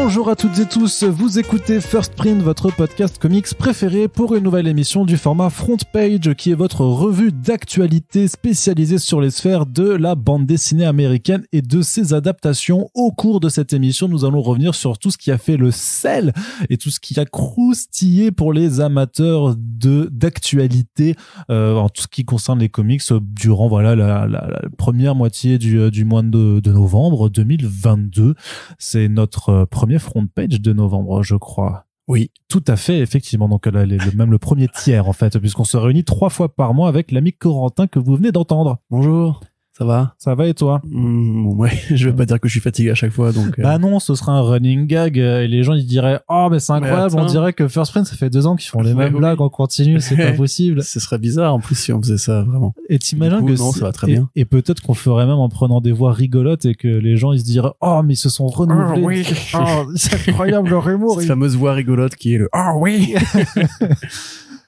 Bonjour à toutes et tous, vous écoutez First Print, votre podcast comics préféré pour une nouvelle émission du format Front Page, qui est votre revue d'actualité spécialisée sur les sphères de la bande dessinée américaine et de ses adaptations. Au cours de cette émission, nous allons revenir sur tout ce qui a fait le sel et tout ce qui a croustillé pour les amateurs d'actualité en tout ce qui concerne les comics durant la première moitié du mois de novembre 2022. C'est notre premier front page de novembre, je crois. Oui, tout à fait, effectivement. Donc même le premier tiers, en fait, puisqu'on se réunit 3 fois par mois avec l'ami Corentin que vous venez d'entendre. bonjour, ça va? Ça va et toi? Ouais, je vais pas dire que je suis fatigué à chaque fois, donc... Bah non, ce sera un running gag et les gens ils diraient « Oh, mais c'est incroyable, on dirait que First Print, ça fait 2 ans qu'ils font les mêmes blagues en continu, c'est pas possible. » Ce serait bizarre, en plus, si on faisait ça, vraiment. Et t'imagines que... Non, ça va très bien. Et peut-être qu'on ferait même en prenant des voix rigolotes et que les gens ils se diraient « Oh, mais ils se sont renouvelés. Oh, oui. Oh, c'est incroyable leur humour. » Cette fameuse voix rigolote qui est le « Oh, oui !»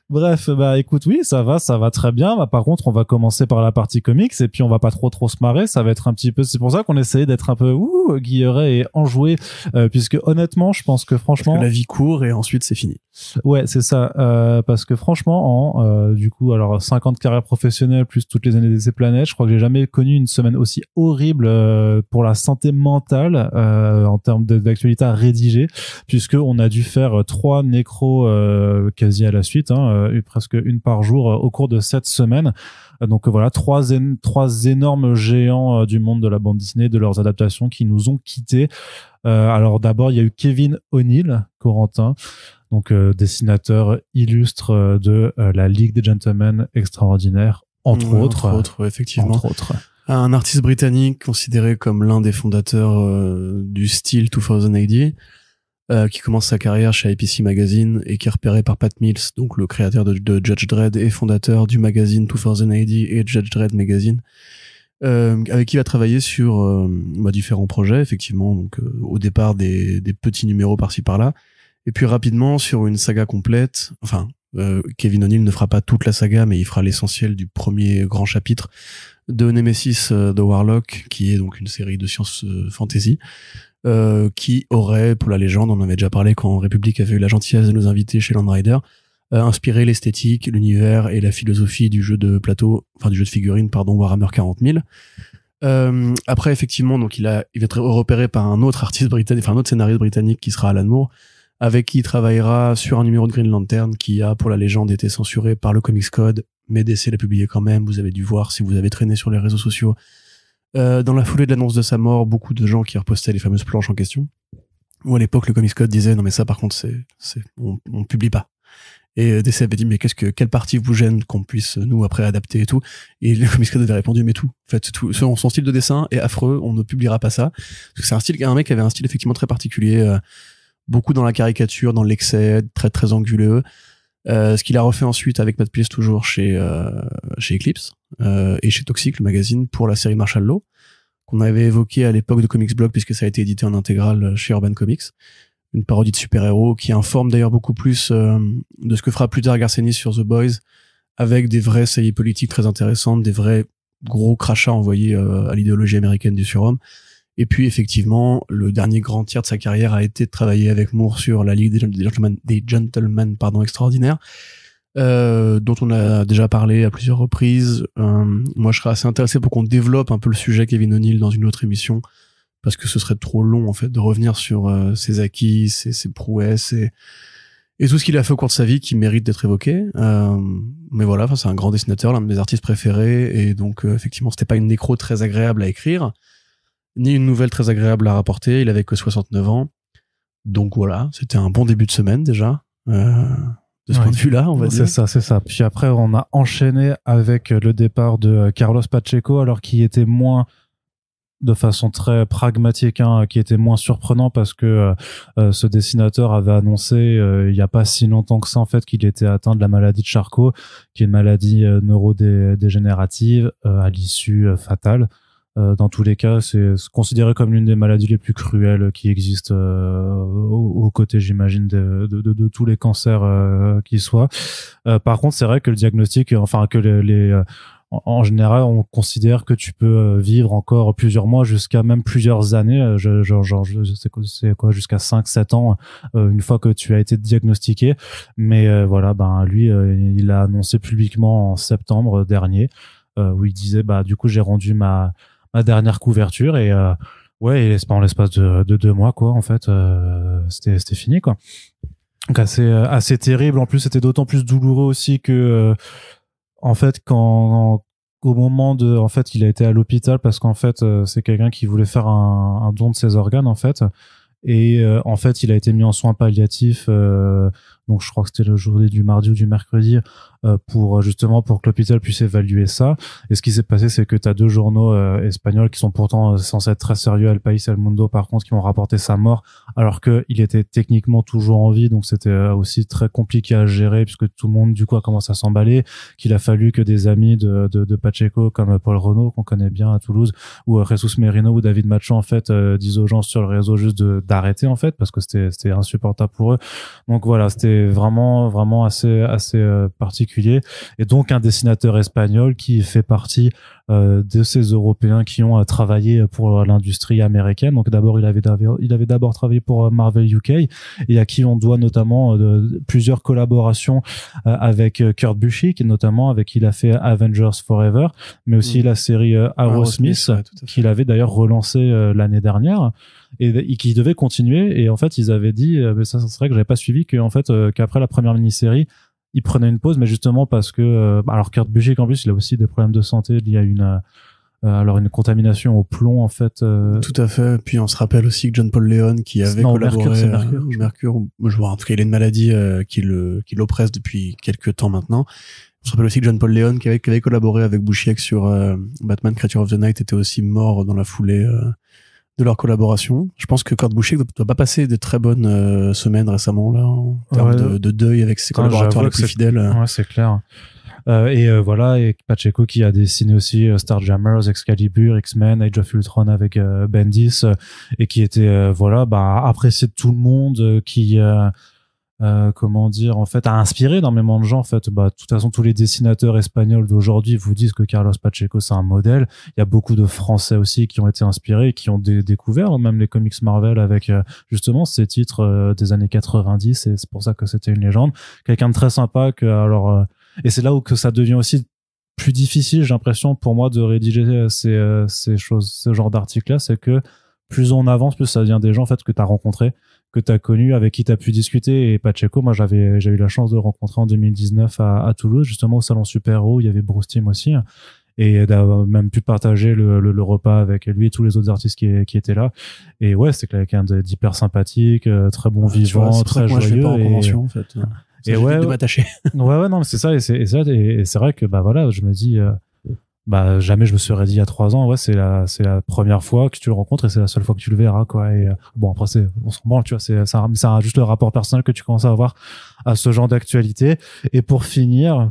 Bref, bah écoute, oui, ça va très bien. Bah, par contre, on va commencer par la partie comics et puis on va pas trop se marrer. Ça va être un petit peu, c'est pour ça qu'on essayait d'être un peu guilleret et enjoué, puisque honnêtement, je pense que franchement, parce que la vie court et ensuite c'est fini. Ouais, c'est ça. Parce que franchement, du coup, alors 50 carrières professionnelles plus toutes les années d'essai planète, je crois que j'ai jamais connu une semaine aussi horrible pour la santé mentale en termes d'actualité à rédiger, puisque on a dû faire 3 nécros quasi à la suite, presque une par jour au cours de cette semaine. Donc voilà, 3 énormes géants du monde de la bande dessinée, de leurs adaptations qui nous ont quittés. Alors d'abord, il y a eu Kevin O'Neill, Corentin, donc dessinateur illustre de la Ligue des Gentlemen Extraordinaires, entre autres, effectivement. Entre autres. Un artiste britannique considéré comme l'un des fondateurs du style 2080, qui commence sa carrière chez IPC Magazine et qui est repéré par Pat Mills, donc le créateur de Judge Dredd et fondateur du magazine 2080 et Judge Dredd Magazine, avec qui il a travaillé sur différents projets, effectivement, donc au départ des petits numéros par-ci par-là, et puis rapidement sur une saga complète. Enfin, Kevin O'Neill ne fera pas toute la saga, mais il fera l'essentiel du premier grand chapitre de Nemesis The Warlock, qui est donc une série de science fantasy, qui aurait, pour la légende, on en avait déjà parlé quand République avait eu la gentillesse de nous inviter chez Land Rider, inspiré l'esthétique, l'univers et la philosophie du jeu de plateau, enfin du jeu de figurines, Warhammer 40 000. Après, effectivement, donc il va être repéré par un autre artiste britannique, enfin un autre scénariste britannique qui sera Alan Moore, avec qui il travaillera sur un numéro de Green Lantern qui a, pour la légende, été censuré par le Comics Code, mais DC l'a publié quand même. Vous avez dû voir si vous avez traîné sur les réseaux sociaux. Dans la foulée de l'annonce de sa mort, beaucoup de gens qui repostaient les fameuses planches en question. Où à l'époque, le Comics Code disait non mais ça par contre on publie pas. Et DC avait dit mais quelle partie vous gêne qu'on puisse nous après adapter et tout. Et le Comics Code avait répondu mais tout. En fait, tout. Son style de dessin est affreux, on ne publiera pas ça. Parce que c'est un mec qui avait un style effectivement très particulier, beaucoup dans la caricature, dans l'excès, très très anguleux. Ce qu'il a refait ensuite avec Matt Pierce toujours chez Eclipse et chez Toxic, le magazine, pour la série Martial Law, qu'on avait évoqué à l'époque de Comics Blog puisque ça a été édité en intégrale chez Urban Comics, une parodie de super-héros qui informe d'ailleurs beaucoup plus de ce que fera plus tard Garcenis sur The Boys, avec des vraies saillies politiques très intéressantes, des vrais gros crachats envoyés à l'idéologie américaine du surhomme. Et puis effectivement, le dernier grand tiers de sa carrière a été de travailler avec Moore sur la Ligue des Gentlemen Extraordinaires, dont on a déjà parlé à plusieurs reprises. Moi, je serais assez intéressé pour qu'on développe un peu le sujet Kevin O'Neill dans une autre émission, parce que ce serait trop long en fait de revenir sur ses acquis, ses prouesses et tout ce qu'il a fait au cours de sa vie qui mérite d'être évoqué. Mais voilà, c'est un grand dessinateur, l'un de mes artistes préférés, et donc effectivement, c'était pas une nécro très agréable à écrire, ni une nouvelle très agréable à rapporter. Il avait que 69 ans. Donc voilà, c'était un bon début de semaine déjà, de ce point de vue-là, on va dire. C'est ça. Puis après, on a enchaîné avec le départ de Carlos Pacheco, alors qu'il était moins, de façon très pragmatique, qui était moins surprenant parce que ce dessinateur avait annoncé il y a pas si longtemps que ça en fait qu'il était atteint de la maladie de Charcot, qui est une maladie neurodégénérative à l'issue fatale. Dans tous les cas, c'est considéré comme l'une des maladies les plus cruelles qui existent aux côtés, j'imagine, de tous les cancers qui soient. Par contre, c'est vrai que le diagnostic, enfin que en général, on considère que tu peux vivre encore plusieurs mois jusqu'à même plusieurs années, c'est quoi, jusqu'à 5-7 ans, une fois que tu as été diagnostiqué. Mais voilà, ben lui, il a annoncé publiquement en septembre dernier, où il disait, bah du coup, j'ai rendu ma dernière couverture et ouais, et en l'espace de 2 mois, quoi, en fait, c'était fini, quoi. Donc assez terrible. En plus, c'était d'autant plus douloureux aussi que en fait, au moment en fait, il a été à l'hôpital parce qu'en fait, c'est quelqu'un qui voulait faire un don de ses organes, en fait. Et en fait, il a été mis en soins palliatifs. Donc, je crois que c'était le journée du mardi ou du mercredi pour justement pour que l'hôpital puisse évaluer ça. Et ce qui s'est passé, c'est que tu as 2 journaux espagnols qui sont pourtant censés être très sérieux, El País et El Mundo, par contre, qui ont rapporté sa mort, alors que il était techniquement toujours en vie. Donc, c'était aussi très compliqué à gérer puisque tout le monde du coup a commencé à s'emballer. Qu'il a fallu que des amis de Pacheco comme Paul Renaud, qu'on connaît bien à Toulouse, ou Jesus Merino ou David Macho, en fait, disent aux gens sur le réseau juste d'arrêter, en fait, parce que c'était insupportable pour eux. Donc voilà, c'était vraiment assez particulier. Et donc un dessinateur espagnol qui fait partie de ces Européens qui ont travaillé pour l'industrie américaine. Donc d'abord, il avait d'abord travaillé pour Marvel UK, et à qui on doit notamment plusieurs collaborations avec Kurt Busiek, notamment avec qui il a fait Avengers Forever, mais aussi la série Aerosmith, ouais, qu'il avait d'ailleurs relancé l'année dernière. Et qui devait continuer, et en fait ils avaient dit, mais ça c'est vrai que j'avais pas suivi, qu'après la première mini-série ils prenaient une pause, mais justement parce que alors Kurt Busiek en plus il a aussi des problèmes de santé, il y a une contamination au plomb, en fait. Tout à fait. Puis on se rappelle aussi que John Paul Leon qui avait collaboré Mercure, je vois, en tout cas il a une maladie qui l'oppresse depuis quelques temps maintenant. On se rappelle aussi que John Paul Leon qui avait collaboré avec Busiek sur Batman Creature of the Night était aussi mort dans la foulée de leur collaboration. Je pense que Kurt Busiek doit pas passer de très bonnes semaines récemment là en termes de deuil avec ses collaborateurs les plus fidèles. Ouais, c'est clair. Voilà, et Pacheco qui a dessiné aussi Starjammers, Excalibur, X-Men, Age of Ultron avec Bendis, et qui était apprécié de tout le monde, qui comment dire, en fait, a inspiré énormément de gens, en fait. De toute façon, tous les dessinateurs espagnols d'aujourd'hui vous disent que Carlos Pacheco, c'est un modèle. Il y a beaucoup de Français aussi qui ont été inspirés, qui ont découvert même les comics Marvel avec, justement, ces titres des années 90, et c'est pour ça que c'était une légende. Quelqu'un de très sympa et c'est là où que ça devient aussi plus difficile, j'ai l'impression, pour moi, de rédiger ces choses, ce genre d'articles-là, c'est que plus on avance, plus ça devient des gens, en fait, que tu as rencontrés, que tu as connus, avec qui tu as pu discuter. Et Pacheco, moi, j'ai eu la chance de le rencontrer en 2019 à Toulouse, justement au salon Super Héros. Il y avait Bruce Timm aussi, et d'avoir même pu partager le repas avec lui et tous les autres artistes qui étaient là. Et ouais, c'était quelqu'un d'hyper sympathique, très bon vivant, très joyeux. Moi, je vais pas en convention, en fait. Et ouais, de m'attacher. ouais, non, mais c'est ça, et c'est vrai que voilà, je me dis, jamais je me serais dit il y a 3 ans, ouais, c'est la première fois que tu le rencontres et c'est la seule fois que tu le verras, quoi. Et bon, après on s'en branle, tu vois, c'est juste le rapport personnel que tu commences à avoir à ce genre d'actualité. Et pour finir,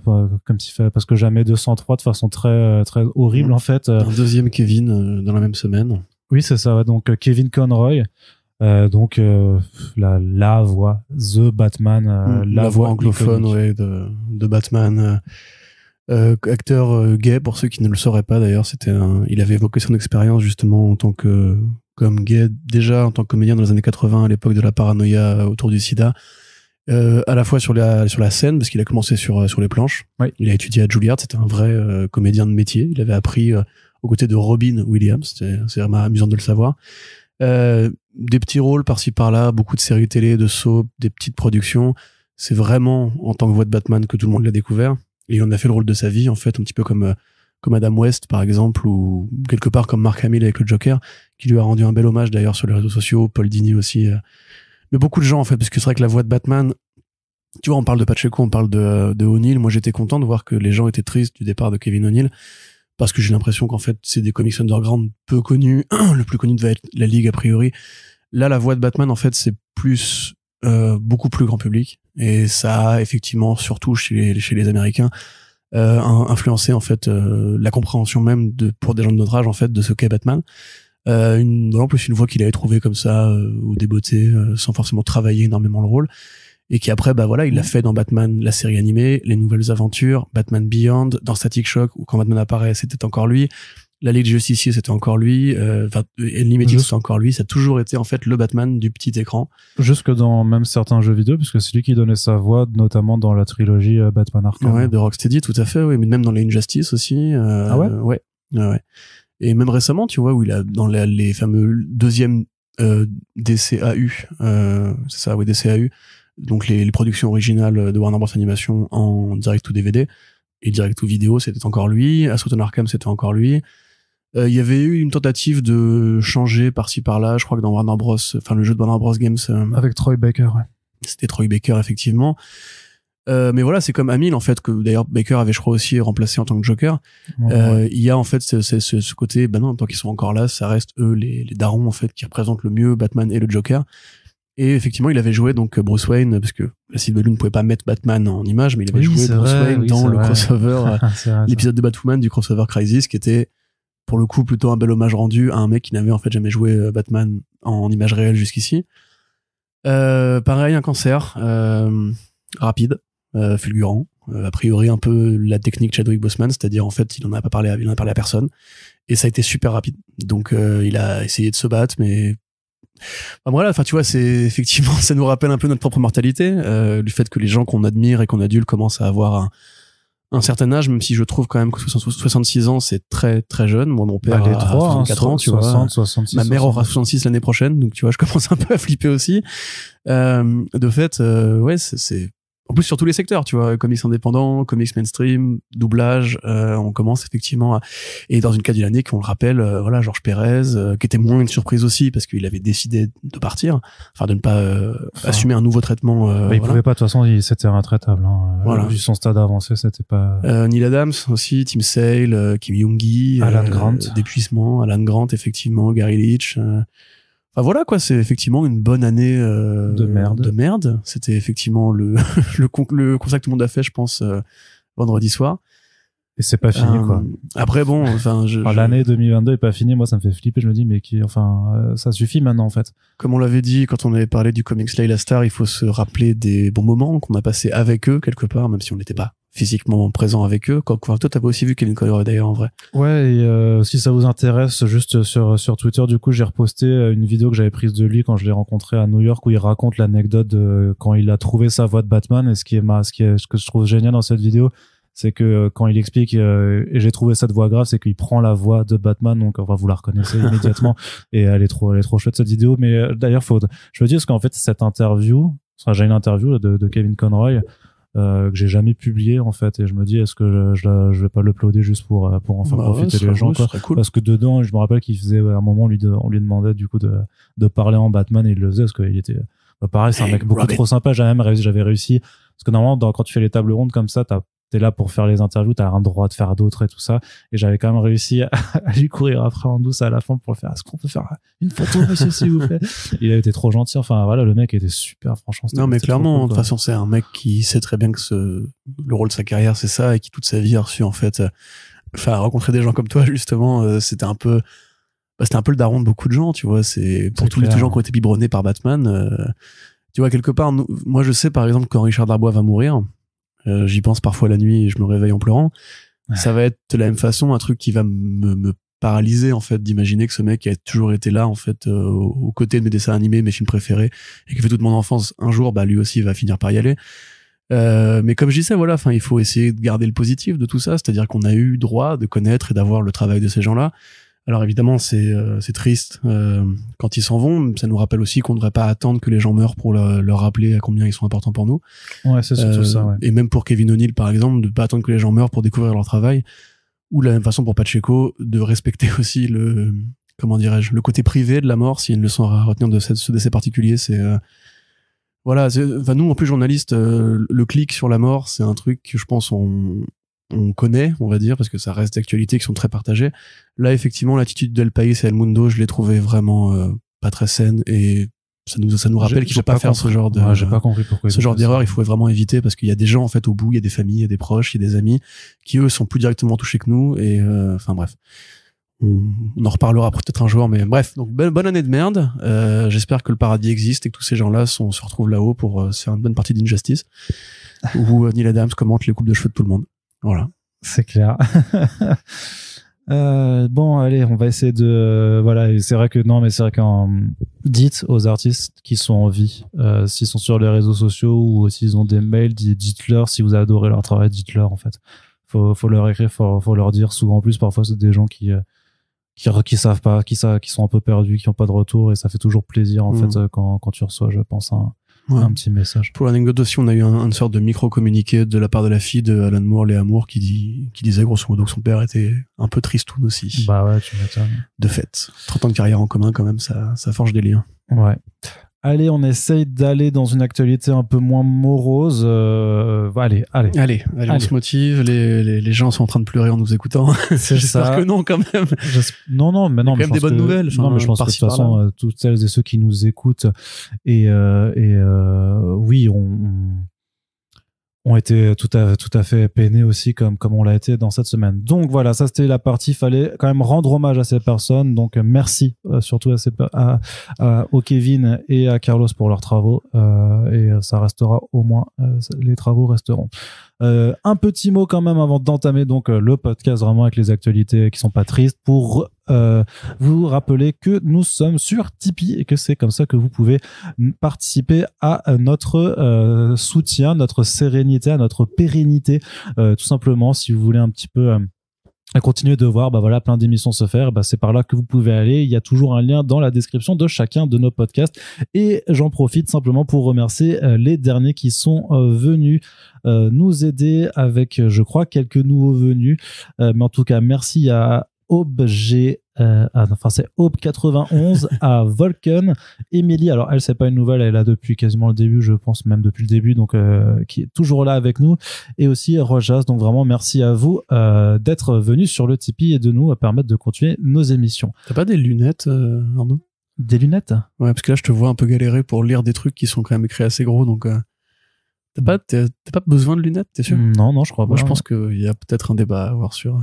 parce que jamais 203 de façon très très horrible, en fait. Un deuxième Kevin dans la même semaine. Oui, c'est ça. Donc Kevin Conroy. La voix, The Batman, la voix anglophone, ouais, de Batman, acteur gay, pour ceux qui ne le sauraient pas d'ailleurs. Il avait évoqué son expérience justement en tant que comme gay, déjà en tant que comédien dans les années 80, à l'époque de la paranoïa autour du sida, à la fois sur la scène, parce qu'il a commencé sur les planches. Oui. Il a étudié à Juilliard, c'était un vrai comédien de métier. Il avait appris aux côtés de Robin Williams, c'est vraiment amusant de le savoir. Des petits rôles par-ci par-là, beaucoup de séries télé, de soap, des petites productions. C'est vraiment en tant que voix de Batman que tout le monde l'a découvert, et il en a fait le rôle de sa vie, en fait, un petit peu comme Adam West par exemple, ou quelque part comme Mark Hamill avec le Joker, qui lui a rendu un bel hommage d'ailleurs sur les réseaux sociaux. Paul Dini aussi, mais beaucoup de gens, en fait, parce que c'est vrai que la voix de Batman, tu vois, on parle de Pacheco, on parle de O'Neill. Moi, j'étais content de voir que les gens étaient tristes du départ de Kevin O'Neill, parce que j'ai l'impression qu'en fait, c'est des comics underground peu connus. Le plus connu devait être la Ligue, a priori. Là, la voix de Batman, en fait, c'est plus beaucoup plus grand public, et ça a effectivement, surtout chez les Américains, influencé en fait la compréhension même pour des gens de notre âge, en fait, de ce qu'est Batman. En plus, une voix qu'il avait trouvée comme ça, ou débottée, sans forcément travailler énormément le rôle. et qui après bah voilà il l'a fait dans Batman la série animée, les nouvelles aventures, Batman Beyond, dans Static Shock où quand Batman apparaît c'était encore lui, la Ligue des Justiciers c'était encore lui, Animated c'était encore lui, ça a toujours été en fait le Batman du petit écran. Jusque dans même certains jeux vidéo, parce que c'est lui qui donnait sa voix, notamment dans la trilogie Batman Arkham. Ouais, de Rocksteady, tout à fait, oui, mais même dans les Injustice aussi. Ah ouais? Ouais. Et même récemment, tu vois, où il a dans les fameux deuxième DCAU, c'est ça, oui, DCAU, donc les productions originales de Warner Bros Animation en direct ou DVD et direct ou vidéo, c'était encore lui. Assault on Arkham, c'était encore lui. Il y avait eu une tentative de changer par-ci par-là, je crois que dans Warner Bros, enfin le jeu de Warner Bros Games avec Troy Baker, ouais. C'était Troy Baker effectivement. Mais voilà, c'est comme Hamill en fait, que d'ailleurs Baker avait je crois aussi remplacé en tant que Joker. Ouais. Il y a en fait ce côté, ben non, tant qu'ils sont encore là, ça reste eux les darons en fait qui représentent le mieux Batman et le Joker. Et effectivement, il avait joué donc Bruce Wayne, parce que la Silver ne pouvait pas mettre Batman en image, mais il avait joué Bruce Wayne dans le crossover, l'épisode de Batwoman du crossover Crisis, qui était pour le coup plutôt un bel hommage rendu à un mec qui n'avait en fait jamais joué Batman en image réelle jusqu'ici. Pareil, un cancer rapide, fulgurant, a priori un peu la technique Chadwick Boseman, c'est-à-dire en fait il en a parlé à personne, et ça a été super rapide. Donc il a essayé de se battre, mais enfin, voilà, enfin tu vois, c'est effectivement ça nous rappelle un peu notre propre mortalité, du fait que les gens qu'on admire et qu'on adule commencent à avoir un certain âge, même si je trouve quand même que 66 ans c'est très très jeune. Moi mon père a 64 ans, tu 60, vois. 66, ma mère aura 66 l'année prochaine, donc tu vois, je commence un peu à flipper aussi. De fait, ouais, c'est en plus sur tous les secteurs, tu vois, comics indépendants, comics mainstream, doublage, on commence effectivement à... Et dans une cas de l'année, qu'on le rappelle, voilà, Georges Pérez, qui était moins une surprise aussi, parce qu'il avait décidé de partir, enfin de ne pas assumer un nouveau traitement. Il pouvait pas, de toute façon, c'était intraitable. Hein. Voilà. Vu son stade avancé, c'était pas... Neil Adams aussi, Tim Sale, Kim Young-gi, Alan Grant. D'épuisement, Alan Grant, effectivement, Gary Leach... Enfin voilà quoi, c'est effectivement une bonne année de merde. C'était effectivement le constat que tout le monde a fait, je pense, vendredi soir. Et c'est pas fini quoi. Après bon, enfin l'année 2022 est pas finie, moi ça me fait flipper, je me dis mais ça suffit maintenant en fait. Comme on l'avait dit quand on avait parlé du comics Layla Star, il faut se rappeler des bons moments qu'on a passés avec eux quelque part, même si on n'était pas physiquement présent avec eux. Toi t'avais aussi vu Kevin Conroy d'ailleurs en vrai. Ouais, et si ça vous intéresse, juste sur Twitter, du coup j'ai reposté une vidéo que j'avais prise de lui quand je l'ai rencontré à New York, où il raconte l'anecdote de quand il a trouvé sa voix de Batman. Et ce que je trouve génial dans cette vidéo, c'est que quand il explique et j'ai trouvé cette voix grave, c'est qu'il prend la voix de Batman, donc enfin vous la reconnaissez immédiatement. Et elle est trop chouette cette vidéo. Mais d'ailleurs je veux dire parce qu'en fait cette interview, j'ai une interview de Kevin Conroy que j'ai jamais publié en fait, et je me dis est-ce que je vais pas l'uploader juste pour en faire profiter les gens quoi. Cool. Parce que dedans je me rappelle qu'il faisait à un moment on lui demandait du coup de parler en Batman, et il le faisait parce qu'il était pareil, c'est un mec beaucoup trop sympa. J'avais réussi, parce que normalement quand tu fais les tables rondes comme ça, t'es là pour faire les interviews, t'as un droit de faire d'autres et tout ça, et j'avais quand même réussi à lui courir après en douce à la fin pour faire est-ce qu'on peut faire une photo monsieur s'il vous plaît. Il a été trop gentil, enfin voilà, le mec était super, franchement. Non mais clairement, de toute façon c'est un mec qui sait très bien que le rôle de sa carrière c'est ça, et qui toute sa vie a reçu en fait, rencontrer des gens comme toi justement, c'était un peu le daron de beaucoup de gens, tu vois, c'est pour tous les gens qui ont été biberonnés par Batman, tu vois, quelque part. Moi je sais par exemple quand Richard Darbois va mourir, j'y pense parfois la nuit et je me réveille en pleurant. Ouais. Ça va être de la même façon un truc qui va me paralyser en fait, d'imaginer que ce mec a toujours été là en fait, aux côtés de mes dessins animés, mes films préférés, et qui fait toute mon enfance. Un jour lui aussi va finir par y aller. Mais comme je disais, voilà, enfin il faut essayer de garder le positif de tout ça, c'est-à-dire qu'on a eu droit de connaître et d'avoir le travail de ces gens-là. Alors évidemment c'est triste quand ils s'en vont, ça nous rappelle aussi qu'on ne devrait pas attendre que les gens meurent pour leur rappeler à combien ils sont importants pour nous. Ouais, c'est surtout ça, ouais. Et même pour Kevin O'Neill par exemple, de pas attendre que les gens meurent pour découvrir leur travail, ou de la même façon pour Pacheco, de respecter aussi le côté privé de la mort, s'il y a une leçon à retenir de ce décès particulier. C'est voilà, nous en plus journalistes, le clic sur la mort, c'est un truc que je pense on connaît, on va dire, parce que ça reste d'actualités qui sont très partagées. Là, effectivement, l'attitude d'El País et El Mundo, je l'ai trouvé vraiment pas très saine, et ça nous rappelle qu'il faut pas faire ce genre de... Ouais, j'ai pas compris pourquoi. Ce genre d'erreur, il faut vraiment éviter, parce qu'il y a des gens, en fait, au bout, il y a des familles, il y a des proches, il y a des amis, qui, eux, sont plus directement touchés que nous, et enfin, bref. On en reparlera peut-être un jour, mais bref. Donc bonne année de merde. J'espère que le paradis existe et que tous ces gens-là se retrouvent là-haut pour se faire une bonne partie d'Injustice, où Neil Adams commente les coupes de cheveux de tout le monde. Voilà. C'est clair. Bon, allez, on va essayer de voilà. Et c'est vrai que dites aux artistes qui sont en vie, s'ils sont sur les réseaux sociaux ou s'ils ont des mails, dites-leur si vous adorez leur travail, dites-leur en fait. Faut leur écrire, faut leur dire. Souvent en plus, parfois c'est des gens qui savent pas, qui sont un peu perdus, qui ont pas de retour, et ça fait toujours plaisir en fait quand tu reçois, je pense, un petit message. Pour l'anecdote aussi, on a eu une sorte de micro-communiqué de la part de la fille de Alan Moore, Léa Moore, qui disait grosso modo que son père était un peu tristoun aussi. Bah ouais, tu m'étonnes. De fait. 30 ans de carrière en commun, quand même, ça forge des liens. Ouais. Allez, on essaye d'aller dans une actualité un peu moins morose. Allez, on se motive. Les gens sont en train de pleurer en nous écoutant. J'espère que non, quand même. Non, mais non. Il y a quand même des bonnes nouvelles. Non, mais je pense que de toute façon, toutes celles et ceux qui nous écoutent oui, ont été tout à fait peinés aussi comme on l'a été dans cette semaine. Donc voilà, ça c'était la partie. Fallait quand même rendre hommage à ces personnes. Donc merci surtout au Kevin et à Carlos pour leurs travaux. Et ça restera au moins, les travaux resteront. Un petit mot quand même avant d'entamer donc le podcast vraiment avec les actualités qui sont pas tristes, pour vous rappeler que nous sommes sur Tipeee et que c'est comme ça que vous pouvez participer à notre soutien, notre sérénité, à notre pérennité, tout simplement. Si vous voulez un petit peu continuer de voir plein d'émissions se faire, c'est par là que vous pouvez aller. Il y a toujours un lien dans la description de chacun de nos podcasts, et j'en profite simplement pour remercier les derniers qui sont venus nous aider avec, je crois, quelques nouveaux venus, mais en tout cas merci à c'est Aube 91, à Volken, Émilie, alors elle c'est pas une nouvelle, elle est là depuis quasiment le début, je pense même depuis le début, donc qui est toujours là avec nous, et aussi Rojas. Donc vraiment merci à vous d'être venus sur le Tipeee et de nous permettre de continuer nos émissions. T'as pas des lunettes, Arnaud? Des lunettes? Ouais, parce que là je te vois un peu galérer pour lire des trucs qui sont quand même écrits assez gros, donc t'as pas besoin de lunettes, t'es sûr? Non, je crois pas. Moi je pense qu'il y a peut-être un débat à avoir sur...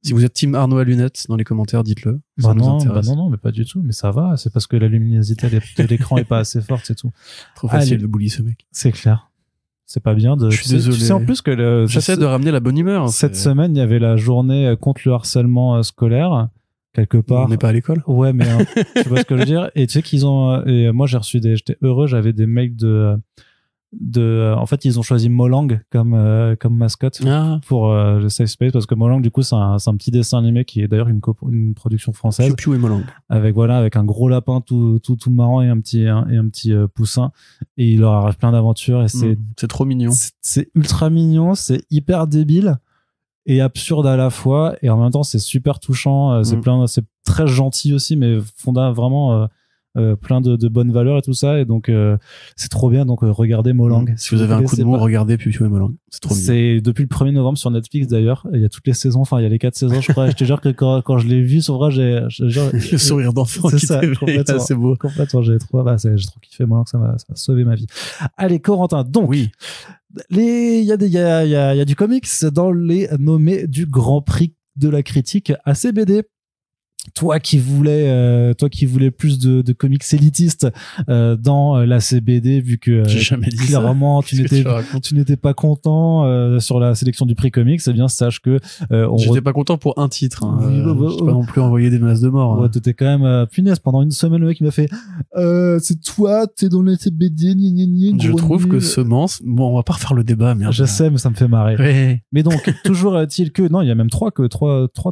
Si vous êtes team Arnaud à lunettes, dans les commentaires, dites-le. Non, mais pas du tout. Mais ça va. C'est parce que la luminosité de l'écran est pas assez forte, c'est tout. Trop facile de bully ce mec. C'est clair. C'est pas bien de... Je suis désolé. Tu sais en plus que j'essaie de ramener la bonne humeur. Cette semaine, il y avait la journée contre le harcèlement scolaire. Quelque part. On n'est pas à l'école. Ouais, mais tu vois ce que je veux dire. Et tu sais qu'ils ont... Et moi, j'étais heureux. J'avais des mails en fait ils ont choisi Molang comme mascotte pour le Safe Space, parce que Molang du coup c'est un petit dessin animé qui est d'ailleurs une production française. Piu Piu et Molang. Avec un gros lapin tout marrant et un petit poussin, et il leur arrive plein d'aventures, et c'est trop mignon. C'est ultra mignon, c'est hyper débile et absurde à la fois, et en même temps c'est super touchant, c'est très gentil aussi, mais vraiment plein de bonnes valeurs et tout ça, et donc c'est trop bien. Donc regardez Molang. Si vous avez un coup de mou, regardez Piu Piu et Molang. C'est trop bien. C'est depuis le 1er novembre sur Netflix d'ailleurs. Il y a toutes les saisons, il y a les 4 saisons je crois. Je te jure que quand je l'ai vu, sur vrai, le sourire d'enfant c'est qui ça, complètement, c'est beau. Complètement, j'ai trop kiffé Molang, ça m'a sauvé ma vie. Allez Corentin, donc oui. Il y a du comics dans les nommés du Grand Prix de la critique ACBD. Toi qui voulais plus de comics élitistes dans la CBD, vu que j'ai jamais dit clairement tu n'étais pas content sur la sélection du prix comics, eh bien sache que j'étais pas content pour un titre. J'ai pas non plus envoyé des menaces de mort. Ouais, t'étais quand même punaise pendant une semaine. Le mec il m'a fait c'est toi, t'es dans la CBD. Je trouve que Semence, bon, on va pas refaire le débat, merde. Je sais, mais ça me fait marrer. Ouais. Mais donc toujours est-il que non, il y a même trois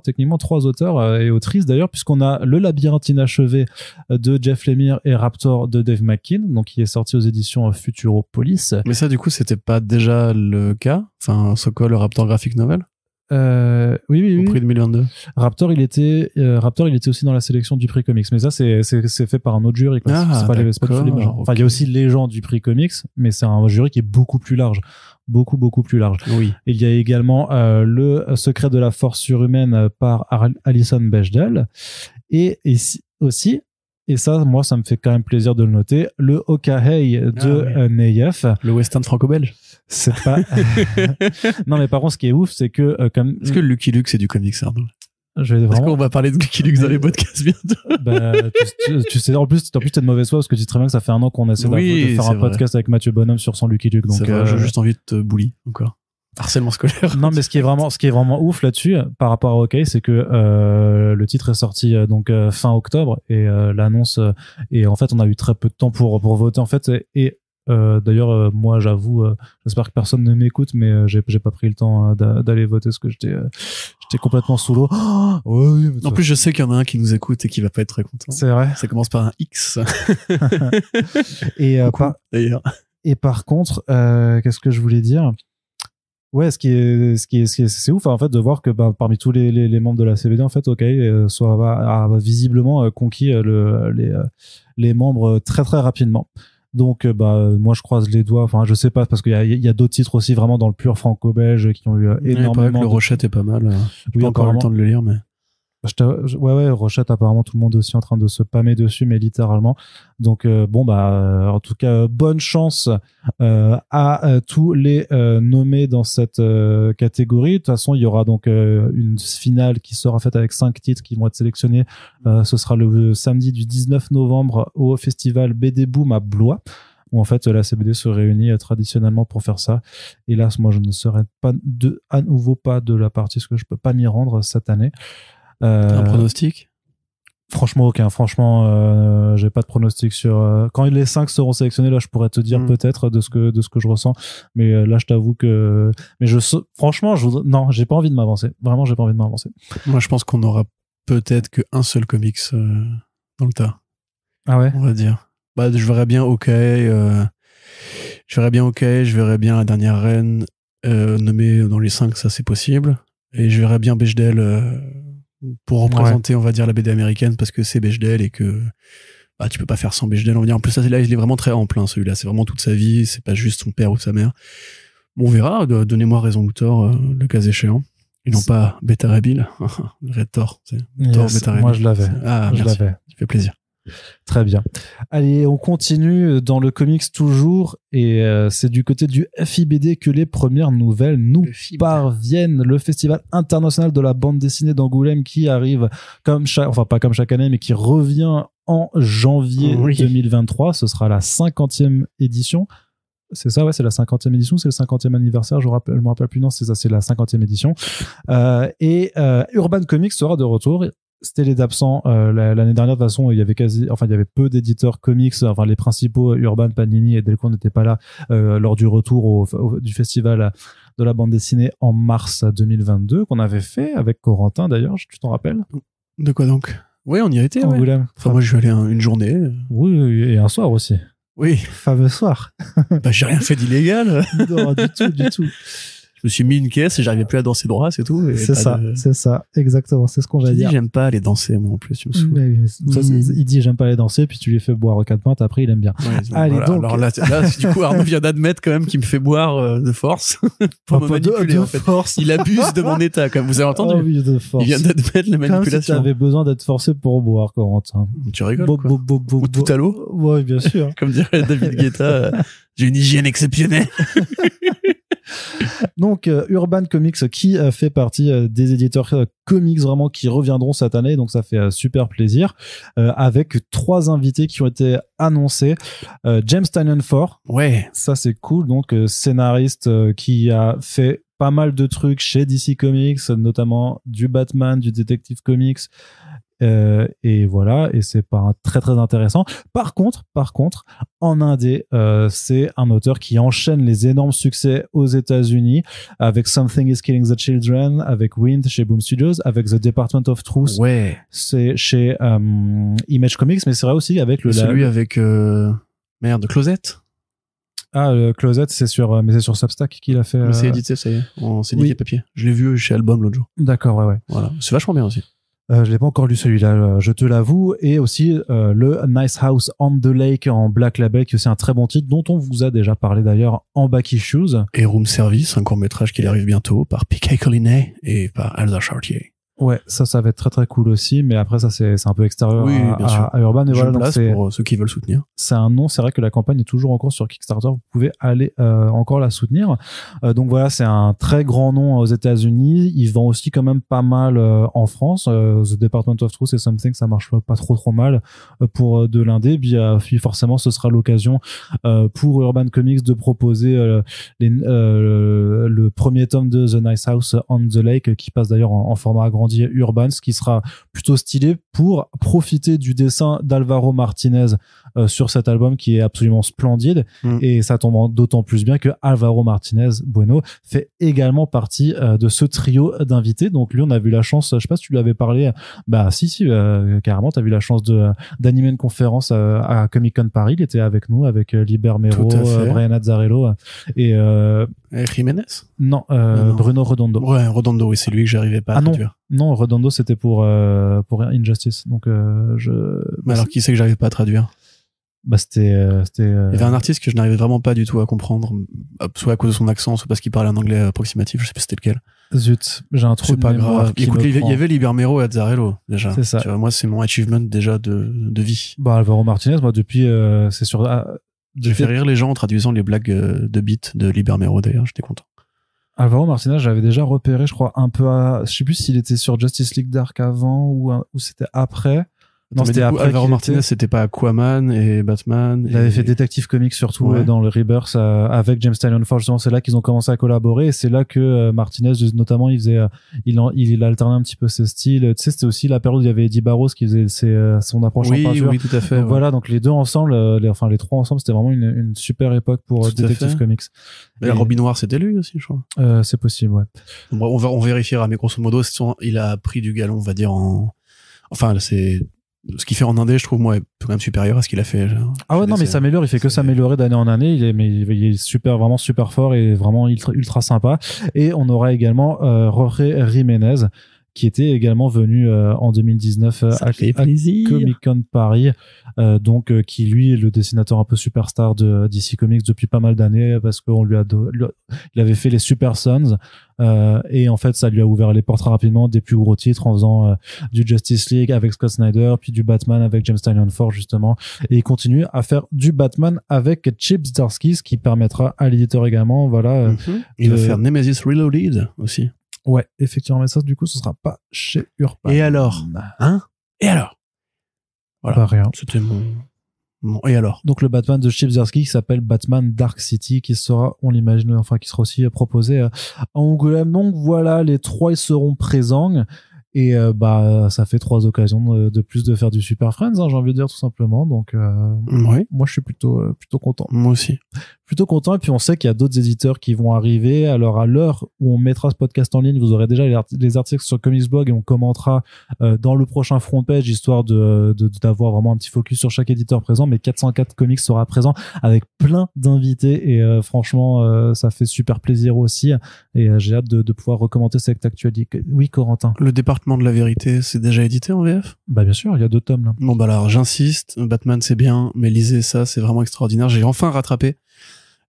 techniquement trois auteurs et autrices d'ailleurs, puisqu'on a Le Labyrinthe inachevé de Jeff Lemire et Raptor de Dave McKean, donc qui est sorti aux éditions Futuropolis. Mais ça, du coup, c'était pas déjà le cas? Enfin, c'est quoi le Raptor graphic novel? Oui. Au prix de 2022. Raptor, il était aussi dans la sélection du prix comics, mais ça c'est fait par un autre jury, quoi. C'est pas tous les mêmes. Enfin, il y a aussi les gens du prix comics, mais c'est un jury qui est beaucoup plus large. Beaucoup plus large. Oui. Il y a également Le Secret de la force surhumaine par Alison Bechdel, et aussi, et ça, moi, ça me fait quand même plaisir de le noter, Le Okahei de Neyef. Le western franco-belge. C'est pas... Non, mais par contre, ce qui est ouf, c'est que... Est-ce que Lucky Luke, c'est du comics, Arnaud? Je vais Est-ce vraiment. qu'on va parler de Lucky Luke dans les podcasts bientôt? Bah, tu sais, en plus, t'es de mauvaise foi parce que tu sais très bien que ça fait 1 an qu'on essaie Oui, de faire c'est un podcast avec Mathieu Bonhomme sur son Lucky Luke. Donc, C'est vrai, j'ai juste envie de te bully encore. Harcèlement scolaire. non, mais ce qui est vraiment ouf là-dessus, par rapport à OK, c'est que le titre est sorti donc fin octobre et l'annonce et en fait on a eu très peu de temps pour voter en fait et d'ailleurs moi j'avoue j'espère que personne ne m'écoute mais j'ai pas pris le temps d'aller voter parce que j'étais complètement sous l'eau. Oh, oui, mais En plus, je sais qu'il y en a un qui nous écoute et qui va pas être très content. c'est vrai. Ça commence par un X. Et D'ailleurs. et par contre qu'est-ce que je voulais dire? Ouais, c'est ouf en fait de voir que parmi tous les membres de la CBD en fait, OK, a visiblement conquis les membres très très rapidement. Donc moi je croise les doigts. Enfin, je sais pas parce qu'il y a d'autres titres aussi vraiment dans le pur franco-belge qui ont eu énormément. Le Rochette est pas mal. J'ai pas encore eu le temps de le lire, mais. Ouais, Rochette, apparemment, tout le monde est aussi en train de se pâmer dessus, mais littéralement. Donc, en tout cas, bonne chance à tous les nommés dans cette catégorie. De toute façon, il y aura donc une finale qui sera faite avec 5 titres qui vont être sélectionnés. Ce sera le samedi du 19 novembre au festival BD Boom à Blois, où en fait la CBD se réunit traditionnellement pour faire ça. Hélas, moi, je ne serai à nouveau pas de la partie parce que je peux pas m'y rendre cette année. Un pronostic? Franchement, aucun. Franchement, j'ai pas de pronostic sur. Quand les 5 seront sélectionnés, là, je pourrais te dire peut-être de ce que je ressens. Mais là, je t'avoue que. Mais franchement, non, j'ai pas envie de m'avancer. Vraiment, j'ai pas envie de m'avancer. Moi, je pense qu'on aura peut-être qu'un seul comics dans le tas. Ah ouais? On va dire. Je verrais bien OK. Je verrais bien La Dernière Reine nommée dans les 5, ça c'est possible. Et je verrais bien Bechdel pour représenter, on va dire, la BD américaine parce que c'est Bechdel et que tu peux pas faire sans Bechdel, on va dire. En plus, là, il est vraiment très ample, hein, celui-là. C'est vraiment toute sa vie, c'est pas juste son père ou sa mère. Bon, on verra. Donnez-moi raison ou tort, le cas échéant. Et non pas Beta Ray Bill. Red Thor. Thor, Beta Ray Bill. Moi, je l'avais. Ah, je merci. l'avais. Ça fait plaisir. Très bien. Allez, on continue dans le comics toujours et c'est du côté du FIBD que les premières nouvelles nous parviennent. Le Festival international de la bande dessinée d'Angoulême qui arrive pas comme chaque année, mais qui revient en janvier 2023. Ce sera la 50e édition. C'est ça, ouais, c'est la 50e édition, c'est le 50e anniversaire, je me rappelle plus, non, c'est ça, c'est la 50e édition. Urban Comics sera de retour. C'était les d'absents l'année dernière. De toute façon, il y avait peu d'éditeurs comics. Enfin, les principaux, Urban, Panini et Delcourt, n'étaient pas là lors du retour du festival de la bande dessinée en mars 2022 qu'on avait fait avec Corentin d'ailleurs. Tu t'en rappelles? De quoi donc? Oui, on y a été. Angoulême. Enfin, moi, je suis allé une journée. Oui, et un soir aussi. Oui. Fameux soir. J'ai rien fait d'illégal. Non, du tout. Je me suis mis une caisse et j'arrivais plus à danser droit, c'est tout. C'est ça, exactement, c'est ce qu'on va dire. J'aime pas aller danser, moi, en plus, tu me saoules. Il dit j'aime pas aller danser, puis tu lui fais boire 4 pintes, après il aime bien. Ouais, allez, voilà. donc. Alors là, du coup, Arnaud vient d'admettre quand même qu'il me fait boire de force. Pour me manipuler, en fait. Force. Il abuse de mon état, quand même. Vous avez entendu? Oh, oui, de force. Il vient d'admettre la manipulation. Comme si tu avais besoin d'être forcé pour boire, Corentin. Tu rigoles, quoi. Ou tout à l'eau. Oui, bien sûr. Comme dirait David Guetta, j'ai une hygiène exceptionnelle. Donc Urban Comics qui fait partie des éditeurs comics vraiment qui reviendront cette année, donc ça fait super plaisir, avec 3 invités qui ont été annoncés. James Tynion IV, ouais, ça c'est cool, donc scénariste qui a fait pas mal de trucs chez DC Comics, notamment du Batman, du Detective Comics, et voilà, et c'est pas très très intéressant. Par contre, en indé, c'est un auteur qui enchaîne les énormes succès aux États-Unis avec Something is Killing the Children, avec Wind chez Boom Studios, avec The Department of Truth, ouais, c'est chez Image Comics, mais c'est vrai aussi avec celui avec Closet. Closet, c'est sur Substack qu'il a fait. C'est édité, ça y est, c'est édité papier. Je l'ai vu chez Album l'autre jour. D'accord, ouais. Voilà, c'est vachement bien aussi. Je l'ai pas encore lu celui-là, je te l'avoue, et aussi le Nice House on the Lake en Black Label, qui est aussi un très bon titre dont on vous a déjà parlé d'ailleurs en Back Issues. Et Room Service, un court-métrage qui arrive bientôt par P.K. Collinet et par Elsa Chartier. Ouais, ça va être très très cool aussi, mais après ça c'est un peu extérieur à Urban. Et voilà, donc pour ceux qui veulent soutenir. C'est un nom, c'est vrai que la campagne est toujours en cours sur Kickstarter, vous pouvez aller encore la soutenir. Donc voilà, c'est un très grand nom aux États-Unis. Il vend aussi quand même pas mal en France. The Department of Truth et Something, ça marche pas trop mal pour de l'indé. Puis forcément, ce sera l'occasion pour Urban Comics de proposer le premier tome de The Nice House on the Lake, qui passe d'ailleurs en format agrandi Urban, ce qui sera plutôt stylé pour profiter du dessin d'Alvaro Martinez sur cet album qui est absolument splendide. Et ça tombe d'autant plus bien que Alvaro Martinez Bueno fait également partie de ce trio d'invités. Donc lui, on a vu la chance, je sais pas si tu lui avais parlé, si, carrément, t'as vu la chance d'animer une conférence à Comic Con Paris. Il était avec nous, avec Liber Mero, Brian Azzarello et Jiménez? Non, Bruno Redondo. Ouais, Redondo, oui, c'est lui que j'arrivais pas à traduire. Non, Redondo, c'était pour Injustice. Donc, Mais alors, qui c'est que j'arrive pas à traduire? C'était. Il y avait un artiste que je n'arrivais vraiment pas du tout à comprendre, soit à cause de son accent, soit parce qu'il parlait un anglais approximatif, je sais pas si c'était lequel. Zut, j'ai un trou de mémoire. C'est pas grave. Écoute, il y avait Libermero et Azzarello, déjà. C'est ça. Tu vois, moi, c'est mon achievement, déjà, de vie. Alvaro Martinez, moi, depuis, c'est sur, j'ai fait rire les gens en traduisant les blagues de beat de Libermero, d'ailleurs, j'étais content. Alvaro Martinez, j'avais déjà repéré, je crois, un peu je sais plus s'il était sur Justice League Dark avant ou c'était après. Non, c'était après. Alvaro Martinez, c'était pas Aquaman et Batman. Il avait fait Detective Comics surtout dans le Rebirth avec James Tynion Forge. C'est là qu'ils ont commencé à collaborer et c'est là que Martinez, notamment, il alternait un petit peu ses styles. Tu sais, c'était aussi la période où il y avait Eddie Barros qui faisait son approche en peinture. Oui, tout à fait. Donc voilà, donc les deux ensemble, les trois ensemble, c'était vraiment une super époque pour Detective Comics. Et Robin Noir, c'était lui aussi, je crois. C'est possible, ouais. Bon, on vérifiera, mais grosso modo, il a pris du galon, on va dire ce qu'il fait en indé, je trouve, moi, est quand même supérieur à ce qu'il a fait. Non, mais il s'améliore, il fait que s'améliorer d'année en année. Il est super, vraiment super fort et vraiment ultra sympa. Et on aura également Jorge Jiménez, qui était également venu en 2019 à Comic Con Paris, qui lui est le dessinateur un peu superstar de DC Comics depuis pas mal d'années, parce qu'on il avait fait les Super Sons, et en fait ça lui a ouvert les portes très rapidement des plus gros titres en faisant du Justice League avec Scott Snyder, puis du Batman avec James Tynion Forge justement, et il continue à faire du Batman avec Chip Zdarsky, ce qui permettra à l'éditeur également, il va faire Nemesis Reloaded aussi. Ouais, effectivement, mais ça, du coup, ce sera pas chez Urban. Et alors? Voilà. Rien. C'était mon... Et alors? Donc, le Batman de Chip Zdarsky qui s'appelle Batman Dark City, qui sera, on l'imagine, qui sera aussi proposé à Angoulême. Donc, voilà, les trois, ils seront présents. Et ça fait 3 occasions de plus de faire du Super Friends, j'ai envie de dire, tout simplement. Donc moi je suis plutôt content. Moi aussi. Plutôt content. Et puis on sait qu'il y a d'autres éditeurs qui vont arriver. Alors à l'heure où on mettra ce podcast en ligne, vous aurez déjà les articles sur Comics Blog et on commentera dans le prochain front page, histoire d'avoir vraiment un petit focus sur chaque éditeur présent. Mais 404 Comics sera présent avec plein d'invités et franchement ça fait super plaisir aussi. Et j'ai hâte de pouvoir recommander cette actualité. Oui, Corentin. Le département de la vérité, c'est déjà édité en VF? Bien sûr, il y a 2 tomes là. Bon alors j'insiste, Batman c'est bien, mais lisez ça, c'est vraiment extraordinaire. J'ai enfin rattrapé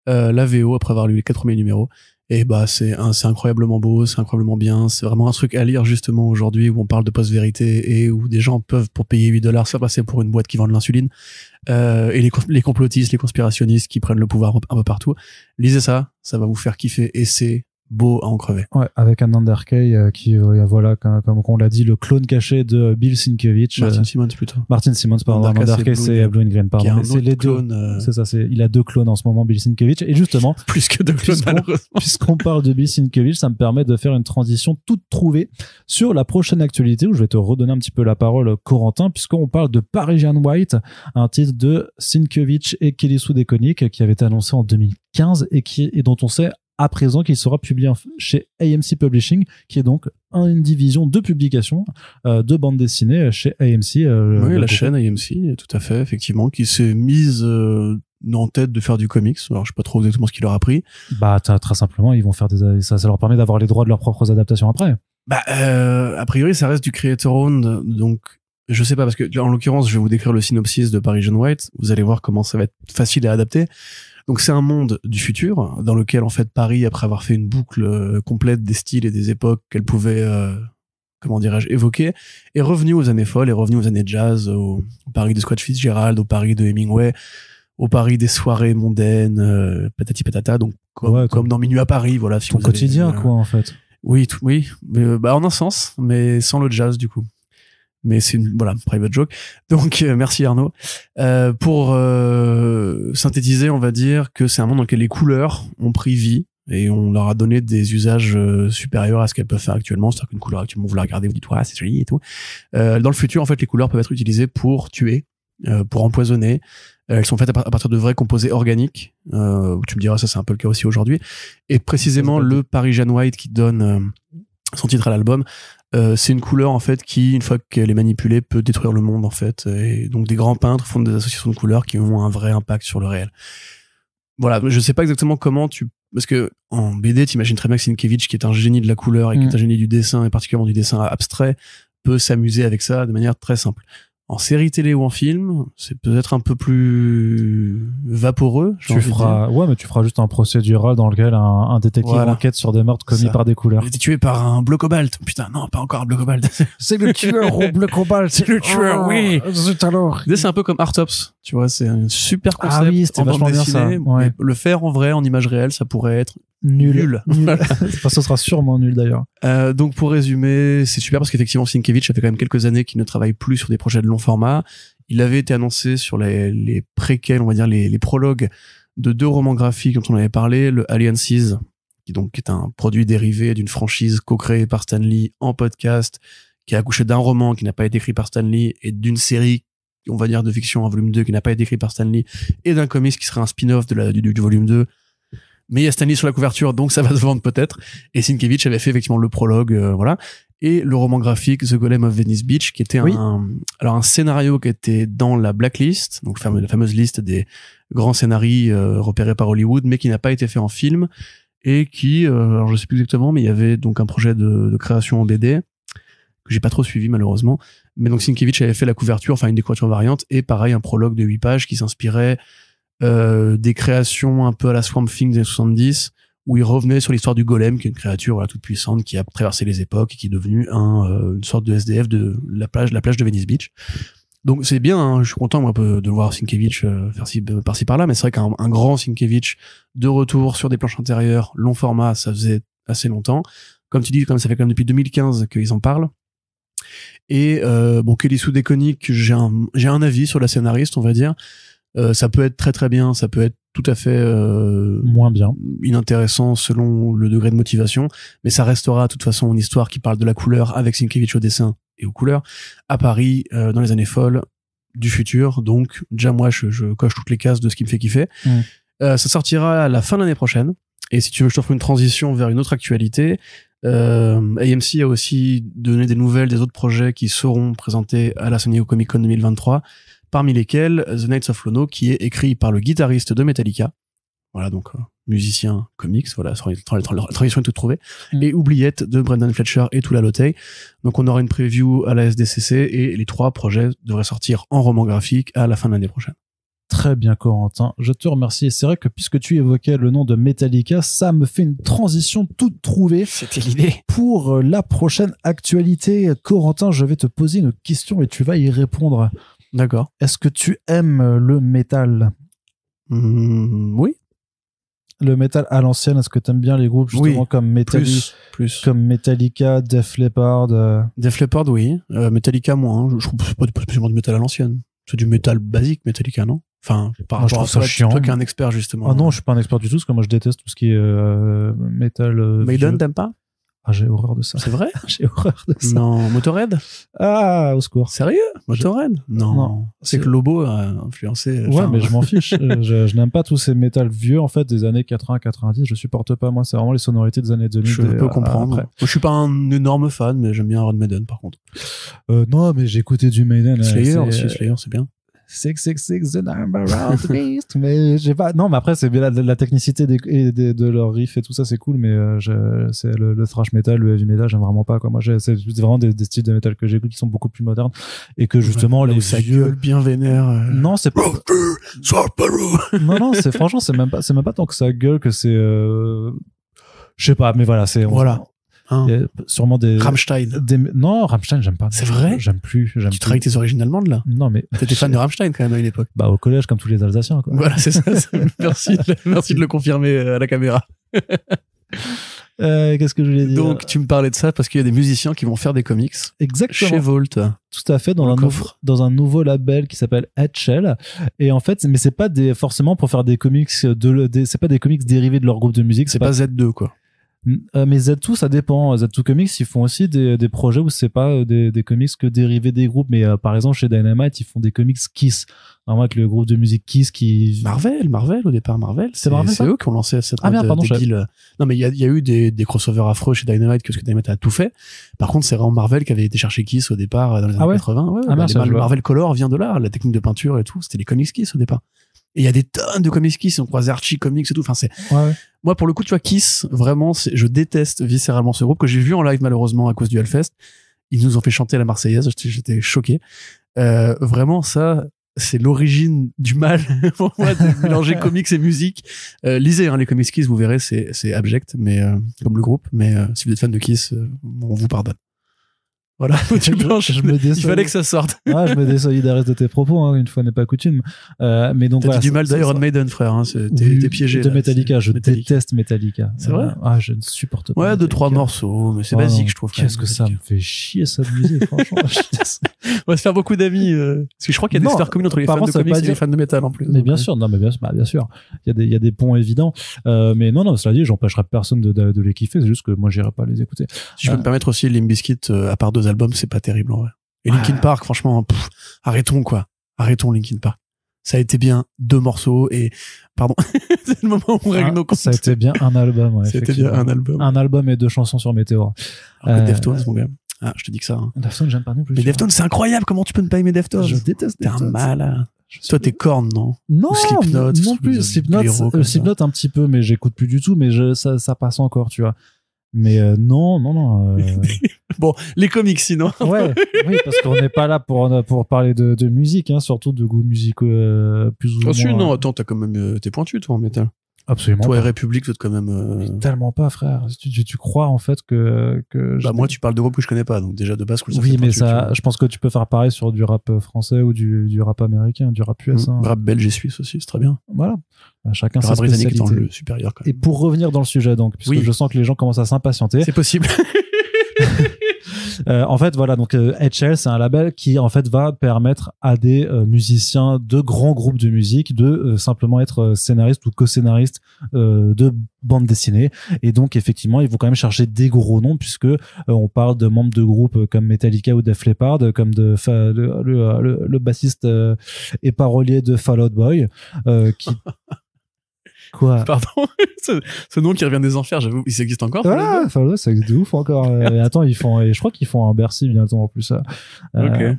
la VO après avoir lu les 4 premiers numéros. Et c'est incroyablement beau, c'est incroyablement bien. C'est vraiment un truc à lire justement aujourd'hui où on parle de post-vérité et où des gens peuvent, pour payer $8, se passer pour une boîte qui vend de l'insuline. Et les complotistes, les conspirationnistes qui prennent le pouvoir un peu partout. Lisez ça, ça va vous faire kiffer et c'est beau à en crever. Ouais, avec un Underkay qui voilà, comme on l'a dit, le clone caché de Bill Sienkiewicz. Martin Simmons, pardon. Underkay, c'est Blue and Green, pardon. Mais c'est les deux. C'est ça, il a 2 clones en ce moment, Bill Sienkiewicz. Et justement, plus que 2 clones, malheureusement. Puisqu'on parle de Bill Sienkiewicz, ça me permet de faire une transition toute trouvée sur la prochaine actualité où je vais te redonner un petit peu la parole, Corentin, puisqu'on parle de Parisian White, un titre de Sienkiewicz et Kelly Sue DeConnick qui avait été annoncé en 2015 et dont on sait à présent qu'il sera publié chez AMC Publishing, qui est donc une division de publication de bande dessinée chez AMC. Oui, la chaîne AMC, tout à fait, effectivement, qui s'est mise en tête de faire du comics. Alors, je sais pas trop exactement ce qu'il leur a pris. Très simplement, ils vont faire ça leur permet d'avoir les droits de leurs propres adaptations après. A priori, ça reste du creator owned, donc je sais pas, parce que en l'occurrence, je vais vous décrire le synopsis de Parisian White. Vous allez voir comment ça va être facile à adapter. Donc c'est un monde du futur dans lequel en fait Paris, après avoir fait une boucle complète des styles et des époques qu'elle pouvait comment dirais-je, évoqué, est revenu aux années folles, est revenu aux années jazz, au Paris de Scott Fitzgerald, au Paris de Hemingway, au Paris des soirées mondaines, patati patata, donc comme dans Minuit à Paris, voilà. Si ton quotidien, quoi, en fait. Oui, oui, mais, en un sens, mais sans le jazz, du coup. Mais c'est voilà, private joke. Donc, merci Arnaud. Pour synthétiser, on va dire que c'est un monde dans lequel les couleurs ont pris vie et on leur a donné des usages supérieurs à ce qu'elles peuvent faire actuellement. C'est-à-dire qu'une couleur actuellement, vous la regardez, vous dites, ouais, c'est joli et tout. Dans le futur, en fait, les couleurs peuvent être utilisées pour tuer, pour empoisonner. Elles sont faites à partir de vrais composés organiques. Tu me diras, ça c'est un peu le cas aussi aujourd'hui. Et précisément, le Parisian White qui donne son titre à l'album, c'est une couleur en fait qui, une fois qu'elle est manipulée, peut détruire le monde en fait. Et donc des grands peintres font des associations de couleurs qui ont un vrai impact sur le réel. Voilà, je sais pas exactement comment parce que en BD, t'imagines très bien que Sienkiewicz, qui est un génie de la couleur et qui est un génie du dessin, et particulièrement du dessin abstrait, peut s'amuser avec ça de manière très simple. En série télé ou en film, c'est peut-être un peu plus vaporeux. Tu feras juste un procédural dans lequel un détective enquête sur des meurtres commis par des couleurs. Il a été tué par un bleu cobalt. Putain, non, pas encore un bleu cobalt. C'est le tueur au bleu cobalt. C'est le tueur, oui. Zut alors. C'est un peu comme Artops. Tu vois, c'est un super concept. Ah oui, c'était vachement bien ça. Ouais. Le faire en vrai, en image réelle, ça pourrait être nul. Enfin, ce sera sûrement nul d'ailleurs. Donc pour résumer, c'est super parce qu'effectivement Sienkiewicz, ça fait quand même quelques années qu'il ne travaille plus sur des projets de long format. Il avait été annoncé sur les préquels, on va dire les prologues de 2 romans graphiques dont on avait parlé, le Alliances, qui donc est un produit dérivé d'une franchise co-créée par Stan Lee en podcast, qui a accouché d'un roman qui n'a pas été écrit par Stan Lee et d'une série, on va dire, de fiction en volume 2 qui n'a pas été écrit par Stan Lee et d'un comics qui serait un spin-off du volume 2. Mais il y a Stan Lee sur la couverture, donc ça va se vendre peut-être. Et Sienkiewicz avait fait effectivement le prologue, voilà. Et le roman graphique The Golem of Venice Beach, qui était un scénario qui était dans la blacklist, donc la fameuse liste des grands scénarios repérés par Hollywood, mais qui n'a pas été fait en film et qui, alors je sais plus exactement, mais il y avait donc un projet de création en BD que j'ai pas trop suivi malheureusement. Mais donc Sienkiewicz avait fait la couverture, enfin une des couvertures variantes, et pareil un prologue de 8 pages qui s'inspirait des créations un peu à la Swamp Thing des 70, où il revenait sur l'histoire du golem, qui est une créature toute puissante qui a traversé les époques et qui est devenue une sorte de SDF de la plage de Venice Beach. Donc c'est bien, hein, je suis content moi de voir Sienkiewicz faire par-ci par-là, mais c'est vrai qu'un grand Sienkiewicz de retour sur des planches intérieures, long format, ça faisait assez longtemps. Comme tu dis, comme ça fait quand même depuis 2015 qu'ils en parlent. Et Kelly Sue DeConnick, j'ai un avis sur la scénariste, on va dire. Ça peut être très très bien, ça peut être tout à fait moins bien, inintéressant selon le degré de motivation, mais ça restera de toute façon une histoire qui parle de la couleur avec Sienkiewicz au dessin et aux couleurs à Paris dans les années folles du futur. Donc déjà moi je coche toutes les cases de ce qui me fait kiffer. Ça sortira à la fin de l'année prochaine, et si tu veux je t'offre une transition vers une autre actualité. AMC a aussi donné des nouvelles des autres projets qui seront présentés à la San Diego Comic Con 2023, parmi lesquels The Knights of Lono, qui est écrit par le guitariste de Metallica. Voilà, donc musicien, comics, voilà, la transition est toute trouvée. Et Oubliette de Brendan Fletcher et Tula Lotay. Donc on aura une preview à la SDCC et les 3 projets devraient sortir en roman graphique à la fin de l'année prochaine. Très bien Corentin, je te remercie. Et c'est vrai que puisque tu évoquais le nom de Metallica, ça me fait une transition toute trouvée. C'était l'idée. Pour la prochaine actualité, Corentin, je vais te poser une question et tu vas y répondre. D'accord. Est-ce que tu aimes le métal? Oui. Le métal à l'ancienne, est-ce que tu aimes bien les groupes justement comme plus. Comme Metallica, Def Leppard Def Leppard, oui. Metallica, moins. Je trouve que c'est pas spécialement du métal à l'ancienne. C'est du métal basique, Metallica, non? Enfin, par rapport à ça chiant. Toi qui es un expert, justement. Ah non, je suis pas un expert du tout, parce que moi je déteste tout ce qui est métal. Maiden, t'aimes pas? Ah, j'ai horreur de ça. C'est vrai? J'ai horreur de ça. Non, Motorhead? Ah, au secours. Sérieux? Motorhead? Non. C'est que Lobo a influencé. Ouais, mais je m'en fiche. je n'aime pas tous ces métal vieux, en fait, des années 80-90. Je supporte pas, moi. C'est vraiment les sonorités des années 2000. Je peux comprendre. Moi, je suis pas un énorme fan, mais j'aime bien Iron Maiden, par contre. Non, mais j'ai écouté du Maiden. Slayer aussi, Slayer, c'est bien. 666 the number of the beast. Mais j'ai pas. Non, mais après c'est bien la technicité de leurs riffs et tout ça, c'est cool. Mais c'est le thrash metal, le heavy metal, j'aime vraiment pas. Quoi. Moi, c'est vraiment des styles de métal que j'écoute qui sont beaucoup plus modernes et que justement les vieux bien vénère. Non, c'est pas. non, c'est franchement c'est même pas tant que ça gueule que c'est. Je sais pas, mais voilà, c'est. Voilà. Hein. Sûrement des Rammstein. Non, Rammstein, j'aime pas. C'est vrai? J'aime plus. Tu travailles avec tes origines allemandes, là? Non, mais. T'étais fan de Rammstein, quand même, à une époque. Bah, au collège, comme tous les Alsaciens, quoi. Voilà, c'est ça. Merci de le confirmer à la caméra. Qu'est-ce que je voulais dire? Donc, tu me parlais de ça parce qu'il y a des musiciens qui vont faire des comics. Exactement. Chez Volt. Tout à fait, dans un nouveau label qui s'appelle Hatchell. Et en fait, mais c'est pas forcément pour faire des comics c'est pas des comics dérivés de leur groupe de musique. C'est pas Z2, quoi. Mais Z2, ça dépend. Z2 Comics, ils font aussi des projets où c'est pas des comics que dérivés des groupes. Mais par exemple, chez Dynamite, ils font des comics Kiss. Vraiment avec le groupe de musique Kiss qui... Marvel, au départ, Marvel. C'est Marvel, c'est eux qui ont lancé cette débile. Non, mais il y a eu des crossovers affreux chez Dynamite, parce que Dynamite a tout fait. Par contre, c'est vraiment Marvel qui avait été chercher Kiss au départ, dans les années 80. Ouais, Marvel Color vient de là, la technique de peinture et tout. C'était les comics Kiss au départ. Et il y a des tonnes de comics Kiss, on croise Archie Comics et tout. Enfin, moi, pour le coup, tu vois, Kiss, vraiment, je déteste viscéralement ce groupe que j'ai vu en live, malheureusement, à cause du Hellfest. Ils nous ont fait chanter la Marseillaise. J'étais choqué. Vraiment, ça, c'est l'origine du mal pour moi de mélanger comics et musique. Lisez, les comics Kiss, vous verrez, c'est abject, mais, comme le groupe. Mais, si vous êtes fan de Kiss, on vous pardonne. Voilà, il fallait que ça sorte. Je me désolidarise de tes propos, une fois n'est pas coutume. Mais donc, t'as du mal d'Iron Maiden, frère, t'es piégé. De Metallica, je déteste Metallica. C'est vrai? Je ne supporte pas. Ouais, 2-3 morceaux, mais c'est basique, je trouve. Qu'est-ce que ça me fait chier, cette musique, franchement. On va se faire beaucoup d'amis, parce que je crois qu'il y a des stars communes entre les fans de comics et les fans de métal, en plus. Mais bien sûr, bien sûr. Il y a des ponts évidents. Mais non, cela dit, j'empêcherai personne de les kiffer, c'est juste que moi, j'irai pas les écouter. Si je peux me permettre aussi, Limp Bizkit, à part 2 albums, c'est pas terrible en vrai. Et Linkin Park, franchement, arrêtons Linkin Park. Ça a été bien 2 morceaux et pardon, c'est le moment où on règle nos comptes. Ça a été bien un album. Ouais, c'était bien un album. Un album et 2 chansons sur Météor. Alors que Deftones, mon gars. Je te dis que ça. Deftones, j'aime pas non plus. Mais Deftones, c'est incroyable. Comment tu peux ne pas aimer Deftones? Je déteste Deftones. T'es un malade. Toi, t'es Korn, non? Non, ou Slipknot, non plus. Slipknot un petit peu, mais j'écoute plus du tout. Mais ça passe encore, tu vois. Mais non. Bon, les comics sinon. Oui, parce qu'on n'est pas là pour parler de musique, surtout de goûts musicaux plus ou moins. Non, attends, t'as quand même t'es pointu toi en métal. Absolument. Toi et République, toi quand même. Tellement pas, frère. Tu crois en fait que moi, tu parles de groupes que je connais pas, donc déjà de base. Oui, mais ça, je pense que tu peux faire pareil sur du rap français ou du rap américain, du rap US. Rap belge et suisse aussi, c'est très bien. Voilà. Chacun sa spécialité. Le rap britannique étant le supérieur quand même. Et pour revenir dans le sujet, donc, puisque je sens que les gens commencent à s'impatienter. C'est possible. En fait, voilà, donc HL, c'est un label qui en fait va permettre à des musiciens de grands groupes de musique de simplement être scénaristes ou co-scénaristes de bandes dessinées. Et donc effectivement, ils vont quand même chercher des gros noms puisque on parle de membres de groupes comme Metallica ou Def Leppard, comme le bassiste et parolier de Fall Out Boy, qui Quoi? Pardon, ce nom qui revient des enfers, j'avoue, il existe encore. Ah, ça existe de ouf encore. Attends, je crois qu'ils font un Bercy bientôt en plus. Ok.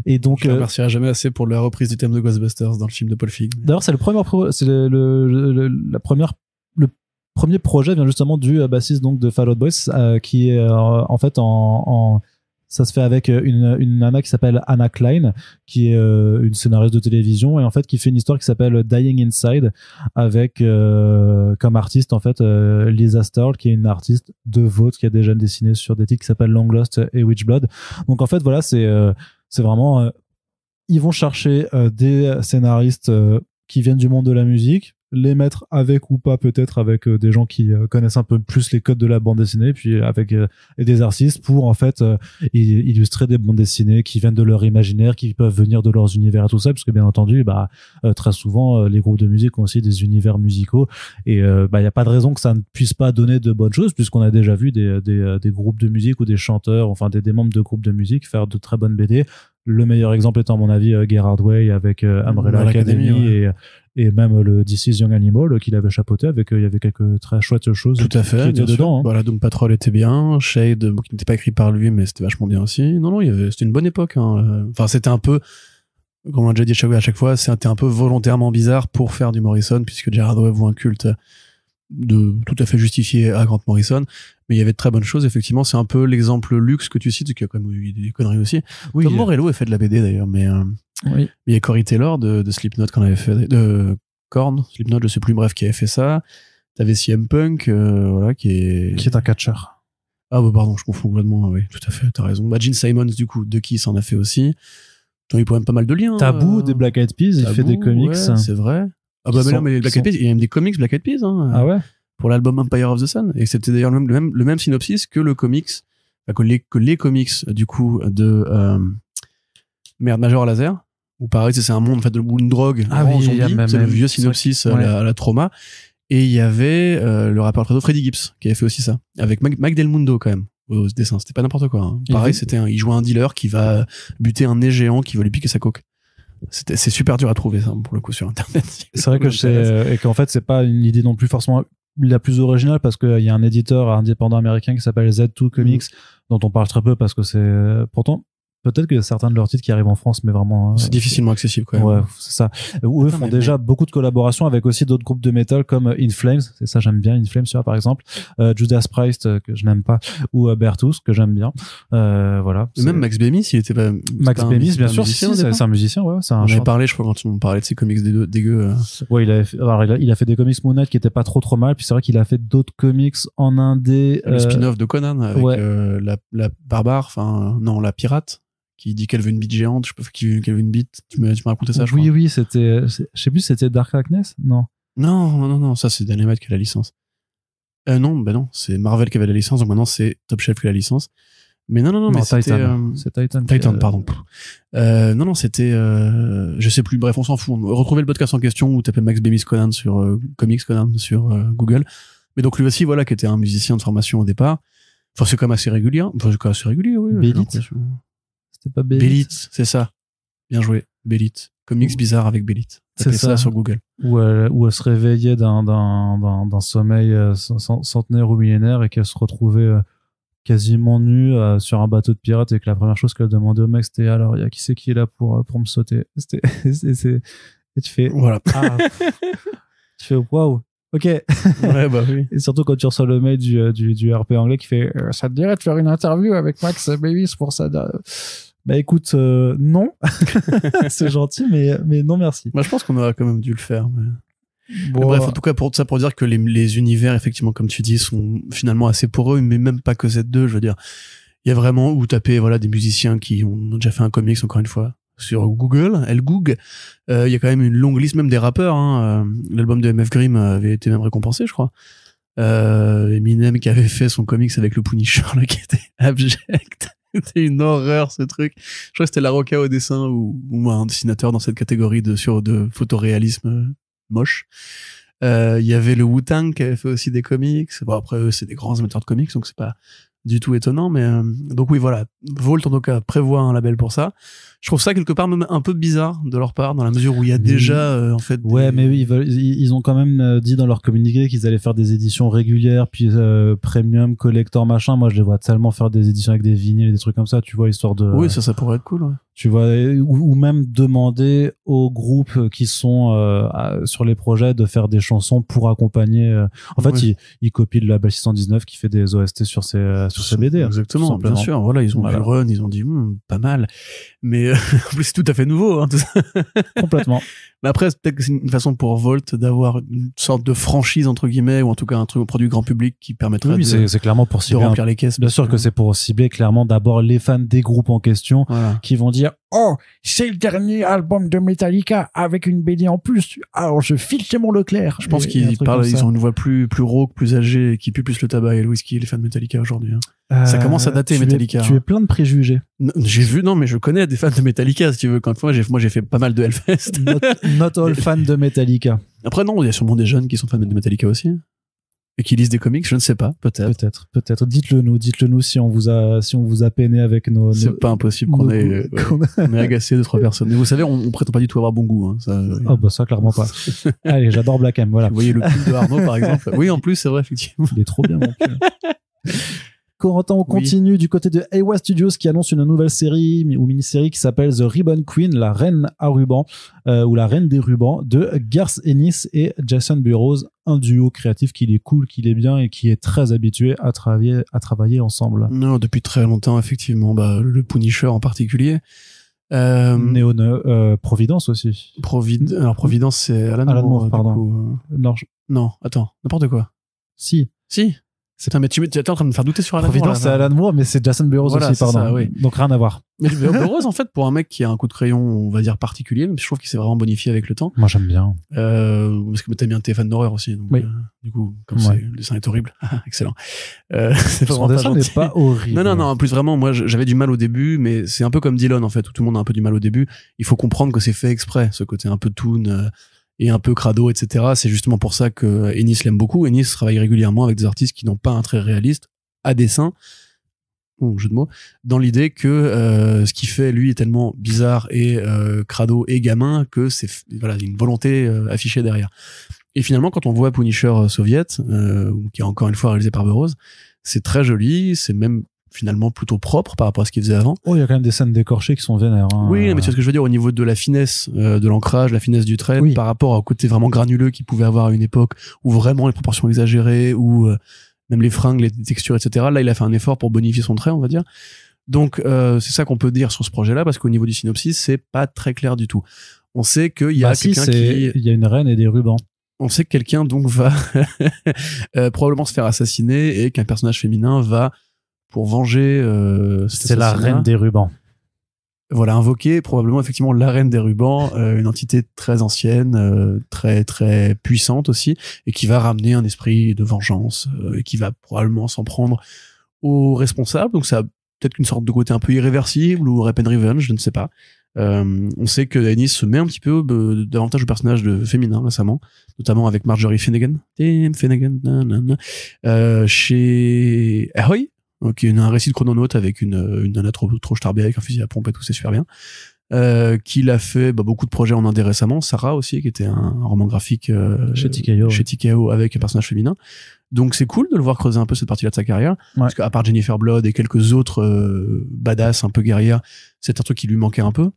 Et donc, je ne remercierai jamais assez pour la reprise du thème de Ghostbusters dans le film de Paul Feig. D'ailleurs, c'est le premier projet vient justement du bassiste donc de Fall Out Boy, qui est en fait ça se fait avec une nana qui s'appelle Anna Klein, qui est une scénariste de télévision et en fait qui fait une histoire qui s'appelle Dying Inside avec comme artiste en fait Lisa Starl, qui est une artiste de Vault qui a déjà dessiné sur des titres qui s'appellent Long Lost et Witchblood. Donc en fait voilà, c'est vraiment ils vont chercher des scénaristes qui viennent du monde de la musique, les mettre avec ou pas peut-être avec des gens qui connaissent un peu plus les codes de la bande dessinée, puis avec des artistes pour en fait illustrer des bandes dessinées qui viennent de leur imaginaire, qui peuvent venir de leurs univers et tout ça, parce que bien entendu très souvent les groupes de musique ont aussi des univers musicaux et y a pas de raison que ça ne puisse pas donner de bonnes choses, puisqu'on a déjà vu des groupes de musique ou des chanteurs, enfin des membres de groupes de musique faire de très bonnes BD. Le meilleur exemple étant à mon avis Gerard Way avec Umbrella Academy, ouais. et même le This Is Young Animal qu'il avait chapeauté avec il y avait quelques très chouettes choses tout à fait, qui étaient dedans. Voilà, Doom Patrol était bien, Shade qui n'était pas écrit par lui mais c'était vachement bien aussi. Non, c'était une bonne époque. Enfin, c'était un peu, comme on a déjà dit à chaque fois, c'était un peu volontairement bizarre pour faire du Morrison, puisque Gerard Way voit un culte de tout à fait justifié à Grant Morrison, mais il y avait de très bonnes choses. Effectivement, c'est un peu l'exemple luxe que tu cites, qui a quand même eu des conneries aussi. Oui, comme Morello a fait de la BD d'ailleurs, mais oui. Il y a Corey Taylor de Slipknot qu'on avait fait, de Korn, Slipknot, je sais plus, bref, qui avait fait ça. T'avais CM Punk, voilà, qui est un catcheur. Ah bah pardon, je confonds complètement, oui, tout à fait, t'as raison. Bah Gene Simons, du coup, de Kiss en a fait aussi. Donc, il pourrait même pas mal de liens. Taboo des Black Eyed Peas, il fait des comics. Ouais, c'est vrai. Ah bah mais non, mais les Black Eyed Peas, il y a même des comics Black Eyed Peas, hein. Ah ouais? Pour l'album Empire of the Sun. Et c'était d'ailleurs le même synopsis que le comics, que les comics, du coup, de, Major Laser. Où pareil, c'est un monde, en fait, de une drogue. Ah oui, zombie. C'est le vieux synopsis à la Trauma. Et il y avait, le rappeur très Freddie Gibbs, qui avait fait aussi ça. Avec Mike Del Mundo, quand même. Au dessin, c'était pas n'importe quoi, hein. Pareil, il jouait un dealer qui va buter un nez géant qui va lui piquer sa coke. C'est super dur à trouver, ça, pour le coup, sur internet. C'est vrai que et qu'en fait, c'est pas une idée non plus forcément la plus originale, parce qu'il y a un éditeur indépendant américain qui s'appelle Z2 Comics, dont on parle très peu parce que c'est, pourtant, peut-être qu'il y a certains de leurs titres qui arrivent en France, mais vraiment. C'est difficilement accessible, quand même. Ouais, c'est ça. Où eux font déjà beaucoup de collaborations avec aussi d'autres groupes de metal comme In Flames. C'est ça, j'aime bien. In Flames, tu vois, par exemple. Judas Priest, que je n'aime pas. Ou Bertus, que j'aime bien. Voilà. Et même Max Bemis, il était pas. Max Bemis, bien sûr. C'est un musicien, ouais. On avait parlé, je crois, quand on parlait de ses comics dégueux. Ouais, il a fait des comics Moon Knight qui étaient pas trop mal. Puis c'est vrai qu'il a fait d'autres comics en indé. Le spin-off de Conan avec la barbare, enfin, non, la pirate. Qui dit qu'elle veut une bite géante, je sais pas qu'elle veut une bite. Tu m'as raconté ça, je crois. Oui, c'était, je sais plus si c'était Dark Darkness, non. Non, ça c'est Dynamite qui a la licence. Non, c'est Marvel qui avait la licence, donc maintenant c'est Top Chef qui a la licence. Mais non, mais c'était c'est Titan. Pardon. Non, c'était je sais plus, bref, on s'en fout. Retrouvez le podcast en question ou tapez Max Bemis Conan sur Comics Conan sur Google. Mais donc lui aussi, voilà, qui était un musicien de formation au départ. Enfin, c'est quand même assez régulier. Enfin, c'est quand même assez régulier, oui. Bélite. C'était pas Bélite, c'est ça. Bien joué, Bélite. Comics bizarre avec Bélite. C'est ça sur Google. Où elle se réveillait d'un sommeil centenaire ou millénaire et qu'elle se retrouvait quasiment nue sur un bateau de pirates et que la première chose qu'elle demandait au mec c'était alors il y a qui c'est qui est là pour me sauter. Et tu fais voilà. Tu fais waouh. Ok. Ouais, bah oui. Et surtout quand tu reçois le mail du RP anglais qui fait ça te dirait de faire une interview avec Max Bemis pour ça. Bah écoute, non. C'est gentil, mais non merci. Bah, je pense qu'on aurait quand même dû le faire. Mais bref, en tout cas, pour dire que les univers, effectivement, comme tu dis, sont finalement assez poreux, mais même pas que Z2, je veux dire. Il y a vraiment où taper, voilà, des musiciens qui ont déjà fait un comics, encore une fois, sur Google, il y a quand même une longue liste, même des rappeurs, hein. L'album de MF Grimm avait été même récompensé, je crois. Eminem qui avait fait son comics avec le Punisher, là, qui était abject. C'était une horreur, ce truc. Je crois que c'était La Roca au dessin ou un dessinateur dans cette catégorie de photoréalisme moche. Il y avait le Wu-Tang qui avait fait aussi des comics. Bon, après, eux, c'est des grands amateurs de comics, donc c'est pas du tout étonnant, mais donc oui, voilà. Volt, en tout cas, prévoit un label pour ça. Je trouve ça quelque part même un peu bizarre de leur part, dans la mesure où il y a déjà en fait. Ouais, mais ils ont quand même dit dans leur communiqué qu'ils allaient faire des éditions régulières, puis premium, collector, machin. Moi, je les vois tellement faire des éditions avec des vinyles et des trucs comme ça, tu vois, histoire de. Oui, ça pourrait être cool. Ouais. Tu vois, ou même demander aux groupes qui sont sur les projets de faire des chansons pour accompagner. En fait, ils copient le label 619 qui fait des OST sur ses BD. Exactement, bien sûr. Voilà, ils ont vu le run, ils ont dit pas mal. Mais en plus, c'est tout à fait nouveau, hein, tout ça. Complètement. Mais après, peut-être que c'est une façon pour Volt d'avoir une sorte de franchise, entre guillemets, ou en tout cas un produit grand public qui permettrait c'est clairement pour cibler de remplir les caisses. Bien sûr que c'est pour cibler clairement d'abord les fans des groupes en question qui vont dire oh, c'est le dernier album de Metallica avec une BD en plus. Alors je file chez mon Leclerc. Je pense qu'ils ont une voix plus rauque, plus âgée, qui pue plus le tabac et le whisky, les fans de Metallica aujourd'hui. Hein. Ça commence à dater Metallica. Tu es plein de préjugés. Mais je connais des fans de Metallica, si tu veux. Moi, j'ai fait pas mal de Hellfest. Not all fans de Metallica. Après, non, il y a sûrement des jeunes qui sont fans de Metallica aussi. Et qui lisent des comics, je ne sais pas, peut-être. Dites-le nous si on vous a peiné avec nos. C'est pas impossible qu'on ait agacé 2-3 personnes. Mais vous savez, on prétend pas du tout avoir bon goût, hein. Ça, clairement pas. Allez, j'adore Black M, voilà. Vous voyez le pull de Arnaud, par exemple. Oui, en plus, c'est vrai, effectivement. Il est trop bien, mon pull. Corentin, on continue du côté de Eiwa Studios qui annonce une nouvelle série ou mini-série qui s'appelle The Ribbon Queen, la reine à ruban, ou la reine des rubans, de Garth Ennis et Jason Burrows, un duo créatif qui est cool, qui est bien et qui est très habitué à travailler ensemble. Non, depuis très longtemps, effectivement, le Punisher en particulier. Providence aussi. Alors Providence, c'est Alan Moore, pardon. Non, attends, n'importe quoi. Si. Putain, mais tu étais en train de me faire douter sur Alan Moore. Providence, c'est Alan Moore, mais c'est Jason Burrows Voilà, aussi, c'est pardon. ça, oui. Donc rien à voir. Mais Burrows, en fait, pour un mec qui a un coup de crayon, on va dire particulier, je trouve qu'il s'est vraiment bonifié avec le temps. Moi, j'aime bien. Parce que t'aimes bien tes fans d'horreur aussi. Donc, Oui. Du coup, comme Ouais. le dessin est horrible. Excellent. C'est Son vraiment pas dessin n'est gentil. pas horrible. Non. En plus, vraiment, moi, j'avais du mal au début, mais c'est un peu comme Dylan, en fait, où tout le monde a un peu du mal au début. Il faut comprendre que c'est fait exprès, ce côté un peu toon et un peu crado, etc. C'est justement pour ça que Ennis l'aime beaucoup. Ennis travaille régulièrement avec des artistes qui n'ont pas un trait réaliste à dessin, jeu de mots, dans l'idée que ce qu'il fait, lui, est tellement bizarre et crado et gamin que c'est voilà une volonté affichée derrière. Et finalement, quand on voit Punisher soviète, qui est encore une fois réalisé par Burroughs, c'est très joli, c'est même finalement plutôt propre par rapport à ce qu'il faisait avant. Oh, il y a quand même des scènes décorchées qui sont vénères. Hein. Oui, mais tu vois ce que je veux dire au niveau de la finesse de l'ancrage, la finesse du trait, Oui. par rapport au côté vraiment granuleux qu'il pouvait avoir à une époque où vraiment les proportions exagérées, où même les fringues, les textures, etc. Là, il a fait un effort pour bonifier son trait, on va dire. Donc, c'est ça qu'on peut dire sur ce projet-là, parce qu'au niveau du synopsis, c'est pas très clair du tout. On sait qu'il y a quelqu'un qui... Il y a une reine et des rubans. On sait que quelqu'un donc va probablement se faire assassiner et qu'un personnage féminin va, pour venger cet C'est la assassinat, reine des rubans. voilà, invoquer probablement effectivement la reine des rubans, une entité très ancienne, très très puissante aussi, et qui va ramener un esprit de vengeance et qui va probablement s'en prendre aux responsables. Donc ça a peut-être une sorte de côté un peu irréversible ou Rape and Revenge, je ne sais pas. On sait que Ennis se met un petit peu davantage au personnage de féminin récemment, notamment avec Marjorie Finnegan, chez Ahoy, qui est un récit de chrononaute avec une nana trop starbée avec un fusil à pompe et tout, c'est super bien. Qu'il a fait beaucoup de projets en indé récemment, Sarah aussi, qui était un roman graphique Chez TKO. chez TKO avec un personnage féminin. Donc c'est cool de le voir creuser un peu cette partie-là de sa carrière, parce qu'à part Jennifer Blood et quelques autres badass un peu guerrières, c'est un truc qui lui manquait un peu.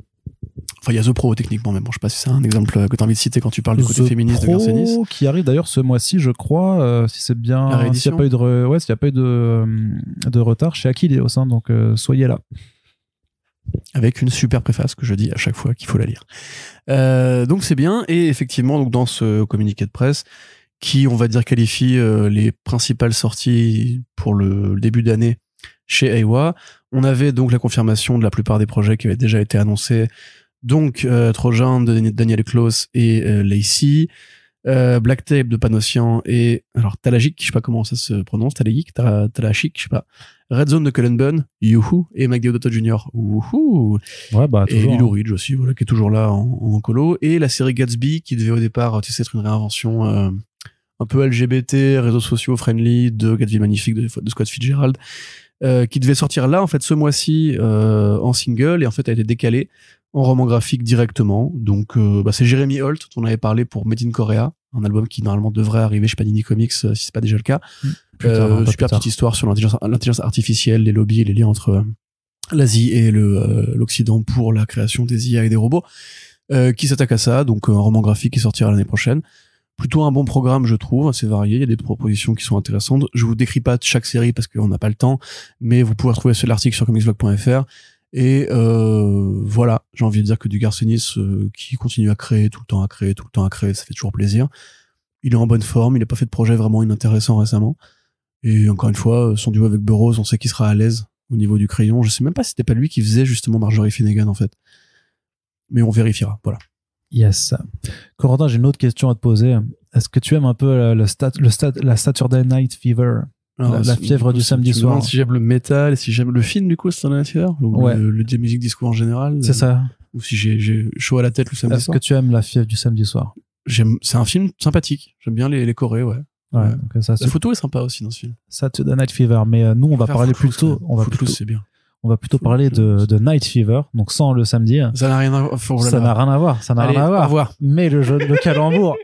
Enfin, il y a The Pro techniquement, mais bon, je sais pas si c'est un exemple que t'as envie de citer quand tu parles du côté féministe de Garth Ennis. Qui arrive d'ailleurs ce mois-ci, je crois, si c'est bien, La réédition. s'il n'y a pas eu de retard chez Akileos, hein, donc soyez là. Avec une super préface que je dis à chaque fois qu'il faut la lire. Donc c'est bien, et effectivement, donc dans ce communiqué de presse, qui, on va dire, qualifie les principales sorties pour le début d'année chez Eiwa, on avait donc la confirmation de la plupart des projets qui avaient déjà été annoncés. Donc, Trojan de Daniel Close et Lacey, Black Tape de Panosian et, alors, Talagic, je sais pas comment ça se prononce, Talagic, Talachic, je sais pas. Red Zone de Cullen Bunn, youhou, et Mike Deodato Jr., ouhou. Ouais, bah, Et toujours. Lilo Ridge aussi, voilà, qui est toujours là en colo. Et la série Gatsby, qui devait au départ, tu sais, être une réinvention un peu LGBT, réseaux sociaux friendly de Gatsby Magnifique de Scott Fitzgerald, qui devait sortir là, en fait, ce mois-ci, en single, et en fait, a été décalée en roman graphique directement. Donc, c'est Jeremy Holt, dont on avait parlé pour Made in Korea, un album qui, normalement, devrait arriver chez Panini Comics, si c'est pas déjà le cas. Super petite histoire sur l'intelligence artificielle, les lobbies et les liens entre l'Asie et l'Occident pour la création des IA et des robots, qui s'attaque à ça. Donc, un roman graphique qui sortira l'année prochaine. Plutôt un bon programme, je trouve, assez varié. Il y a des propositions qui sont intéressantes. Je vous décris pas chaque série parce qu'on n'a pas le temps, mais vous pouvez retrouver l'article sur comicsblog.fr. Et voilà, j'ai envie de dire que du Garth Ennis qui continue à créer, tout le temps à créer, ça fait toujours plaisir. Il est en bonne forme, il n'a pas fait de projet vraiment inintéressant récemment. Et encore une fois, son duo avec Burroughs, on sait qu'il sera à l'aise au niveau du crayon. Je sais même pas si c'était pas lui qui faisait justement Marjorie Finnegan en fait. Mais on vérifiera, voilà. Yes. Corentin, j'ai une autre question à te poser. Est-ce que tu aimes un peu la Saturday Night Fever? Alors, La fièvre du samedi tu me soir. demandes si j'aime le métal, si j'aime le film du coup, Saturday Night Fever, ou Ouais. le musique disco en général. C'est ça. Ou si j'ai chaud à la tête le samedi Est-ce soir. que tu aimes la fièvre du samedi soir? C'est un film sympathique. J'aime bien les chorés, ouais. Ouais. Ouais. Donc ça, La photo est sympa aussi dans ce film. Saturday Night Fever. Mais nous, on va Faire parler Footloose, plutôt. quand même. Footloose, c'est bien. On va plutôt parler de Night Fever, donc sans le samedi. Ça n'a rien à voir. Ça n'a rien à voir. Ça n'a Allez, rien à au voir. revoir. Mais le calembour,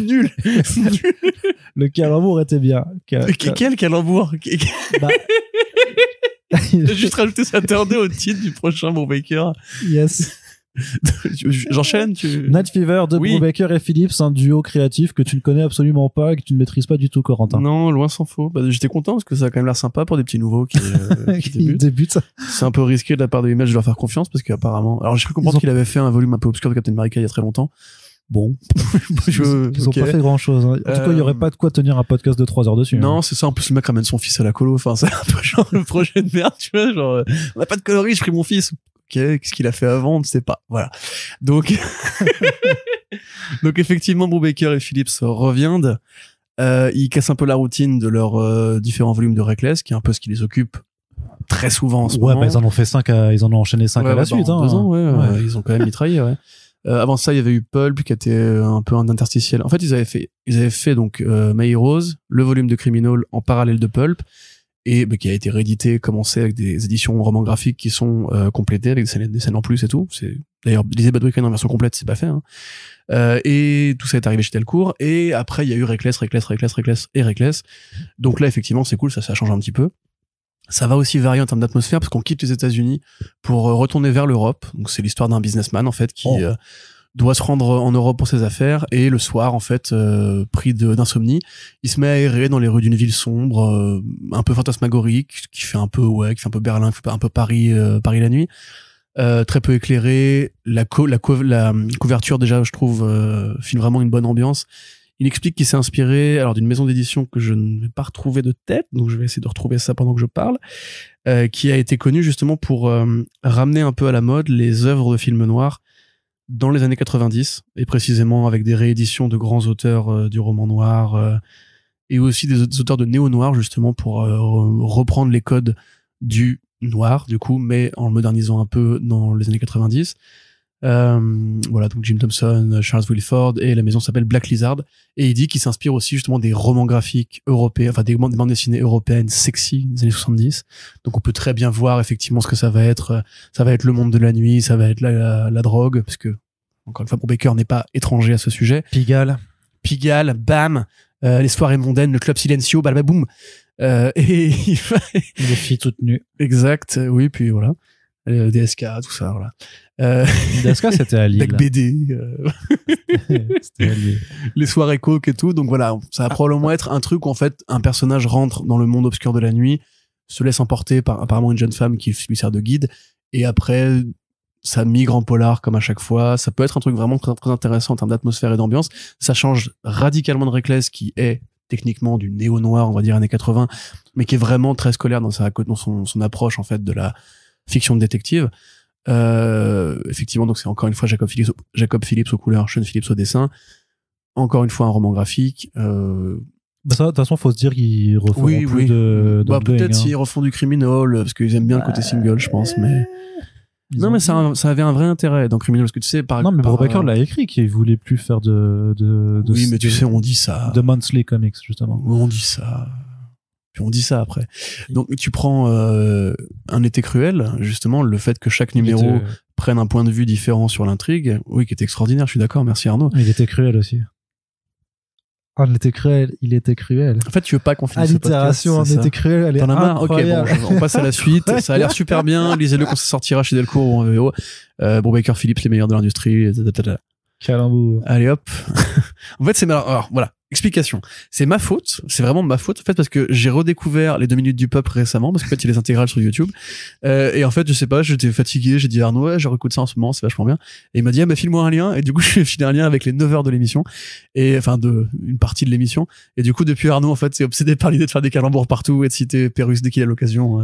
Nul. le calembour était bien. Quel calembour. Bah, J'ai juste rajouté Saturday au titre du prochain Brubaker. yes. J'enchaîne, Night Fever de Oui. Brubaker et Phillips, un duo créatif que tu ne connais absolument pas et que tu ne maîtrises pas du tout, Corentin. Non, loin s'en faut. J'étais content parce que ça a quand même l'air sympa pour des petits nouveaux qui Qui débutent. débute. C'est un peu risqué de la part de Image de leur faire confiance parce qu'apparemment, alors j'ai cru comprendre Ils ont- qu'il avait fait un volume un peu obscur de Captain America il y a très longtemps. Bon. Ils ont ok. pas fait grand chose. En tout cas, il y aurait pas de quoi tenir un podcast de 3 heures dessus. Non, hein. c'est ça. En plus, le mec ramène son fils à la colo. Enfin, c'est un peu genre le projet de merde, tu vois. Genre, on n'a pas de coloris, je pris mon fils. Ok, qu'est-ce qu'il a fait avant, on ne sait pas. Voilà. Donc, donc effectivement, Brubaker et Phillips reviennent. Ils cassent un peu la routine de leurs différents volumes de Reckless, qui est un peu ce qui les occupe très souvent en ce moment. Bah, ils en ont fait 5 ils en ont enchaîné 5 à la suite, en hein. 2 ans, Ouais. ils ont quand même mitraillé, ouais. Avant ça, il y avait eu Pulp, qui était un peu un interstitiel. En fait, ils avaient fait donc My Heroes, le volume de Criminal en parallèle de Pulp, et qui a été réédité, commencé avec des éditions romans graphiques qui sont complétées avec des scènes en plus et tout. C'est d'ailleurs lisez Bad Weekend en version complète, c'est pas fait. Hein. Et tout ça est arrivé chez Delcourt. Et après, il y a eu Reckless. Donc là, effectivement, c'est cool, ça change un petit peu. Ça va aussi varier en termes d'atmosphère parce qu'on quitte les États-Unis pour retourner vers l'Europe. Donc c'est l'histoire d'un businessman en fait qui doit se rendre en Europe pour ses affaires et le soir en fait pris d'insomnie, il se met à errer dans les rues d'une ville sombre, un peu fantasmagorique, qui fait un peu Berlin, qui fait un peu Paris la nuit. Très peu éclairé, la couverture déjà je trouve filme vraiment une bonne ambiance. Il explique qu'il s'est inspiré alors d'une maison d'édition que je ne vais pas retrouver de tête, donc je vais essayer de retrouver ça pendant que je parle, qui a été connu justement pour ramener un peu à la mode les œuvres de films noirs dans les années 90, et précisément avec des rééditions de grands auteurs du roman noir et aussi des auteurs de néo-noir justement pour reprendre les codes du noir du coup, mais en le modernisant un peu dans les années 90. Voilà, donc Jim Thompson, Charles Wilford, et la maison s'appelle Black Lizard, et il dit qu'il s'inspire aussi justement des romans graphiques européens, enfin des bandes dessinées européennes sexy des années 70. Donc on peut très bien voir effectivement ce que ça va être le monde de la nuit, ça va être la drogue, parce que encore une fois Brubaker n'est pas étranger à ce sujet. Pigalle, bam, les soirées mondaines, le club silencio, boum. Et il va... les filles toutes nues. Exact, oui, puis voilà. DSK, tout ça, voilà. DSK, c'était à Lille. Deck BD. C'était à Lille. Les soirées coke et tout. Donc voilà, ça va probablement être un truc où en fait, un personnage rentre dans le monde obscur de la nuit, se laisse emporter par apparemment une jeune femme qui lui sert de guide, et après, ça migre en polar comme à chaque fois. Ça peut être un truc vraiment très, très intéressant en termes d'atmosphère et d'ambiance. Ça change radicalement de Reckless, qui est techniquement du néo-noir, on va dire années 80, mais qui est vraiment très scolaire dans son approche en fait de la fiction de détective. Effectivement, donc c'est encore une fois Jacob Phillips aux couleurs, Sean Phillips au dessin. Encore une fois un roman graphique. Bah ça, de toute façon, faut se dire qu'ils refont plus de peut-être hein. s'ils refont du Criminal, parce qu'ils aiment bien le côté single, je pense, mais... Non, mais ça avait un vrai intérêt dans Criminal, parce que tu sais, Non, mais Brubaker l'a écrit, qu'il voulait plus faire oui, mais tu sais, on dit ça. De monthly comics, justement. On dit ça. Puis on dit ça après. Donc, tu prends Un été cruel, justement, le fait que chaque numéro prenne un point de vue différent sur l'intrigue, oui, qui est extraordinaire, je suis d'accord, merci Arnaud. Il était cruel aussi. Oh, il était cruel. En fait, tu veux pas qu'on finisse ce podcast. Allitération, on était cruel, elle est incroyable. Ok, bon, on passe à la suite. Ça a l'air super bien. Lisez-le quand ça sortira chez Delcourt ou en VO. Brubaker Phillips, les meilleurs de l'industrie. Calembour. Allez hop. En fait, alors voilà. Explication. C'est ma faute. C'est vraiment ma faute, en fait, parce que j'ai redécouvert les 2 minutes du peuple récemment, parce qu'en fait, il y a les intégrales sur YouTube. Et en fait, je sais pas, j'étais fatigué, j'ai dit à Arnaud, ouais, je réécoute ça en ce moment, c'est vachement bien. Et il m'a dit, ah, bah, file-moi un lien. Et du coup, je filé un lien avec les 9 heures de l'émission. Et, enfin, une partie de l'émission. Et du coup, depuis Arnaud, en fait, c'est obsédé par l'idée de faire des calembours partout et de citer Pérus dès qu'il a l'occasion.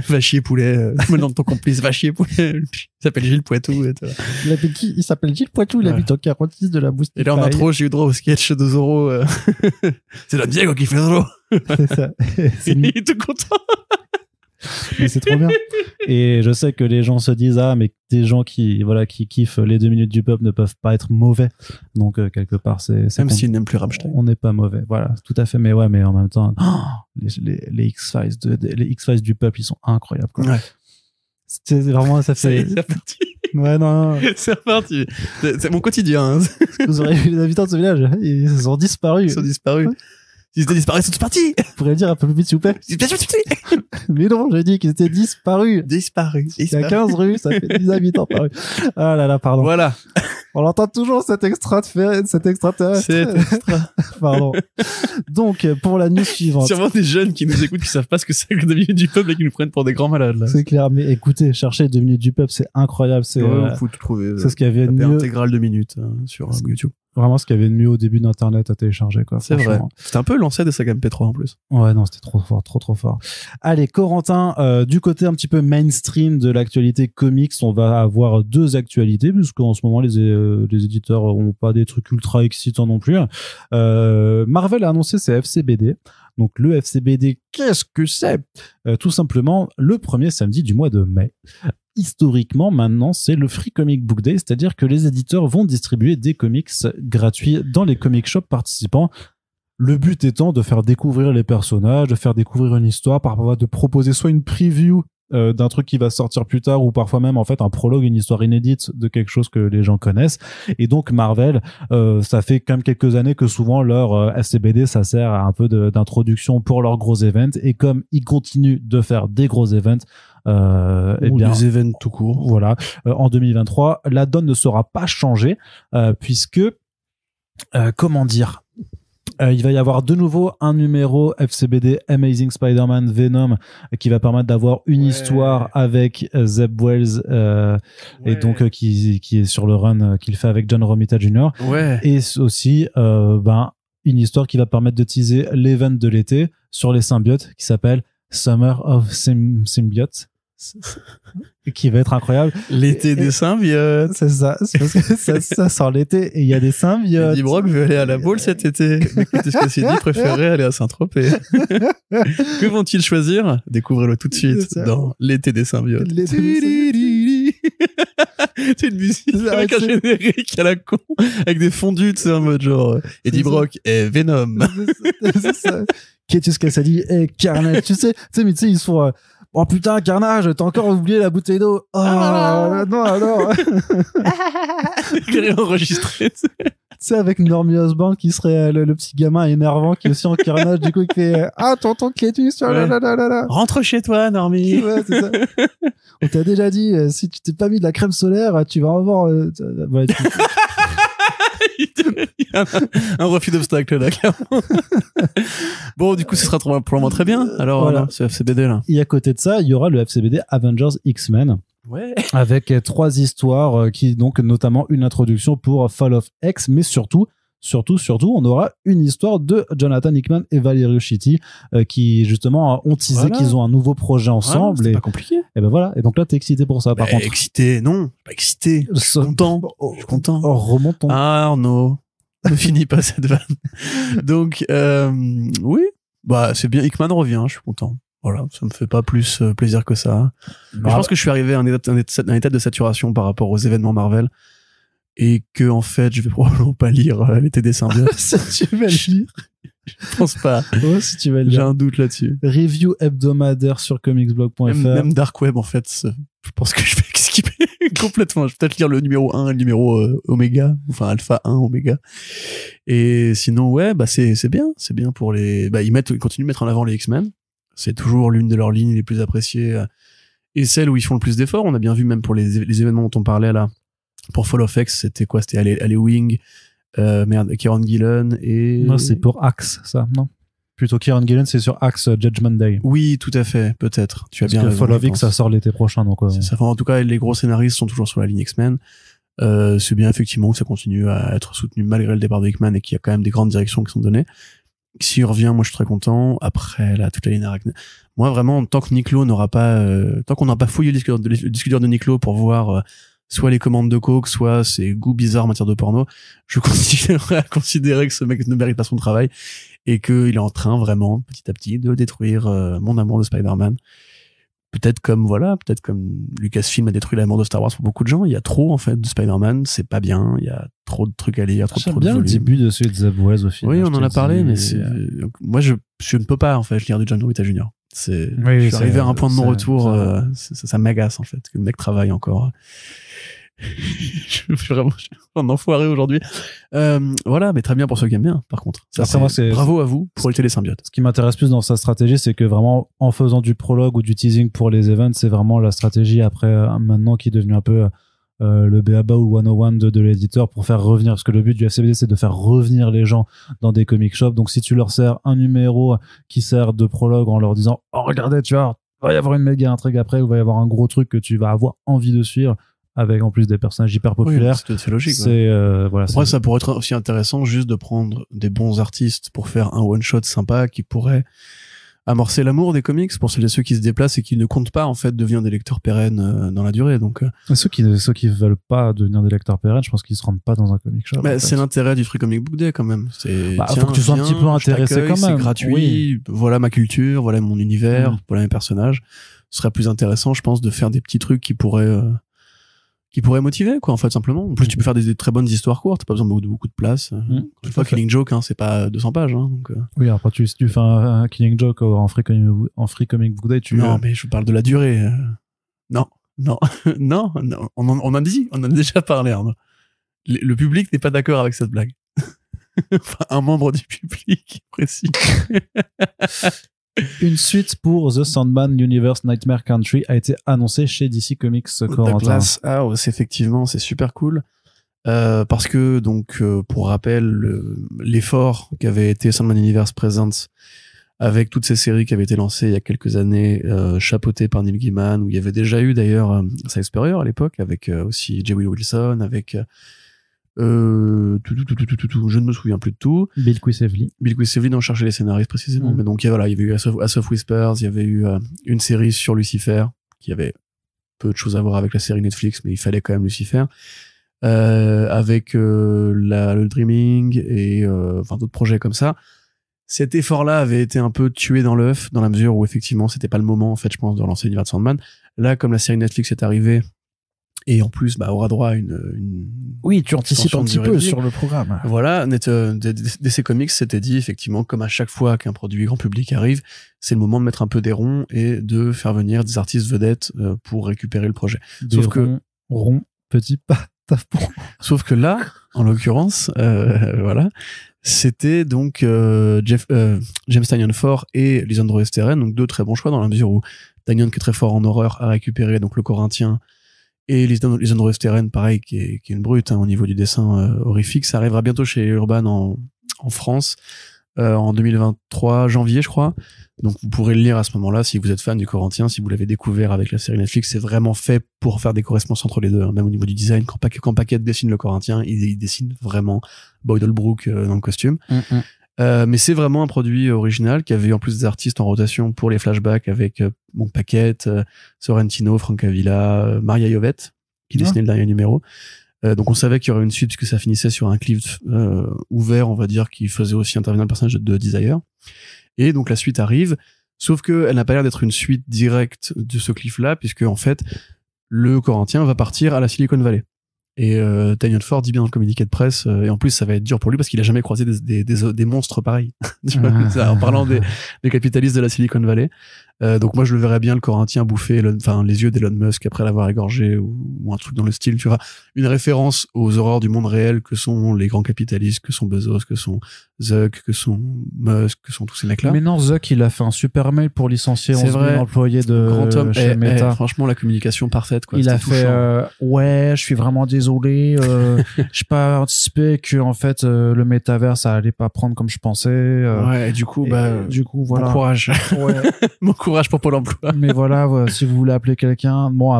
Va chier poulet, maintenant de ton complice, va chier poulet. Il s'appelle Gilles Poitou. Et il appelle qui? Il s'appelle Gilles Poitou, il habite au 46 de la Boustille. Et là, en intro, j'ai eu droit au sketch de Zorro. C'est Don Diego qui fait Zorro. C'est ça. Il est tout content. Mais c'est trop bien. Et je sais que les gens se disent, ah, mais des gens qui kiffent les 2 minutes du peuple ne peuvent pas être mauvais. Donc, quelque part, c'est même s'ils n'aiment plus Rammstein. On n'est pas mauvais. Voilà, tout à fait. Mais ouais, mais en même temps, les X-Files du peuple, ils sont incroyables, quoi. Ouais. C'est vraiment, ça fait. C'est reparti. Ouais, non. C'est reparti. C'est mon quotidien. Hein. Vous aurez vu les habitants de ce village. Ils ont disparu. Ils sont disparus. Ils étaient disparus, ils sont tous partis. Vous pourriez le dire un peu plus vite, s'il vous plaît? Mais non, j'ai dit qu'ils étaient disparus. Disparus. Il y a 15 rues, ça fait 10 habitants par rue. Ah là là, pardon. Voilà. On entend toujours cet extraterrestre. C'est extra. Pardon. Donc, pour la news suivante. C'est vraiment des jeunes qui nous écoutent, qui savent pas ce que c'est que 2 minutes du peuple et qui nous prennent pour des grands malades, là. C'est clair. Mais écoutez, cherchez 2 minutes du peuple, c'est incroyable. C'est, faut tout trouver. c'est ce qu'il y avait de mieux. Intégral 2 minutes, sur YouTube. Vraiment ce qu'il y avait de mieux au début d'Internet à télécharger, quoi. C'est vrai. C'était un peu lancé de sa gamme P3 en plus. Ouais, non, c'était trop fort, trop fort. Allez, Corentin, du côté un petit peu mainstream de l'actualité comics, on va avoir 2 actualités, puisqu'en ce moment, les éditeurs ont pas des trucs ultra excitants non plus. Marvel a annoncé ses FCBD. Donc, le FCBD, qu'est-ce que c'est? Tout simplement, le premier samedi du mois de mai. Historiquement, maintenant, c'est le Free Comic Book Day, c'est-à-dire que les éditeurs vont distribuer des comics gratuits dans les comic shops participants. Le but étant de faire découvrir les personnages, de faire découvrir une histoire, parfois de proposer soit une preview d'un truc qui va sortir plus tard, ou parfois même en fait un prologue, une histoire inédite de quelque chose que les gens connaissent. Et donc Marvel, ça fait quand même quelques années que souvent leur FCBD, ça sert à un peu d'introduction pour leurs gros events. Et comme ils continuent de faire des gros events, eh bien, des événements tout court. Voilà. En 2023, la donne ne sera pas changée, puisque, comment dire, il va y avoir de nouveau un numéro FCBD Amazing Spider-Man Venom qui va permettre d'avoir une histoire avec Zeb Wells et donc qui est sur le run qu'il fait avec John Romita Jr. Et aussi une histoire qui va permettre de teaser l'event de l'été sur les symbiotes qui s'appelle Summer of Symbiotes. Qui va être incroyable. L'été des symbiotes. C'est ça. C'est parce que ça sort l'été et il y a des symbiotes. Eddie Brock veut aller à la boule cet été. Mais écoutez ce que c'est dit, préférerait aller à Saint-Tropez. Que vont-ils choisir? Découvrez-le tout de suite dans l'été des symbiotes. C'est une musique avec un générique à la con, avec des fondus, tu sais, en mode genre Eddie Brock et Venom. C'est ça. Qu'est-ce qu'elle s'est dit? Carnage. Tu sais, mais tu sais, ils se font, oh putain, Carnage, t'as encore oublié la bouteille d'eau. Oh, non, alors. J'ai enregistré. Tu sais, avec Normie Osborn qui serait le petit gamin énervant qui est aussi en Carnage, du coup, qui fait, ah, tonton Clétus, rentre chez toi, Normie. Ouais, c'est ça. On t'a déjà dit, si tu t'es pas mis de la crème solaire, tu vas avoir, ouais, il y a un refus d'obstacle là, clairement. Bon, du coup, ce sera pour le moment très bien. Alors, voilà. Ce FCBD là. Et à côté de ça, il y aura le FCBD Avengers X-Men. Ouais. Avec 3 histoires qui, donc, notamment une introduction pour Fall of X, mais surtout, on aura une histoire de Jonathan Hickman et Valerio Schiti qui, justement, ont teasé qu'ils ont un nouveau projet ensemble. C'est pas compliqué. Et ben voilà. Et donc là, t'es excité pour ça, par contre. Excité, non. Pas excité. Je suis content. Je suis content. Remontons. Ah, Arnaud. Ne finis pas cette vanne. Donc, oui. Bah, c'est bien. Hickman revient. Je suis content. Voilà. Ça me fait pas plus plaisir que ça. Mais je pense que je suis arrivé à un état de saturation par rapport aux événements Marvel. Et que, en fait, je vais probablement pas lire l'été des symbiotes. Si tu vas le lire. Je pense pas. Ouais, si tu vas le lire. J'ai un doute là-dessus. Review hebdomadaire sur comicsblog.fr. Même Dark Web, en fait, je pense que je vais skipper complètement. Je vais peut-être lire le numéro 1 et le numéro Oméga. Enfin, Alpha 1, Oméga. Et sinon, ouais, bah, c'est bien. C'est bien pour les, bah, ils continuent de mettre en avant les X-Men. C'est toujours l'une de leurs lignes les plus appréciées. Et celle où ils font le plus d'efforts. On a bien vu même pour les événements dont on parlait là. Pour Fall of X, c'était quoi? C'était Alley Wing, Kieran Gillen et... Non, c'est pour Axe, ça, non? Plutôt Kieran Gillen, c'est sur Axe Judgment Day. Oui, tout à fait, peut-être. Tu as bien raison. Fall of X, ça sort l'été prochain, donc... Ça fait, en tout cas, les gros scénaristes sont toujours sur la ligne X-Men. C'est bien, effectivement, que ça continue à être soutenu malgré le départ de Hickman et qu'il y a quand même des grandes directions qui sont données. S'il revient, moi, je suis très content. Après, là, toute la ligne Arachne. Moi, vraiment, tant que Nick Lowe n'aura pas... tant qu'on n'aura pas fouillé le disque dur de Nick Lowe pour voir... soit les commandes de coke, soit ses goûts bizarres en matière de porno, je continuerai à considérer que ce mec ne mérite pas son travail et qu'il est en train vraiment, petit à petit, de détruire mon amour de Spider-Man. Peut-être comme Lucasfilm a détruit l'amour de Star Wars pour beaucoup de gens. Il y a trop, en fait, de Spider-Man. C'est pas bien. Il y a trop de trucs à lire. Il y a trop de bien le début de celui de Zeb Wells au film. Oui, on en a parlé, mais moi, je ne peux pas, en fait, lire du John Romita Jr. Je suis arrivé à un point de non-retour, ça m'agace, en fait, que le mec travaille encore. Je suis vraiment un enfoiré aujourd'hui. Voilà, mais très bien pour ceux qui aiment bien, par contre. Ça, moi, bravo à vous pour l'été des symbiotes. Ce qui m'intéresse plus dans sa stratégie, c'est que vraiment, en faisant du prologue ou du teasing pour les events, c'est vraiment la stratégie après, maintenant, qui est devenue un peu le BABA ou le 101 de l'éditeur pour faire revenir, parce que le but du FCBD c'est de faire revenir les gens dans des comic shops. Donc si tu leur sers un numéro qui sert de prologue en leur disant oh regardez tu vois il va y avoir une méga intrigue après, ou il va y avoir un gros truc que tu vas avoir envie de suivre, avec en plus des personnages hyper populaires. Oui, c'est logique. C'est voilà. Après, ça pourrait être aussi intéressant juste de prendre des bons artistes pour faire un one shot sympa qui pourrait amorcer l'amour des comics pour celles et ceux qui se déplacent et qui ne comptent pas en fait devenir des lecteurs pérennes dans la durée. Donc ceux qui veulent pas devenir des lecteurs pérennes, je pense qu'ils se rendent pas dans un comic shop. Mais c'est l'intérêt du Free Comic Book Day quand même. C'est faut que tu sois un petit peu intéressé quand même. C'est gratuit. Oui. Voilà ma culture, voilà mon univers, voilà mes personnages. Ce serait plus intéressant, je pense, de faire des petits trucs qui pourraient motiver, quoi, en fait, simplement. En plus, tu peux faire des très bonnes histoires courtes, t'as pas besoin de beaucoup de place. Une fois, Killing Joke, c'est pas 200 pages, donc. Oui, après, si tu fais un Killing Joke en Free Comic Book Day, Non, mais je parle de la durée. Non. On en a déjà parlé, Arnaud. Le public n'est pas d'accord avec cette blague. Enfin, un membre du public précis. Une suite pour The Sandman Universe Nightmare Country a été annoncée chez DC Comics. Glass House, effectivement, c'est super cool. Parce que, donc, pour rappel, l'effort qu'avait été Sandman Universe Presents avec toutes ces séries qui avaient été lancées il y a quelques années, chapeautées par Neil Gaiman, où il y avait déjà eu d'ailleurs Side Spurrier à l'époque, avec aussi J. Will Wilson, avec je ne me souviens plus de tout. Bill Quisevely, on cherchait les scénaristes précisément. Mais donc, il y avait eu House of Whispers, il y avait eu une série sur Lucifer, qui avait peu de choses à voir avec la série Netflix, mais il fallait quand même Lucifer. Avec le Dreaming et d'autres projets comme ça. Cet effort-là avait été un peu tué dans l'œuf, dans la mesure où effectivement c'était pas le moment en fait, je pense, de relancer l'univers de Sandman. Là, comme la série Netflix est arrivée, et en plus aura droit à une oui, tu anticipes un petit peu sur le programme. Voilà, DC Comics s'était dit effectivement, comme à chaque fois qu'un produit grand public arrive, c'est le moment de mettre un peu des ronds et de faire venir des artistes vedettes pour récupérer le projet. Sauf que là, en l'occurrence, voilà, c'était donc James Tynion Ford et Lisandro Esteren, donc deux très bons choix dans la mesure où Tynion, qui est très fort en horreur, a récupéré donc le Corinthien, et Lisandro Esteren, pareil, qui est une brute au niveau du dessin horrifique. Ça arrivera bientôt chez Urban en France en 2023, janvier, je crois. Donc vous pourrez le lire à ce moment-là si vous êtes fan du Corinthien, si vous l'avez découvert avec la série Netflix. C'est vraiment fait pour faire des correspondances entre les deux, même au niveau du design. Quand Paquette dessine le Corinthien, il dessine vraiment Boyd Holbrook dans le costume. Mais c'est vraiment un produit original qui avait en plus des artistes en rotation pour les flashbacks avec Paquette, Sorrentino, Francavilla, Maria Jovette qui dessinait le dernier numéro. Donc on savait qu'il y aurait une suite puisque ça finissait sur un cliff ouvert, on va dire, qui faisait aussi intervenir le personnage de Desire. Et donc la suite arrive, sauf que elle n'a pas l'air d'être une suite directe de ce cliff-là, puisque en fait le Corinthien va partir à la Silicon Valley. Et Tynion Ford dit bien dans le communiqué de presse, et en plus ça va être dur pour lui parce qu'il a jamais croisé des monstres pareils. En parlant des capitalistes de la Silicon Valley. Donc moi je le verrais bien, le Corinthien, bouffer les yeux d'Elon Musk après l'avoir égorgé, ou un truc dans le style, tu vois. Une référence aux horreurs du monde réel que sont les grands capitalistes, que sont Bezos, que sont Zuck, que sont Musk, que sont tous ces mecs-là. Mais non, Zuck, il a fait un super mail pour licencier 11 000 employés de Grand homme. chez Meta. Franchement, la communication parfaite, quoi. Il a fait ouais, je suis vraiment désolé, j'ai pas anticipé que en fait le métavers ça allait pas prendre comme je pensais. Ouais, et du coup voilà. Bon courage. Ouais. Bon courage pour Pôle emploi. Mais voilà, si vous voulez appeler quelqu'un, bon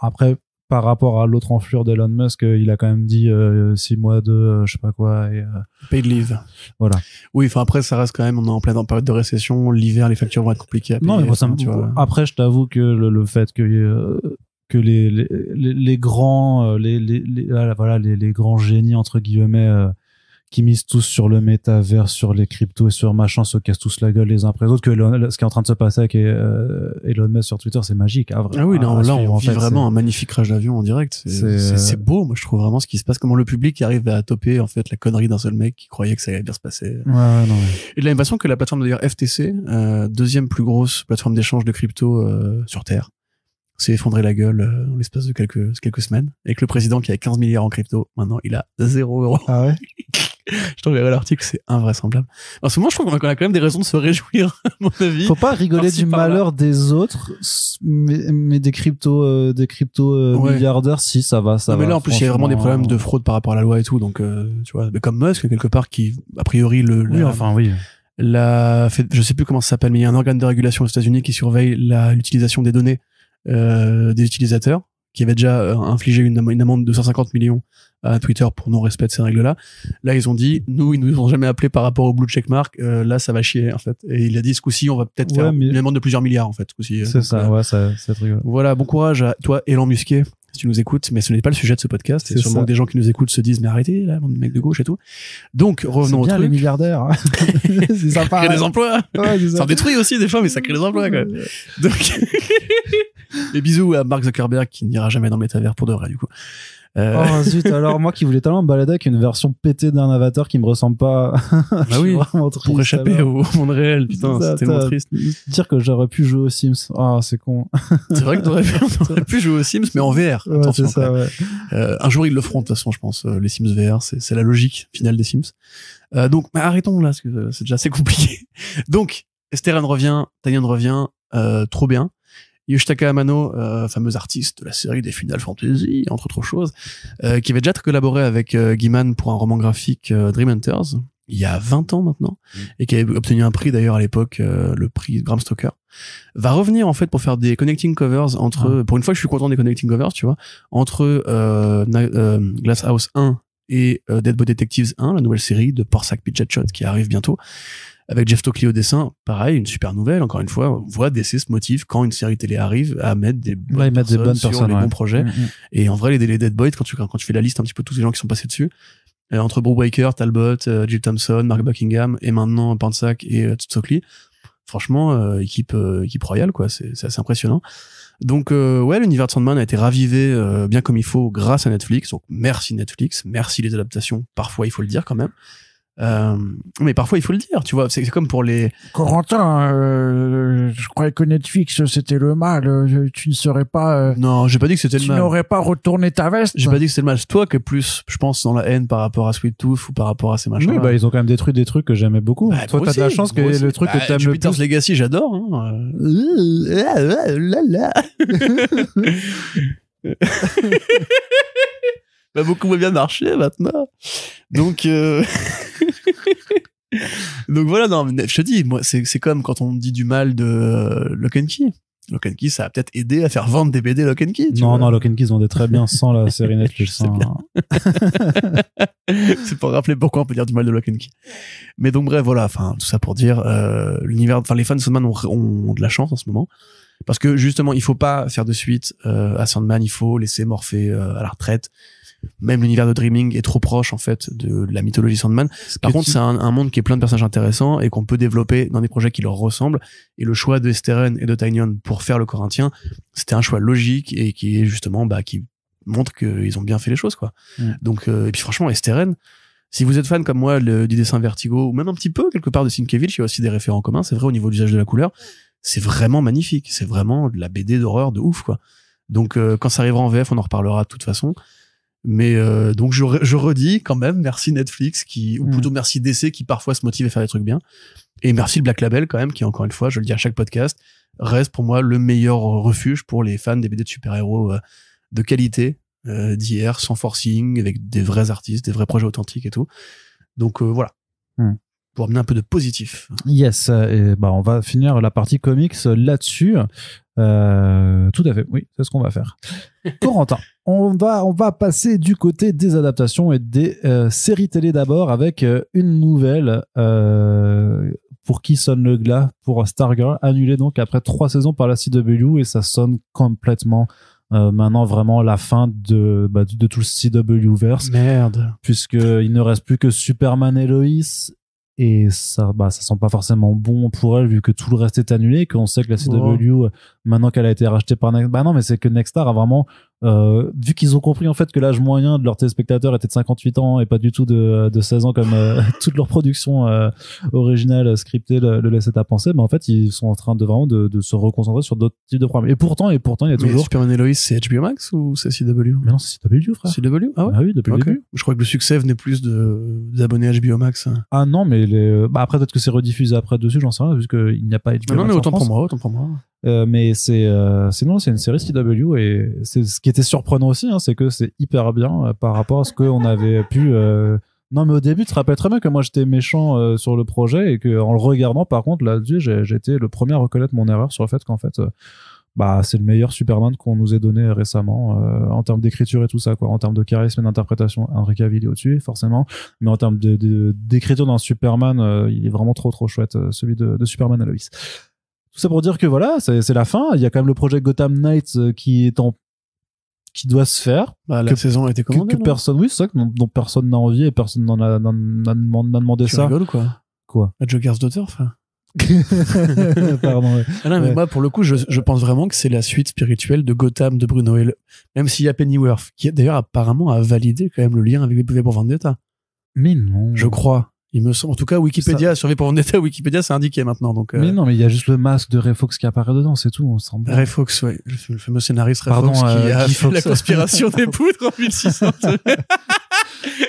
après par rapport à l'autre enflure d'Elon Musk, il a quand même dit 6 mois de je sais pas quoi et paid leave. Voilà. Oui, enfin après ça reste quand même, on est en pleine période de récession, l'hiver les factures vont être compliquées à payer. Non, mais tu vois. Après je t'avoue que le fait que les grands les grands génies entre guillemets qui misent tous sur le métavers, sur les cryptos et sur machin, se cassent tous la gueule les uns après les autres, ce qui est en train de se passer avec Elon Musk sur Twitter, c'est magique. Hein, ah oui, là on vit vraiment un magnifique crash d'avion en direct. C'est beau, moi je trouve vraiment ce qui se passe, comment le public arrive à toper en fait la connerie d'un seul mec qui croyait que ça allait bien se passer. Ouais. Et de la même façon que la plateforme d'ailleurs FTC, deuxième plus grosse plateforme d'échange de crypto sur Terre, s'est effondré la gueule en l'espace de quelques semaines, avec le président qui a 15 milliards en crypto, maintenant il a 0 €. Ah ouais. Je t'enverrai l'article, c'est invraisemblable. En ce moment, je trouve qu'on a quand même des raisons de se réjouir, à mon avis. Faut pas rigoler du malheur des autres, mais des crypto milliardaires, si, ça va. Mais là, en plus, il y a vraiment des problèmes de fraude par rapport à la loi et tout, donc, tu vois, mais comme Musk, quelque part, qui, a priori, je sais plus comment ça s'appelle, mais il y a un organe de régulation aux États-Unis qui surveille l'utilisation des données, des utilisateurs, qui avait déjà infligé une amende de 150 millions à Twitter pour non-respect de ces règles-là. Là, ils ont dit, ils nous ont jamais appelé par rapport au blue checkmark, là, ça va chier, en fait. Et il a dit, ce coup-ci, on va peut-être faire une amende de plusieurs milliards, en fait, ce coup-ci. C'est ça, c'est rigolo. Voilà, bon courage à toi, Elon Musquet, si tu nous écoutes, mais ce n'est pas le sujet de ce podcast. C'est sûrement que des gens qui nous écoutent se disent, mais arrêtez, là, mec de gauche et tout. Donc, revenons au truc. C'est bien les milliardaires. C'est sympa. Ça crée des emplois. Ouais, ça en détruit aussi, des fois, mais ça crée des emplois, quand même. Donc, et bisous à Mark Zuckerberg qui n'ira jamais dans le métavers pour de vrai, du coup. Oh zut, alors moi qui voulais tellement me balader avec une version pétée d'un avatar qui me ressemble pas. Bah oui, pour échapper au monde réel, putain, c'est tellement triste. Dire que j'aurais pu jouer aux Sims, c'est con. C'est vrai que t'aurais pu jouer aux Sims, mais en VR. Ouais, attention, c'est ça, ouais. Un jour ils le feront de toute façon, je pense. Les Sims VR, c'est la logique finale des Sims. Donc, mais arrêtons là, parce que c'est déjà assez compliqué. Donc, Esteren revient, Tanyan revient, trop bien. Yoshitaka Amano, fameux artiste de la série des Final Fantasy, entre autres choses, qui avait déjà collaboré avec Guiman pour un roman graphique Dream Hunters, il y a 20 ans maintenant, et qui avait obtenu un prix d'ailleurs à l'époque, le prix Bram Stoker, va revenir en fait pour faire des connecting covers entre, pour une fois que je suis content des connecting covers, tu vois, entre Glass House 1 et Dead Boy Detectives 1, la nouvelle série de Porsac Pidgeot Shot qui arrive bientôt, avec Jeff Stockley au dessin, pareil, une super nouvelle, encore une fois, on voit DC se motive quand une série télé arrive à mettre des bonnes personnes sur les bons projets. Et en vrai, les Dead Boy, quand tu fais la liste un petit peu de tous les gens qui sont passés dessus, entre Brubaker, Talbot, Jill Thompson, Mark Buckingham, et maintenant Porsac et Stockley, franchement, équipe royale, quoi, c'est assez impressionnant. Donc, l'univers de Sandman a été ravivé bien comme il faut grâce à Netflix, donc merci Netflix, merci les adaptations, parfois il faut le dire quand même. Mais parfois il faut le dire, tu vois, c'est comme pour les Corentin, je croyais que Netflix c'était le mal, tu ne serais pas non, j'ai pas dit que c'était le mal, tu n'aurais pas retourné ta veste, j'ai pas dit que c'était le mal, c'est toi qui es plus, je pense, dans la haine par rapport à Sweet Tooth ou par rapport à ces machins. Oui, ils ont quand même détruit des trucs que j'aimais beaucoup. Toi t'as de la chance que le truc que t'aimes le plus, Jupiter's Legacy, j'adore, hein. Va beaucoup moins bien marcher maintenant. Donc donc voilà, non, mais je te dis, moi c'est comme quand on dit du mal de Lock and Key. Lock and Key, ça a peut-être aidé à faire vendre des BD Lock and Key. Non, Lock and Key, ils vendaient très bien sans la série Netflix. C'est pour rappeler pourquoi on peut dire du mal de Lock and Key. Mais donc bref, voilà, enfin tout ça pour dire, l'univers, enfin les fans de Sandman ont de la chance en ce moment. Parce que justement, il faut pas faire de suite à Sandman, il faut laisser Morphée à la retraite. Même l'univers de Dreaming est trop proche en fait de la mythologie Sandman. Par contre, c'est un monde qui est plein de personnages intéressants et qu'on peut développer dans des projets qui leur ressemblent. Et le choix de Esteren et de Tynion pour faire le Corinthien, c'était un choix logique et qui est justement qui montre qu'ils ont bien fait les choses, quoi. Donc et puis franchement, Esteren, si vous êtes fan comme moi du dessin Vertigo ou même un petit peu quelque part de Sienkiewicz, il y a aussi des référents communs. C'est vrai au niveau de l'usage de la couleur, c'est vraiment magnifique. C'est vraiment de la BD d'horreur de ouf, quoi. Donc quand ça arrivera en VF, on en reparlera de toute façon. Mais donc je redis quand même merci Netflix ou plutôt merci DC qui parfois se motive à faire des trucs bien, et merci le Black Label quand même qui, encore une fois, je le dis à chaque podcast, reste pour moi le meilleur refuge pour les fans des BD de super-héros de qualité d'hier, sans forcing, avec des vrais artistes, des vrais projets authentiques et tout. Donc voilà, pour amener un peu de positif. Yes, et on va finir la partie comics là-dessus. Tout à fait, oui, c'est ce qu'on va faire. Corentin, on va passer du côté des adaptations et des séries télé d'abord avec une nouvelle pour qui sonne le glas pour Stargirl, annulée donc après 3 saisons par la CW, et ça sonne complètement maintenant vraiment la fin de tout le CW-verse. Merde. Puisqu'il ne reste plus que Superman et Lois. Et ça sent pas forcément bon pour elle vu que tout le reste est annulé, qu'on sait que la CW, maintenant qu'elle a été rachetée par Nexstar, non, mais c'est que Nexstar a vraiment vu qu'ils ont compris en fait que l'âge moyen de leurs téléspectateurs était de 58 ans et pas du tout de 16 ans comme toute leur production originale scriptée le laissait à penser, mais en fait ils sont en train de vraiment de se reconcentrer sur d'autres types de programmes. Et pourtant il y a Mais toujours Superman et Lois, c'est HBO Max ou c'est CW? mais non, c'est CW, frère. CW? Ah ouais? Ah oui, depuis le Ok. début. Je crois que le succès venait plus d'abonnés HBO Max. Ah non, mais après peut-être que c'est rediffusé après dessus, j'en sais rien, puisqu'il n'y a pas HBO Non, mais Max en autant France. pour moi. Mais c'est une série CW et c'est ce qui était surprenant aussi, hein, c'est que c'est hyper bien par rapport à ce qu'on avait pu. Non, mais au début, tu te rappelles très bien que moi j'étais méchant sur le projet et que en le regardant, par contre, là-dessus, j'ai été le premier à reconnaître mon erreur sur le fait qu'en fait, c'est le meilleur Superman qu'on nous ait donné récemment en termes d'écriture et tout ça, quoi, en termes de charisme et d'interprétation. Henry Cavill est au-dessus, forcément, mais en termes d'écriture d'un Superman, il est vraiment trop chouette, celui de Superman et Lois. Tout ça pour dire que voilà, c'est la fin. Il y a quand même le projet Gotham Knights qui doit se faire. Bah, la saison a été commandée. Que personne, oui, c'est ça, dont personne n'a envie et personne n'a demandé Tu ça. rigoles ou quoi? Quoi? La Joker's Daughter, enfin. Pardon. Ouais. Ah non, mais Ouais. moi, pour le coup, je pense vraiment que c'est la suite spirituelle de Gotham de Bruno Hill. Même s'il y a Pennyworth, qui d'ailleurs apparemment a validé quand même le lien avec V pour Vendetta. Mais non. Je crois. Il me semble. En tout cas, Wikipédia, sur V pour Vendetta, Wikipédia, c'est indiqué maintenant. Donc, Mais non, mais il y a juste le masque de Ray Fox qui apparaît dedans, c'est tout. On s'en bat. Ray Fox, ouais. Le fameux scénariste Ray Pardon, Fox qui a Guy fait Fawkes. la conspiration des poudres en 1600.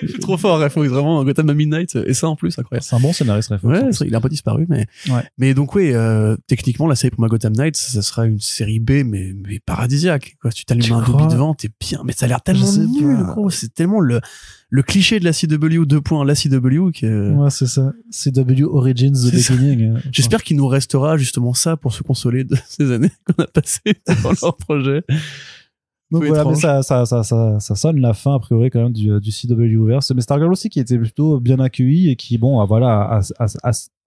Je suis trop fort, Ray Fox, vraiment. Gotham à Midnight. Et ça, en plus, incroyable. C'est un bon scénariste, Ray Fox. Ouais, c'est vrai, il a un peu disparu, mais. Ouais. Mais donc, oui, techniquement, la série pour ma Gotham Knights, ça sera une série B, mais paradisiaque, quoi. Tu t'allumes Tu un crois? Dolby devant, t'es bien. Mais ça a l'air tellement Je sais nul, pas. gros. C'est tellement le cliché de la CW, 2 points, la CW, que. Ouais, c'est ça. CW Origins The C'est ça. Beginning. J'espère qu'il nous restera justement ça pour se consoler de ces années qu'on a passées dans leur projet. Donc Peu voilà, mais étrange. ça sonne la fin a priori quand même du CW-verse. Mais Stargirl aussi qui était plutôt bien accueilli et qui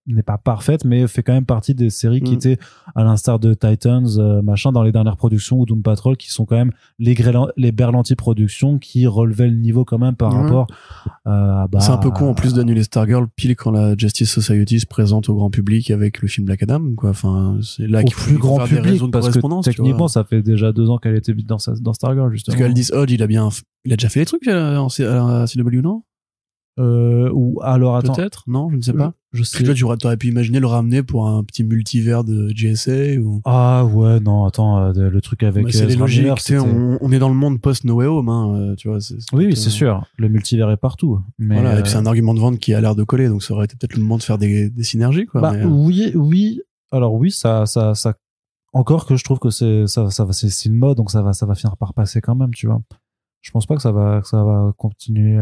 n'est pas parfaite, mais fait quand même partie des séries qui étaient à l'instar de Titans, dans les dernières productions ou Doom Patrol, qui sont quand même les Berlanti productions qui relevaient le niveau quand même par rapport C'est un peu con en plus d'annuler Stargirl pile quand la Justice Society se présente au grand public avec le film Black Adam, quoi. Enfin, c'est là au qu'il faut plus grand faire des public réseaux de parce que correspondance, tu techniquement vois. ça fait déjà 2 ans qu'elle était dans Stargirl justement. Parce qu'Aldis Hodge, il a déjà fait des trucs à la CW, non? Ou alors attends, Peut-être? Non, je ne sais pas. je Parce que sais. toi, t'aurais pu imaginer le ramener pour un petit multivers de JSA ou. Ah ouais, non, attends, le truc avec Bah, c'est les Ezra logiques, Miller, tu sais, c'était- on est dans le monde post-No Way Home, hein, tu vois. Oui, c'est sûr. Le multivers est partout. Mais Voilà, et puis c'est un argument de vente qui a l'air de coller, donc ça aurait été peut-être le moment de faire des synergies, quoi. bah, mais, oui. Alors oui, ça. Encore que je trouve que c'est une mode, donc ça va finir par passer quand même, tu vois. Je pense pas que ça va continuer.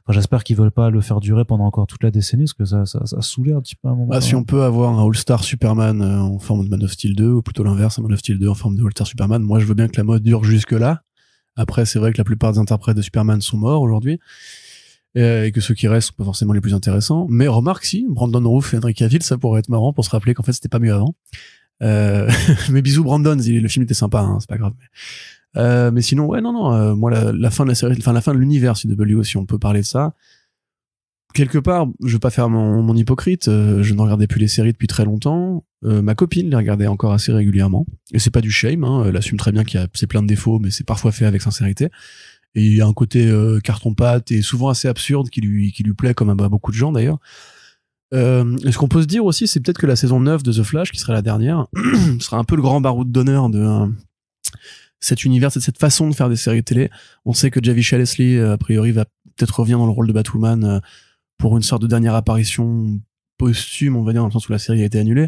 J'espère qu'ils veulent pas le faire durer pendant encore toute la décennie, parce que ça saoulait un petit peu à un moment. Bah, si on peut avoir un All-Star Superman en forme de Man of Steel 2, ou plutôt l'inverse, un Man of Steel 2 en forme de All-Star Superman, moi je veux bien que la mode dure jusque-là. Après, c'est vrai que la plupart des interprètes de Superman sont morts aujourd'hui, et que ceux qui restent sont pas forcément les plus intéressants. Mais remarque, si, Brandon Routh et Henry Cavill, ça pourrait être marrant pour se rappeler qu'en fait c'était pas mieux avant. Mais bisous Brandon, le film était sympa, hein, c'est pas grave. Mais sinon, ouais, non, moi la fin de la série, enfin la fin de l'univers CW, si on peut parler de ça. Quelque part, je vais pas faire mon hypocrite, je ne regardais plus les séries depuis très longtemps. Ma copine les regardait encore assez régulièrement. Et c'est pas du shame, hein, elle assume très bien c'est plein de défauts, mais c'est parfois fait avec sincérité. Et il y a un côté carton-pâte et souvent assez absurde qui lui plaît, comme à beaucoup de gens d'ailleurs. Et ce qu'on peut se dire aussi, c'est peut-être que la saison 9 de The Flash, qui sera la dernière, sera un peu le grand baroud d'honneur de cet univers, cette façon de faire des séries télé. On sait que Javicia Leslie, a priori, va peut-être revenir dans le rôle de Batwoman pour une sorte de dernière apparition posthume, on va dire, dans le sens où la série a été annulée.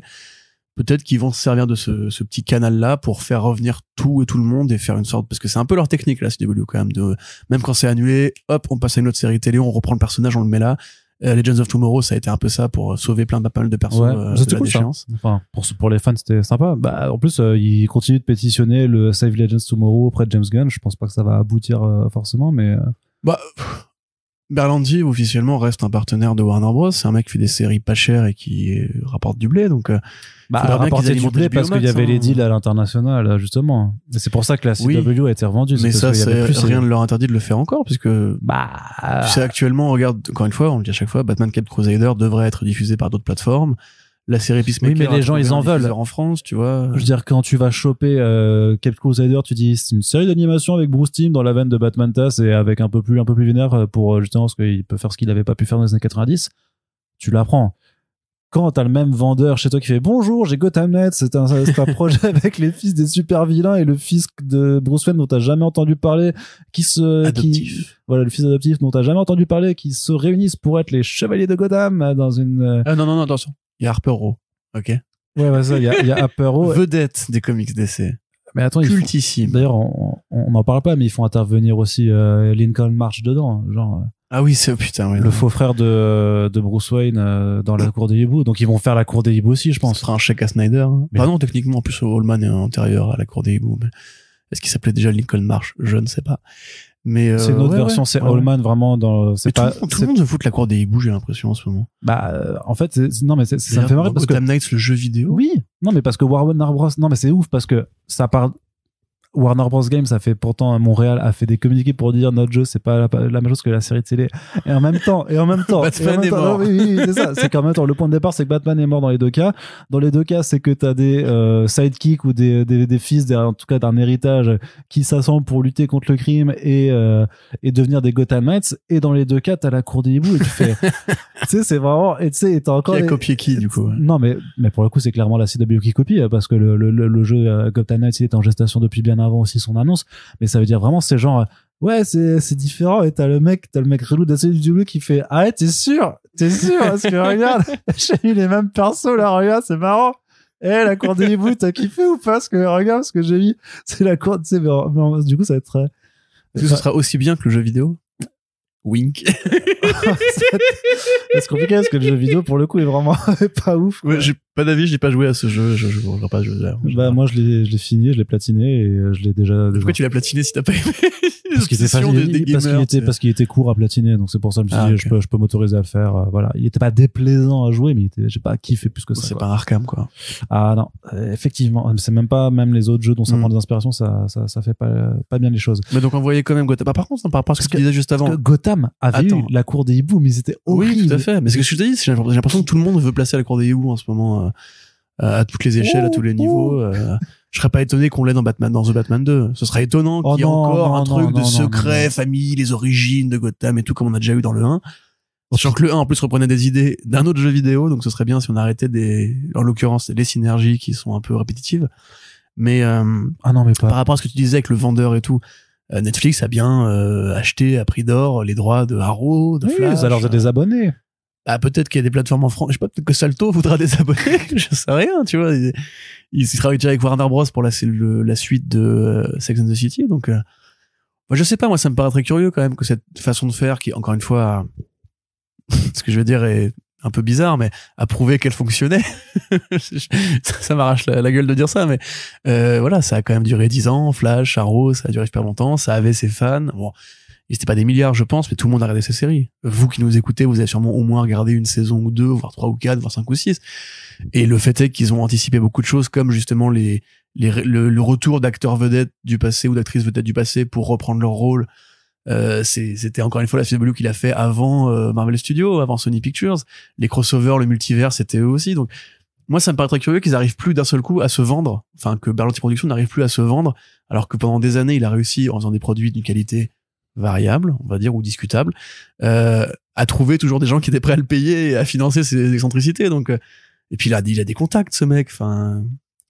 Peut-être qu'ils vont se servir de ce petit canal-là pour faire revenir tout et tout le monde et faire une sorte, parce que c'est un peu leur technique, là, CW, quand même, même quand c'est annulé, hop, on passe à une autre série télé, on reprend le personnage, on le met là. Legends of Tomorrow, ça a été un peu ça pour sauver pas mal de personnes de c'était la cool, ça. déchéance. Enfin, pour les fans, c'était sympa. Bah, en plus, ils continuent de pétitionner le Save Legends Tomorrow auprès de James Gunn. Je pense pas que ça va aboutir forcément, mais. Bah, Berlanti officiellement reste un partenaire de Warner Bros. C'est un mec qui fait des séries pas chères et qui rapporte du blé, donc. Bah, faudra bien rapporter qu'ils du alimentent blé HBO parce qu'il y Max, avait les hein. deals à l'international, justement. Et c'est pour ça que la CW Oui. a été revendue. Mais parce ça, qu'il y avait plus rien ne leur interdit de le faire encore, puisque Bah. tu sais, actuellement, regarde, encore une fois, on le dit à chaque fois, Batman Caped Crusader devrait être diffusé par d'autres plateformes. la série Peacemaker. Oui, mais les gens, ils en veulent. En France, tu vois. Je veux dire, quand tu vas choper Cape Crusader, tu dis c'est une série d'animation avec Bruce Timm dans la veine de Batman TAS et avec un peu plus vénère pour justement parce qu'il peut faire ce qu'il avait pas pu faire dans les années 90. Tu l'apprends. Quand t'as le même vendeur chez toi qui fait bonjour, j'ai Gotham Knights, c'est un projet avec les fils des super vilains et le fils de Bruce Wayne dont t'as jamais entendu parler, voilà, le fils adoptif dont t'as jamais entendu parler, qui se réunissent pour être les chevaliers de Gotham dans une. Non, attention. Il y a Harper Row. Ok. Ouais, ça, il y a Harper Row. Vedette des comics DC. Mais attends, cultissime. D'ailleurs, on n'en parle pas, mais ils font intervenir aussi Lincoln March dedans, genre. Ah oui, c'est putain. Ouais, le faux frère de Bruce Wayne dans la cour des hiboux. Donc ils vont faire la cour des hiboux aussi, je pense. Ce sera un chèque à Snyder. Hein. Mais... non, techniquement, en plus, Allman est antérieur à la cour des hiboux. Mais est-ce qu'il s'appelait déjà Lincoln March? Je ne sais pas. Mais c'est une autre version, c'est Allman vraiment dans. C'est pas. Tout le monde se fout de la cour des hiboux, j'ai l'impression en ce moment. Bah, en fait, non, mais ça me fait marrer parce que. Gotham Knights, le jeu vidéo. Oui. Non, mais parce que Warner Bros. Non, mais c'est ouf parce que ça part. Warner Bros Games a fait pourtant Montréal a fait des communiqués pour dire notre jeu c'est pas la même chose que la série de télé et en même temps Batman est mort. Non, oui, c'est ça, c'est qu'en même temps le point de départ c'est que Batman est mort dans les deux cas c'est que t'as des sidekicks ou des fils en tout cas d'un héritage qui s'assemblent pour lutter contre le crime et devenir des Gotham Knights et dans les deux cas t'as la cour des hiboux et tu fais tu sais c'est vraiment et tu sais t'as encore qui a copié qui du coup non mais pour le coup c'est clairement la CW qui copie parce que le jeu Gotham Knights il est en gestation depuis bien avant aussi son annonce, mais ça veut dire vraiment c'est genre ouais c'est différent et t'as le mec relou de la CW qui fait ah t'es sûr parce que regarde j'ai mis les mêmes persos là regarde c'est marrant la cour des hiboux t'as kiffé ou pas parce que regarde ce que j'ai mis c'est la cour tu sais mais du coup ça va être très est-ce que ce sera aussi bien que le jeu vidéo? Wink. C'est compliqué parce que le jeu vidéo pour le coup est vraiment pas ouf. Ouais, j'ai pas d'avis, j'ai pas joué à ce jeu, je vois pas jouer là. Bah moi je l'ai fini, je l'ai platiné et je l'ai déjà. Pourquoi tu l'as platiné si t'as pas aimé? Parce qu'il était court à platiner, donc c'est pour ça que je me suis dit je peux m'autoriser à le faire. Voilà, il était pas déplaisant à jouer, mais j'ai pas kiffé plus que ça. C'est pas un Arkham quoi. Ah non, effectivement, c'est même pas les autres jeux dont ça prend des inspirations, ça fait pas bien les choses. Mais donc on voyait quand même Gotham. Par contre, par rapport à ce que tu disais juste avant. Gotham avait eu la cour des hiboux, mais c'était horrible. Oui, tout à fait. Mais ce que je te dis, j'ai l'impression que tout le monde veut placer la cour des hiboux en ce moment à toutes les échelles, à tous les niveaux. Je serais pas étonné qu'on l'ait dans The Batman 2. Ce serait étonnant qu'il y ait encore un truc de secret, famille, les origines de Gotham et tout comme on a déjà eu dans le 1. Sachant que le 1 en plus reprenait des idées d'un autre jeu vidéo, donc ce serait bien si on arrêtait en l'occurrence, les synergies qui sont un peu répétitives. Mais, par rapport à ce que tu disais avec le vendeur et tout, Netflix a bien acheté à prix d'or les droits de Arrow, de Flash. Ça leur a des abonnés. Ah, peut-être qu'il y a des plateformes en France. Je sais pas, peut-être que Salto voudra des abonnés. Je sais rien, tu vois. Ils travaillent déjà avec Warner Bros pour la suite de Sex and the City. Donc, moi, je sais pas, moi, ça me paraît très curieux quand même que cette façon de faire qui, encore une fois, ce que je veux dire est un peu bizarre, mais a prouvé qu'elle fonctionnait. Ça m'arrache la gueule de dire ça, mais voilà, ça a quand même duré 10 ans. Flash, Arrow, ça a duré super longtemps. Ça avait ses fans. Bon. Et c'était pas des milliards, je pense, mais tout le monde a regardé ces séries. Vous qui nous écoutez, vous avez sûrement au moins regardé une saison ou deux, voire 3 ou 4, voire 5 ou 6. Et le fait est qu'ils ont anticipé beaucoup de choses, comme justement le retour d'acteurs vedettes du passé ou d'actrices vedettes du passé pour reprendre leur rôle. C'était encore une fois la CW qui l'a fait avant Marvel Studios, avant Sony Pictures. Les crossovers, le multivers, c'était eux aussi. Donc, moi, ça me paraît très curieux qu'ils arrivent plus d'un seul coup à se vendre. Enfin, que Berlanti Productions n'arrive plus à se vendre, alors que pendant des années, il a réussi, en faisant des produits d'une qualité variable, on va dire, ou discutable, à trouver toujours des gens qui étaient prêts à le payer et à financer ses excentricités. Donc, et puis là, il a des contacts, ce mec. Enfin,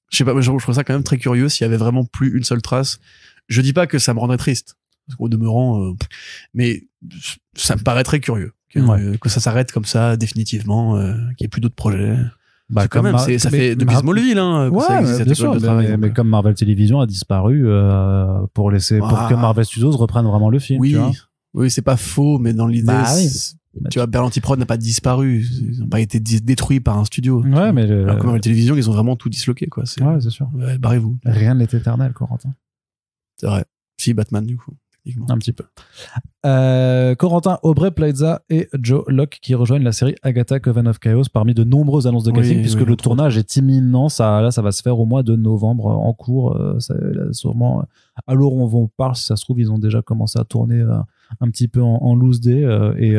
je sais pas, je trouve ça quand même très curieux s'il y avait vraiment plus une seule trace. Je dis pas que ça me rendrait triste, au demeurant, mais ça me paraît très curieux que ça s'arrête comme ça définitivement, qu'il n'y ait plus d'autres projets. Bah, quand même, ça fait depuis Smallville, hein. Ouais, bien sûr, mais comme Marvel Television a disparu, pour que Marvel Studios reprenne vraiment le film. Oui, tu vois. oui, c'est pas faux, mais dans l'idée, tu vois, Berlanti Prod n'a pas disparu, ils n'ont pas été détruits par un studio. Ouais, mais alors que Marvel Television, ils ont vraiment tout disloqué, quoi. Ouais, c'est sûr. Ouais, barrez-vous. Rien n'est éternel, Corentin. C'est vrai. Si, Batman, du coup. Un petit peu. Corentin, Aubrey Plaza et Joe Locke qui rejoignent la série Agatha Coven of Chaos parmi de nombreuses annonces de casting, puisque le tournage est imminent. Ça va se faire au mois de novembre en cours. Ça, sûrement à l'heure où on parle, si ça se trouve, ils ont déjà commencé à tourner un petit peu en loose day.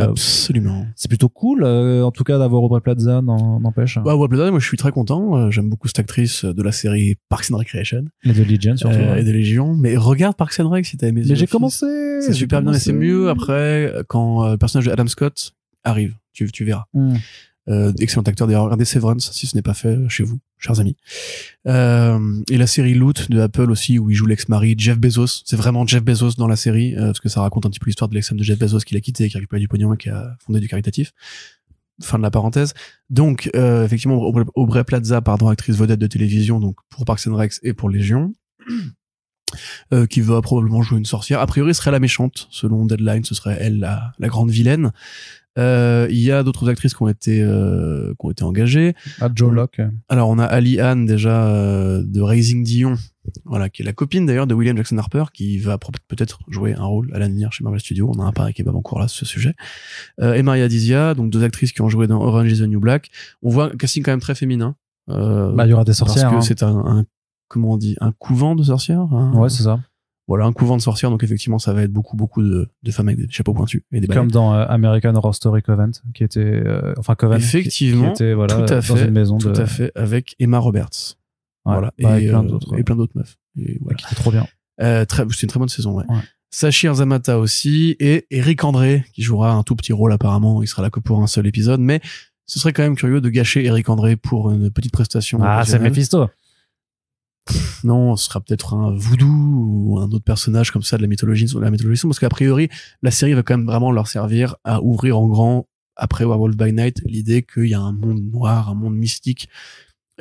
Absolument. C'est plutôt cool, en tout cas, d'avoir Aubrey Plaza, n'empêche. Bah, Aubrey Plaza, moi, je suis très content. J'aime beaucoup cette actrice de la série Parks and Recreation. Et de Legion, surtout. Et de Légion. Mais regarde Parks and Rec si t'as aimé. Mais j'ai commencé. C'est super bien, mais c'est mieux après quand le personnage de Adam Scott arrive. Tu verras. Excellent acteur. D'ailleurs, regardez Severance si ce n'est pas fait chez vous, chers amis. Et la série Loot de Apple aussi, où il joue l'ex-mari Jeff Bezos. C'est vraiment Jeff Bezos dans la série, parce que ça raconte un petit peu l'histoire de l'ex-femme de Jeff Bezos qui l'a quitté, qui a récupéré du pognon et qui a fondé du caritatif. Fin de la parenthèse. Donc, effectivement, Aubrey Plaza, actrice vedette de télévision, donc pour Parks and Rec et pour Légion. Qui va probablement jouer une sorcière. A priori, ce serait la méchante. Selon Deadline, ce serait elle la grande vilaine. Il y a d'autres actrices qui ont été engagées. Joe Locke. Alors on a Ali Ann déjà de Raising Dion, voilà, qui est la copine d'ailleurs de William Jackson Harper, qui va peut-être jouer un rôle à l'avenir chez Marvel Studios. On en a parlé avec Eva Bancourt là sur ce sujet. Et Maria Dizia, donc deux actrices qui ont joué dans Orange is the New Black. On voit un casting quand même très féminin. Il y aura des sorcières. Parce que c'est un comment on dit, un couvent de sorcières. Ouais, c'est ça. Voilà, un couvent de sorcières, donc effectivement, ça va être beaucoup de femmes avec des chapeaux pointus et des balais. Comme dans American Horror Story Covent, qui était, Covent, effectivement, qui était, voilà, tout à fait, dans une maison tout à fait, avec Emma Roberts. Ouais, voilà, et plein d'autres meufs. Et voilà. Qui était trop bien. C'est une très bonne saison, ouais. Sachir Zamata aussi, et Eric André, qui jouera un tout petit rôle apparemment, il sera là que pour un seul épisode, mais ce serait quand même curieux de gâcher Eric André pour une petite prestation. Ah, c'est Mephisto. Non, ce sera peut-être un voodoo ou un autre personnage comme ça de la mythologie parce qu'a priori la série va quand même vraiment leur servir à ouvrir en grand après Werewolf by Night l'idée qu'il y a un monde noir, un monde mystique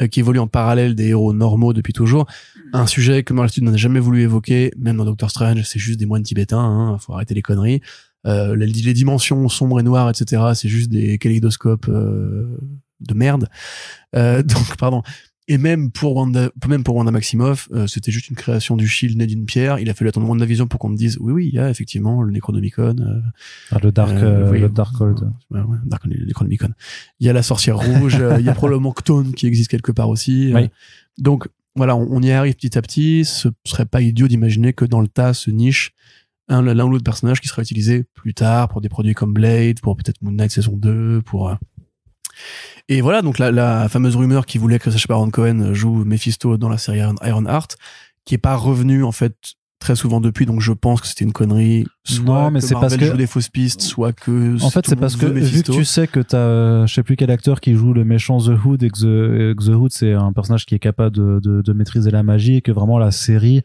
qui évolue en parallèle des héros normaux depuis toujours, un sujet que Marvel Studios n'a jamais voulu évoquer, même dans Doctor Strange, c'est juste des moines tibétains, faut arrêter les conneries. Les dimensions sombres et noires, etc., c'est juste des kaléidoscopes de merde. Donc pardon. Et même pour Wanda Maximoff, c'était juste une création du Shield née d'une pierre. Il a fallu attendre WandaVision pour qu'on me dise oui, il y a effectivement le Necronomicon. Le Darkhold. Dark Necronomicon. Il y a la sorcière rouge, il y a probablement Cthone qui existe quelque part aussi. Oui. Donc voilà, on y arrive petit à petit. Ce serait pas idiot d'imaginer que dans le tas se niche l'un ou l'autre personnage qui sera utilisé plus tard pour des produits comme Blade, pour peut-être Moon Knight saison 2, pour... Et voilà, donc la fameuse rumeur qui voulait que Sacha Baron Cohen joue Mephisto dans la série Ironheart, qui est pas revenue en fait très souvent depuis, donc je pense que c'était une connerie. Soit non, mais que c'est Marvel parce que joue des fausses pistes, soit que en fait c'est parce que vu que tu sais que t'as je sais plus quel acteur qui joue le méchant The Hood et que The Hood c'est un personnage qui est capable de maîtriser la magie et que vraiment la série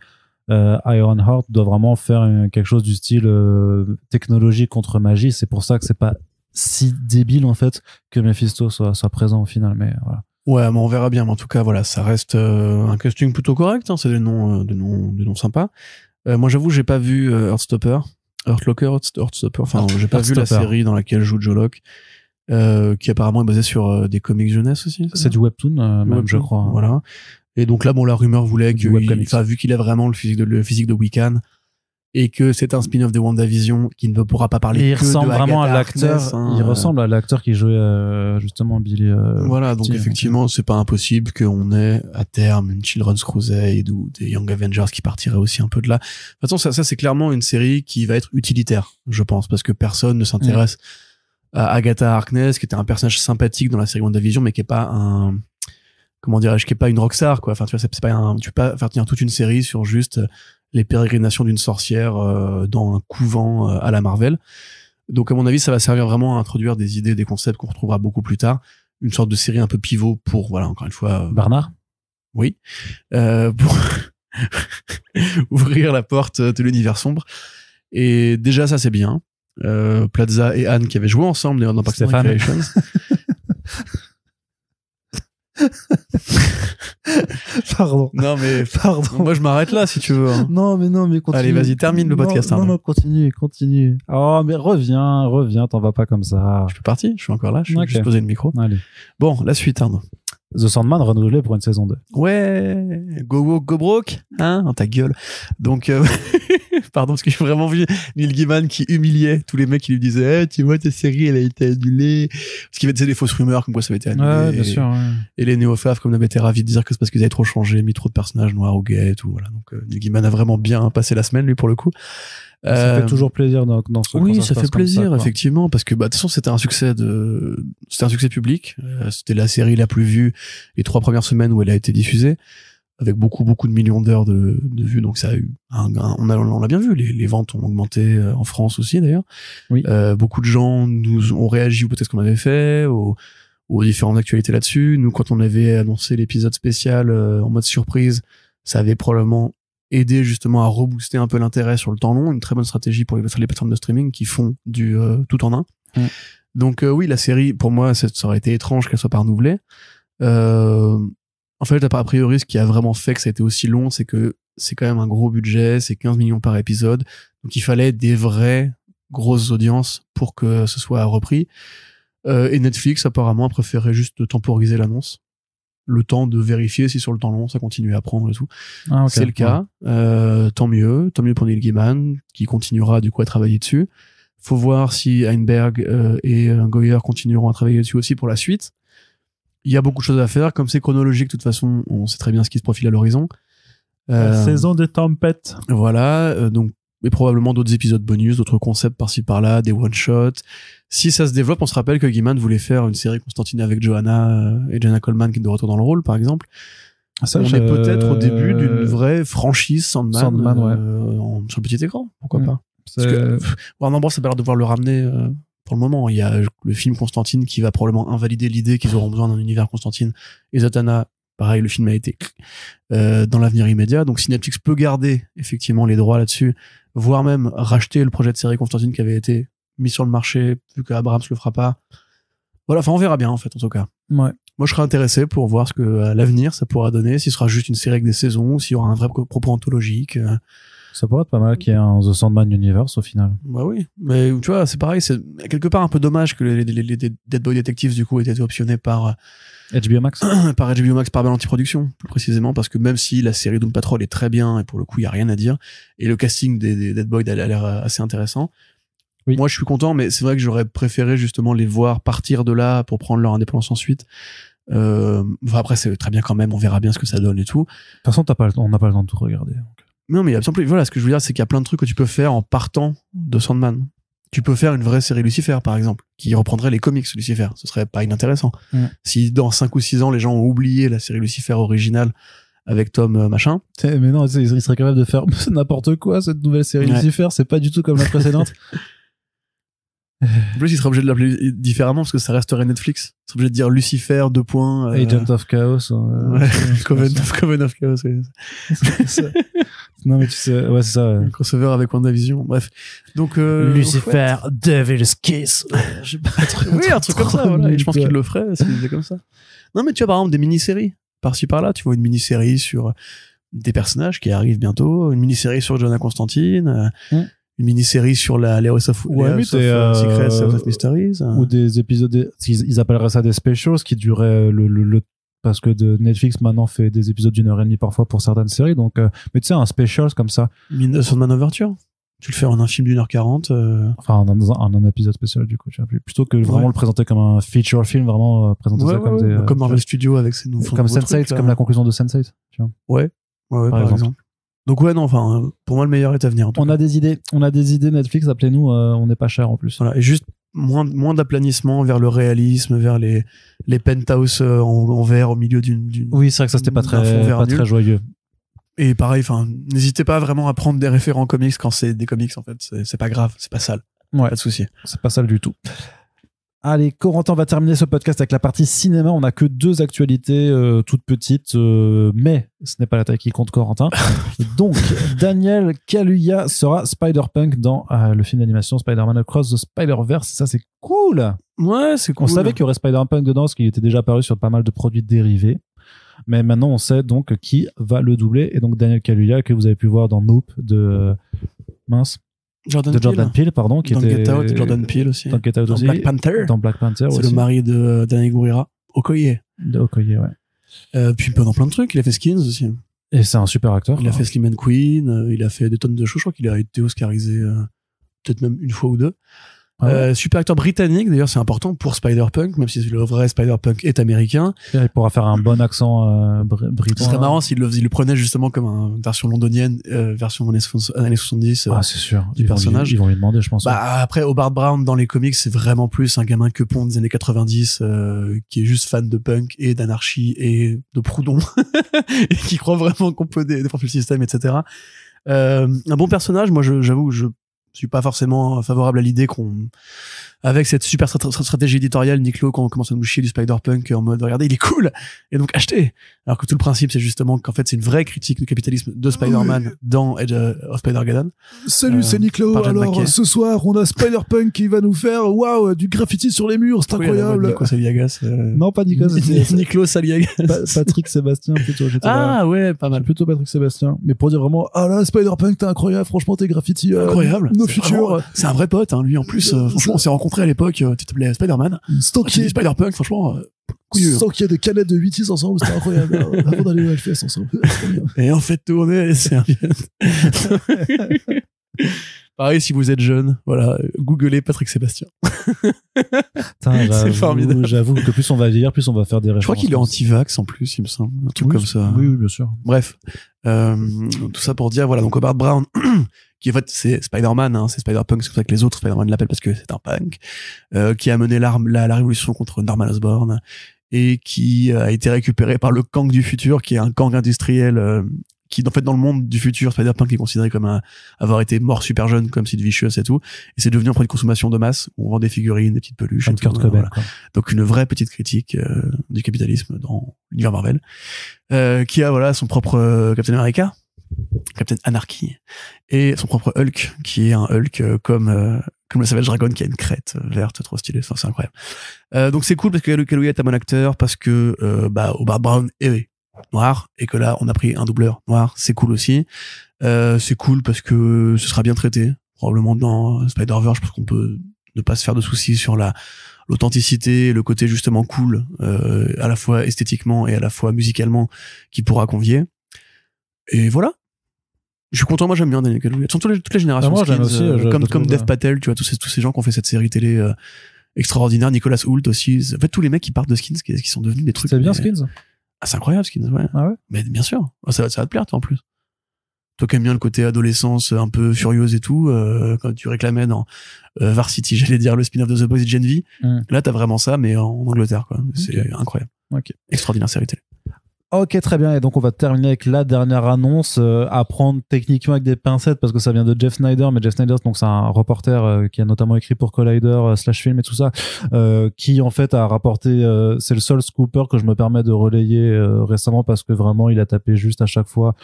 Ironheart doit vraiment faire quelque chose du style technologie contre magie. C'est pour ça que c'est pas si débile en fait que Mephisto soit présent au final, mais voilà. Ouais, mais on verra bien. Mais en tout cas, voilà, ça reste un casting plutôt correct. Hein, c'est des noms sympas. Moi, j'avoue, j'ai pas vu Earthstopper. Enfin, j'ai pas vu la série dans laquelle joue Joe Locke, qui apparemment est basée sur des comics jeunesse aussi. C'est du webtoon, même, webtoon, je crois. Voilà. Et donc là, bon, la rumeur voulait que, vu qu'il a vraiment le physique de Wiccan, et que c'est un spin-off de WandaVision qui ne pourra pas parler il que ressemble de vraiment à l'acteur. Hein, il ressemble à l'acteur qui jouait justement Billy. Voilà, donc effectivement, c'est pas impossible qu'on ait à terme une Children's Crusade ou des Young Avengers qui partiraient aussi un peu de là. De toute façon, ça c'est clairement une série qui va être utilitaire, je pense, parce que personne ne s'intéresse à Agatha Harkness, qui était un personnage sympathique dans la série WandaVision, mais qui est pas un, comment dirais-je, qui est pas une rockstar, quoi. Enfin, tu vois, c'est pas tu peux pas faire tenir toute une série sur juste les pérégrinations d'une sorcière dans un couvent à la Marvel. Donc à mon avis, ça va servir vraiment à introduire des idées, des concepts qu'on retrouvera beaucoup plus tard. Une sorte de série un peu pivot pour, voilà, encore une fois... Barnard ? Oui. Pour ouvrir la porte de l'univers sombre. Et déjà, ça c'est bien. Plaza et Anne qui avaient joué ensemble dans Parks and Recreation. Pardon. Non mais pardon. Moi je m'arrête là si tu veux. Hein. Non mais continue. Allez vas-y termine le podcast. Non continue. Oh mais reviens, t'en vas pas comme ça. Je suis parti, je suis encore là, je vais juste poser le micro. Allez. Bon, la suite Arnaud. The Sandman renouvelé pour une saison 2. Ouais, go broke, hein, dans ta gueule. Donc Pardon, parce que j'ai vraiment vu Neil Gaiman qui humiliait tous les mecs qui lui disaient tu vois, ta série, elle a été annulée. Parce qu'il y avait des fausses rumeurs comme quoi ça avait été annulé. Ouais, bien sûr. Ouais. Et les néo-faves, comme d'hab, étaient ravis de dire que c'est parce qu'ils avaient trop changé, mis trop de personnages noirs ou gays et tout. Voilà. Donc, Neil Gaiman a vraiment bien passé la semaine, lui, pour le coup. Ça fait toujours plaisir dans ce Oui, quand ça se fait passe comme plaisir, quoi. effectivement, parce que, de toute façon, c'était un succès public. C'était la série la plus vue les 3 premières semaines où elle a été diffusée, avec beaucoup de millions d'heures de vues. Donc, ça a eu on l'a bien vu. Les ventes ont augmenté en France aussi, d'ailleurs. Oui. Beaucoup de gens nous ont réagi au peut-être qu'on avait fait, aux différentes actualités là-dessus. Nous, quand on avait annoncé l'épisode spécial en mode surprise, ça avait probablement aider justement à rebooster un peu l'intérêt sur le temps long, une très bonne stratégie pour les plateformes de streaming qui font du tout en un. Donc oui, la série, pour moi, ça aurait été étrange qu'elle soit pas renouvelée. En fait, a priori, ce qui a vraiment fait que ça a été aussi long, c'est que c'est quand même un gros budget, c'est 15 millions par épisode, donc il fallait des vraies grosses audiences pour que ce soit repris. Et Netflix, apparemment, a préféré juste temporiser l'annonce, le temps de vérifier si sur le temps long ça continue à prendre et tout. Ah, okay. C'est le cas. Tant mieux pour Neil Gaiman qui continuera du coup à travailler dessus. Faut voir si Heinberg et Goyer continueront à travailler dessus aussi pour la suite. Il y a beaucoup de choses à faire, comme c'est chronologique de toute façon, on sait très bien ce qui se profile à l'horizon. La saison des tempêtes. Voilà, donc et probablement d'autres épisodes bonus, d'autres concepts par-ci par-là, des one-shots. Si ça se développe, on se rappelle que Gaiman voulait faire une série Constantine avec Johanna et Jenna Coleman qui est de retour dans le rôle, par exemple. Ça, on est peut-être au début d'une vraie franchise Sandman ouais. Sur le petit écran, pourquoi pas. Parce que Warner Bros. Ça a l'air de devoir le ramener pour le moment. Il y a le film Constantine qui va probablement invalider l'idée qu'ils auront besoin d'un univers Constantine. Et Zatanna, pareil, le film a été dans l'avenir immédiat. Donc si Netflix peut garder effectivement les droits là-dessus, voire même racheter le projet de série Constantine qui avait été mis sur le marché, vu que Abrams le fera pas. Voilà, enfin on verra bien en fait en tout cas. Ouais. Moi je serais intéressé pour voir ce que à l'avenir ça pourra donner, s'il sera juste une série avec des saisons, s'il y aura un vrai propos anthologique. Ça pourrait être pas mal qu'il y ait un The Sandman Universe au final. Bah oui, mais tu vois, c'est pareil, c'est quelque part un peu dommage que les Dead Boy Detectives du coup aient été optionnés par HBO Max par HBO Max, par Ballanty Productions, plus précisément, parce que même si la série Doom Patrol est très bien, et pour le coup, il y a rien à dire, et le casting des Dead Boy a l'air assez intéressant. Oui. Moi, je suis content, mais c'est vrai que j'aurais préféré justement les voir partir de là pour prendre leur indépendance ensuite. Enfin, après, c'est très bien quand même, on verra bien ce que ça donne et tout. De toute façon, on n'a pas le temps de tout regarder. Donc. Non, mais voilà, ce que je veux dire, c'est qu'il y a plein de trucs que tu peux faire en partant de Sandman. Tu peux faire une vraie série Lucifer, par exemple, qui reprendrait les comics Lucifer. Ce serait pas inintéressant. Si dans 5 ou 6 ans, les gens ont oublié la série Lucifer originale avec Tom machin. Mais non, ils seraient capables de faire n'importe quoi, cette nouvelle série Lucifer. C'est pas du tout comme la précédente. En plus, il serait obligé de l'appeler différemment parce que ça resterait Netflix. Il serait obligé de dire Lucifer, Agent of Chaos. Ouais. Coven of Chaos. Ouais. Non, mais tu sais, ouais, c'est ça. Ouais. Un crossover avec WandaVision. Bref. Donc, Lucifer, Devil's Kiss. Oui, un truc comme ça, voilà. Et je pense qu'il le ferait s'il faisait comme ça. Non, mais tu as par exemple des mini-séries. Par-ci par-là, tu vois une mini-série sur des personnages qui arrivent bientôt, une mini-série sur Jonah Constantine, une mini-série sur la House of Secrets, House of Mysteries. Ou des épisodes, ils appelleraient ça des specials, qui duraient le parce que Netflix maintenant fait des épisodes d'1h30 parfois pour certaines séries, donc mais tu sais, un special comme ça. Sandman Overture, tu le fais en un film d'1h40. Enfin, un épisode spécial du coup, tu vois, plutôt que vraiment le présenter comme un feature film, vraiment présenter ça comme comme Marvel Studios avec ses nouveaux comme Sense8, comme la conclusion de Sense8, tu vois. Ouais, par exemple. Donc ouais, non, enfin, pour moi le meilleur est à venir. On a des idées Netflix, appelez-nous, on n'est pas cher en plus. Voilà, et juste moins d'aplanissement vers le réalisme, vers les penthouses en verre au milieu d'une. Oui, c'est vrai que ça c'était pas très joyeux. Et pareil, enfin, n'hésitez pas vraiment à prendre des référents comics quand c'est des comics en fait, c'est pas grave, c'est pas sale. Ouais, pas de souci. C'est pas sale du tout. Allez, Corentin, on va terminer ce podcast avec la partie cinéma. On n'a que 2 actualités toutes petites, mais ce n'est pas la taille qui compte, Corentin. Donc, Daniel Kaluuya sera Spider-Punk dans le film d'animation Spider-Man Across the Spider-Verse. Ça, c'est cool. Ouais, c'est cool. On savait qu'il y aurait Spider-Punk dedans, parce qu'il était déjà apparu sur pas mal de produits dérivés. Mais maintenant, on sait donc qui va le doubler. Et donc, Daniel Kaluuya, que vous avez pu voir dans Nope de Jordan Peele, pardon, qui dans était Get Out, Jordan Peele aussi. Dans Get Out dans aussi. Black Panther c'est aussi. Le mari de Danai Gurira, Okoye. De Okoye, ouais. Puis dans plein de trucs, il a fait Skins aussi. Et c'est un super acteur. Il a fait Slim and Queen, il a fait des tonnes de choses. Je crois qu'il a été oscarisé peut-être même une fois ou deux. Super acteur britannique, d'ailleurs c'est important pour Spider-Punk, même si le vrai Spider-Punk est américain. Il pourra faire un bon accent britannique. Ce serait marrant s'il le prenait justement comme une version londonienne, version années 70 c'est sûr. du personnage. Ils vont lui demander, je pense. Après, Hobart Brown dans les comics, c'est vraiment plus un gamin quepon des années 90 qui est juste fan de punk et d'anarchie et de Proudhon et qui croit vraiment qu'on peut défendre le système, etc. Un bon personnage, moi j'avoue je suis pas forcément favorable à l'idée avec cette super stratégie éditoriale, Nick Lowe, quand on commence à nous chier du Spider-Punk en mode, regardez, il est cool, et donc achetez. Alors que tout le principe, c'est justement qu'en fait, c'est une vraie critique du capitalisme de Spider-Man dans Edge of Spider-Geddon. Salut, c'est Nick Lowe. Alors, ce soir, on a Spider-Punk qui va nous faire, du graffiti sur les murs, c'est incroyable. Nico Saliagas. Non, pas Nico, Nick Lowe Saliagas. Patrick Sébastien, plutôt. Ouais, pas mal. Plutôt Patrick Sébastien. Mais pour dire vraiment, là, Spider-Punk, t'es incroyable, franchement, t'es graffiti. Incroyable. Nos futurs. C'est un vrai pote, hein, lui, en plus. Franchement, on s'est rencontrés à l'époque, tu t'appelais Spider-Man. Spider-Punk, franchement, sans qu'il y ait des canettes de 8 ensemble, c'était incroyable. Avant d'aller au Hellfest ensemble. Et en fait, tourner les serviettes. Pareil, si vous êtes jeune, voilà, googlez Patrick Sébastien. C'est formidable. J'avoue que plus on va vieillir, plus on va faire des références. Je crois qu'il est anti-vax en plus, il me semble. Un truc comme ça. Oui, bien sûr. Bref. Tout ça pour dire, voilà, donc Hobart Brown, qui en fait, c'est Spider-Man, hein, c'est Spider-Punk, c'est pour ça que les autres Spider-Man l'appellent parce que c'est un punk, qui a mené la révolution contre Norman Osborn, et qui a été récupéré par le Kang du futur, qui est un Kang industriel, qui en fait dans le monde du futur, Spider-Punk est considéré comme avoir été mort super jeune comme Sid Vicious et tout, et c'est devenu un produit de consommation de masse où on vend des figurines, des petites peluches et tout, voilà. Donc une vraie petite critique du capitalisme dans l'univers Marvel, qui a son propre Captain America, Captain Anarchy, et son propre Hulk, qui est un Hulk comme le Savage Dragon, qui a une crête verte trop stylée, c'est incroyable. Donc c'est cool parce que Kaluuya est un bon acteur, parce que Hobart Brown est noir, et que là on a pris un doubleur noir, c'est cool aussi. C'est cool parce que ce sera bien traité, probablement dans Spider-Verse, parce qu'on peut ne pas se faire de soucis sur l'authenticité, le côté justement cool, à la fois esthétiquement et à la fois musicalement, qui pourra convier. Et voilà. Je suis content, moi j'aime bien Daniel Kaluuya. Toutes les générations, moi j'aime aussi, comme Dev Patel, tu vois, tous ces gens qui ont fait cette série télé extraordinaire, Nicolas Hoult aussi. En fait, tous les mecs qui partent de Skins, qui sont devenus des trucs. C'est bien Skins. C'est incroyable Skins, ouais. Ah ouais. Mais bien sûr, ça va te plaire toi en plus. Toi qui aimes bien le côté adolescence un peu furieuse et tout, quand tu réclamais dans Varsity, j'allais dire le spin-off de The Boys et Gen V, là t'as vraiment ça, mais en Angleterre, quoi. C'est incroyable. Extraordinaire série télé. Ok, très bien. Et donc, on va terminer avec la dernière annonce, à prendre techniquement avec des pincettes, parce que ça vient de Jeff Snyder. Mais Jeff Snyder, donc, c'est un reporter qui a notamment écrit pour Collider, /film et tout ça, qui, en fait, a rapporté, c'est le seul scooper que je me permets de relayer récemment, parce que vraiment, il a tapé juste à chaque fois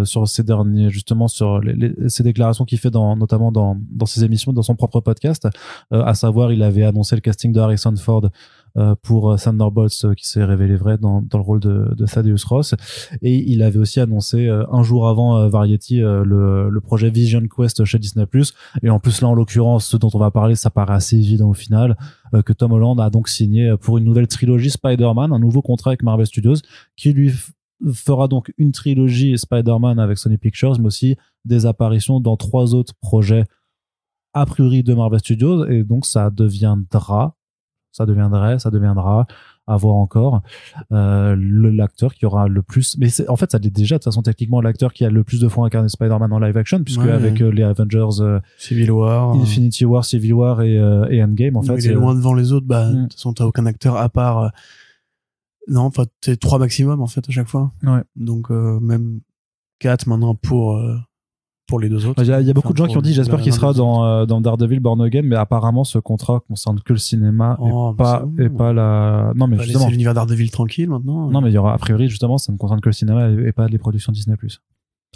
sur ces derniers, justement, sur ces déclarations qu'il fait notamment dans ses émissions, dans son propre podcast. À savoir, il avait annoncé le casting de Harrison Ford pour Thunderbolts, qui s'est révélé vrai dans le rôle de Thaddeus Ross, et il avait aussi annoncé un jour avant Variety le projet Vision Quest chez Disney+, et en plus là en l'occurrence ce dont on va parler, ça paraît assez évident au final, que Tom Holland a donc signé pour une nouvelle trilogie Spider-Man, un nouveau contrat avec Marvel Studios qui lui fera donc une trilogie Spider-Man avec Sony Pictures, mais aussi des apparitions dans 3 autres projets a priori de Marvel Studios, et donc ça deviendra à voir encore, l'acteur qui aura le plus, mais en fait ça l'est déjà de toute façon techniquement, l'acteur qui a le plus de fois incarné Spider-Man en live action, puisque avec les Avengers, Civil War, Infinity War, Civil War et Endgame, en fait il est loin devant les autres. De toute façon t'as aucun acteur à part non, enfin t'es 3 maximum en fait à chaque fois, donc même 4 maintenant pour les 2 autres. Il y a beaucoup de gens qui ont dit j'espère qu'il sera dans Daredevil Born Again, mais apparemment ce contrat concerne que le cinéma et pas la. Non mais justement. C'est l'univers Daredevil tranquille maintenant. Non mais il y aura a priori justement ça ne concerne que le cinéma et pas les productions Disney+.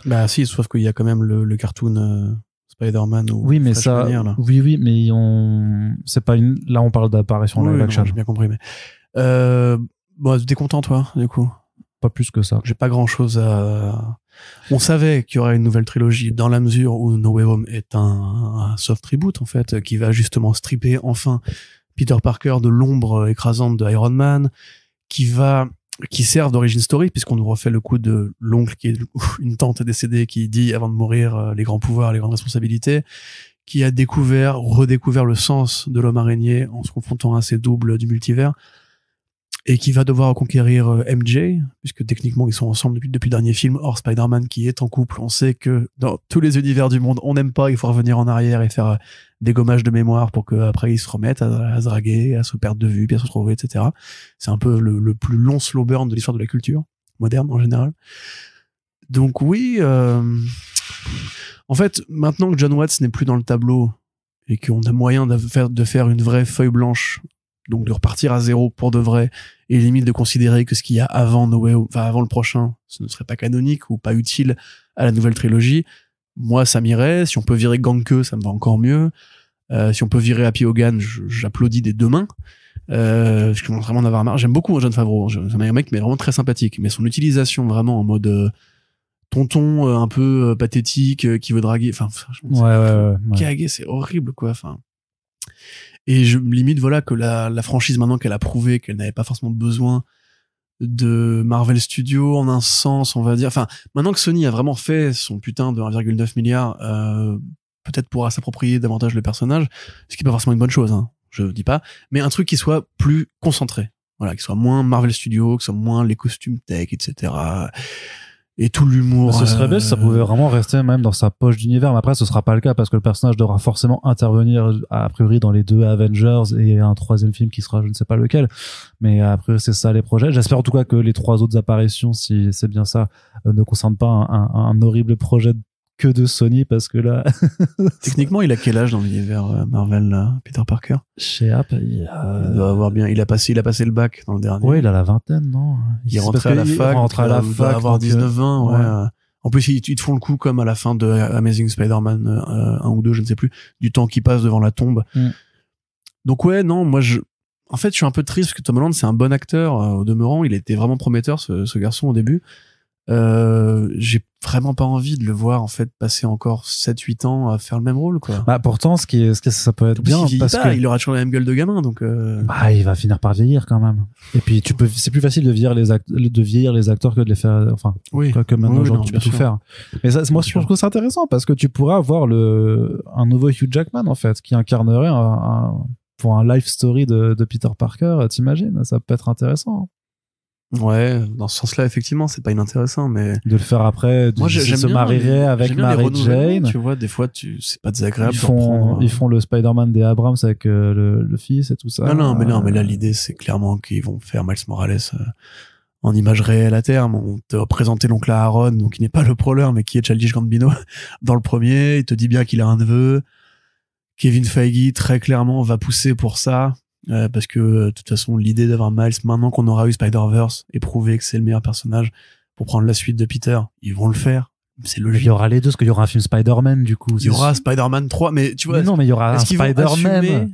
Bah si, sauf qu'il y a quand même le cartoon Spider-Man ou. Oui mais ça. Manière, là. Oui mais c'est pas une. Là on parle d'apparition live action. J'ai bien compris mais. Bon, t'es content toi du coup? Pas plus que ça. J'ai pas grand chose à. On savait qu'il y aurait une nouvelle trilogie dans la mesure où No Way Home est un soft reboot en fait, qui va justement stripper enfin Peter Parker de l'ombre écrasante de Iron Man, qui va qui servent d'origin story, puisqu'on nous refait le coup de l'oncle qui est une tante décédée qui dit avant de mourir les grands pouvoirs, les grandes responsabilités, qui a redécouvert le sens de l'homme araignée en se confrontant à ses doubles du multivers, et qui va devoir conquérir MJ, puisque techniquement ils sont ensemble depuis le dernier film. Or Spider-Man qui est en couple, on sait que dans tous les univers du monde on n'aime pas, il faut revenir en arrière et faire des gommages de mémoire pour qu'après ils se remettent à se draguer, à se perdre de vue, puis à se retrouver, etc. C'est un peu le plus long slow burn de l'histoire de la culture moderne en général. Donc oui, en fait, maintenant que John Watts n'est plus dans le tableau et qu'on a moyen de faire une vraie feuille blanche, donc de repartir à zéro pour de vrai, et limite de considérer que ce qu'il y a avant avant le prochain, ce ne serait pas canonique ou pas utile à la nouvelle trilogie, moi ça m'irait. Si on peut virer Ganke, ça me va encore mieux. Si on peut virer Happy Hogan, j'applaudis des deux mains. Je commence vraiment d'en avoir marre. J'aime beaucoup Jon Favreau, c'est un mec mais vraiment très sympathique, mais son utilisation vraiment en mode tonton un peu pathétique qui veut draguer, enfin caguer, c'est horrible quoi, enfin. Et je limite voilà que la franchise, maintenant qu'elle a prouvé qu'elle n'avait pas forcément besoin de Marvel Studios en un sens, on va dire, enfin maintenant que Sony a vraiment fait son putain de 1,9 milliard, peut-être pourra s'approprier davantage le personnage, ce qui est pas forcément une bonne chose, hein, je dis pas, mais un truc qui soit plus concentré, voilà, qui soit moins Marvel Studios, qui soit moins les costumes tech, etc. Et tout l'humour. Ce serait bien si ça pouvait vraiment rester même dans sa poche d'univers, mais après ce sera pas le cas parce que le personnage devra forcément intervenir a priori dans les 2 Avengers et un 3e film qui sera je ne sais pas lequel, mais après c'est ça les projets. J'espère en tout cas que les 3 autres apparitions, si c'est bien ça, ne concernent pas un horrible projet que de Sony, parce que là techniquement il a quel âge dans l'univers Marvel là, Peter Parker? Chez Apple, il doit avoir bien, il a passé le bac dans le dernier. Ouais, il a la vingtaine, non? Il rentrait à la fac, il doit avoir 19 ans, ouais. En plus ils te font le coup comme à la fin de Amazing Spider-Man 1 ou 2, je ne sais plus, du temps qui passe devant la tombe. Donc ouais, non, moi en fait je suis un peu triste parce que Tom Holland c'est un bon acteur, au demeurant il était vraiment prometteur ce garçon au début. J'ai vraiment pas envie de le voir en fait passer encore 7-8 ans à faire le même rôle quoi. Bah pourtant ce qui ça peut être bien parce que il aura toujours la même gueule de gamin donc bah il va finir par vieillir quand même. Et puis c'est plus facile de vieillir les acteurs que de les faire, enfin oui. que maintenant aujourd'hui tu peux tout faire. Mais ça, moi je trouve que c'est intéressant parce que tu pourrais avoir un nouveau Hugh Jackman en fait qui incarnerait pour un life story de Peter Parker, t'imagines, ça peut être intéressant. Ouais, dans ce sens-là, effectivement, c'est pas inintéressant, mais de le faire après, moi, se marierait avec Mary Jane. Tu vois, des fois, c'est pas désagréable. Ils font le Spider-Man des Abrams avec le fils et tout ça. Non, mais là, l'idée, c'est clairement qu'ils vont faire Miles Morales en image réelle à terme. On te présenter l'oncle Aaron, donc il n'est pas le proleur, mais qui est Childish Gambino dans le premier. Il te dit bien qu'il a un neveu. Kevin Feige, très clairement, va pousser pour ça. Parce que de toute façon l'idée d'avoir Miles maintenant qu'on aura eu Spider-Verse et prouver que c'est le meilleur personnage pour prendre la suite de Peter, ils vont le faire, c'est logique. Il y aura les deux parce qu'il y aura un film Spider-Man du coup. Il y aura Spider-Man 3 mais tu vois, mais il y aura un Spider-Man.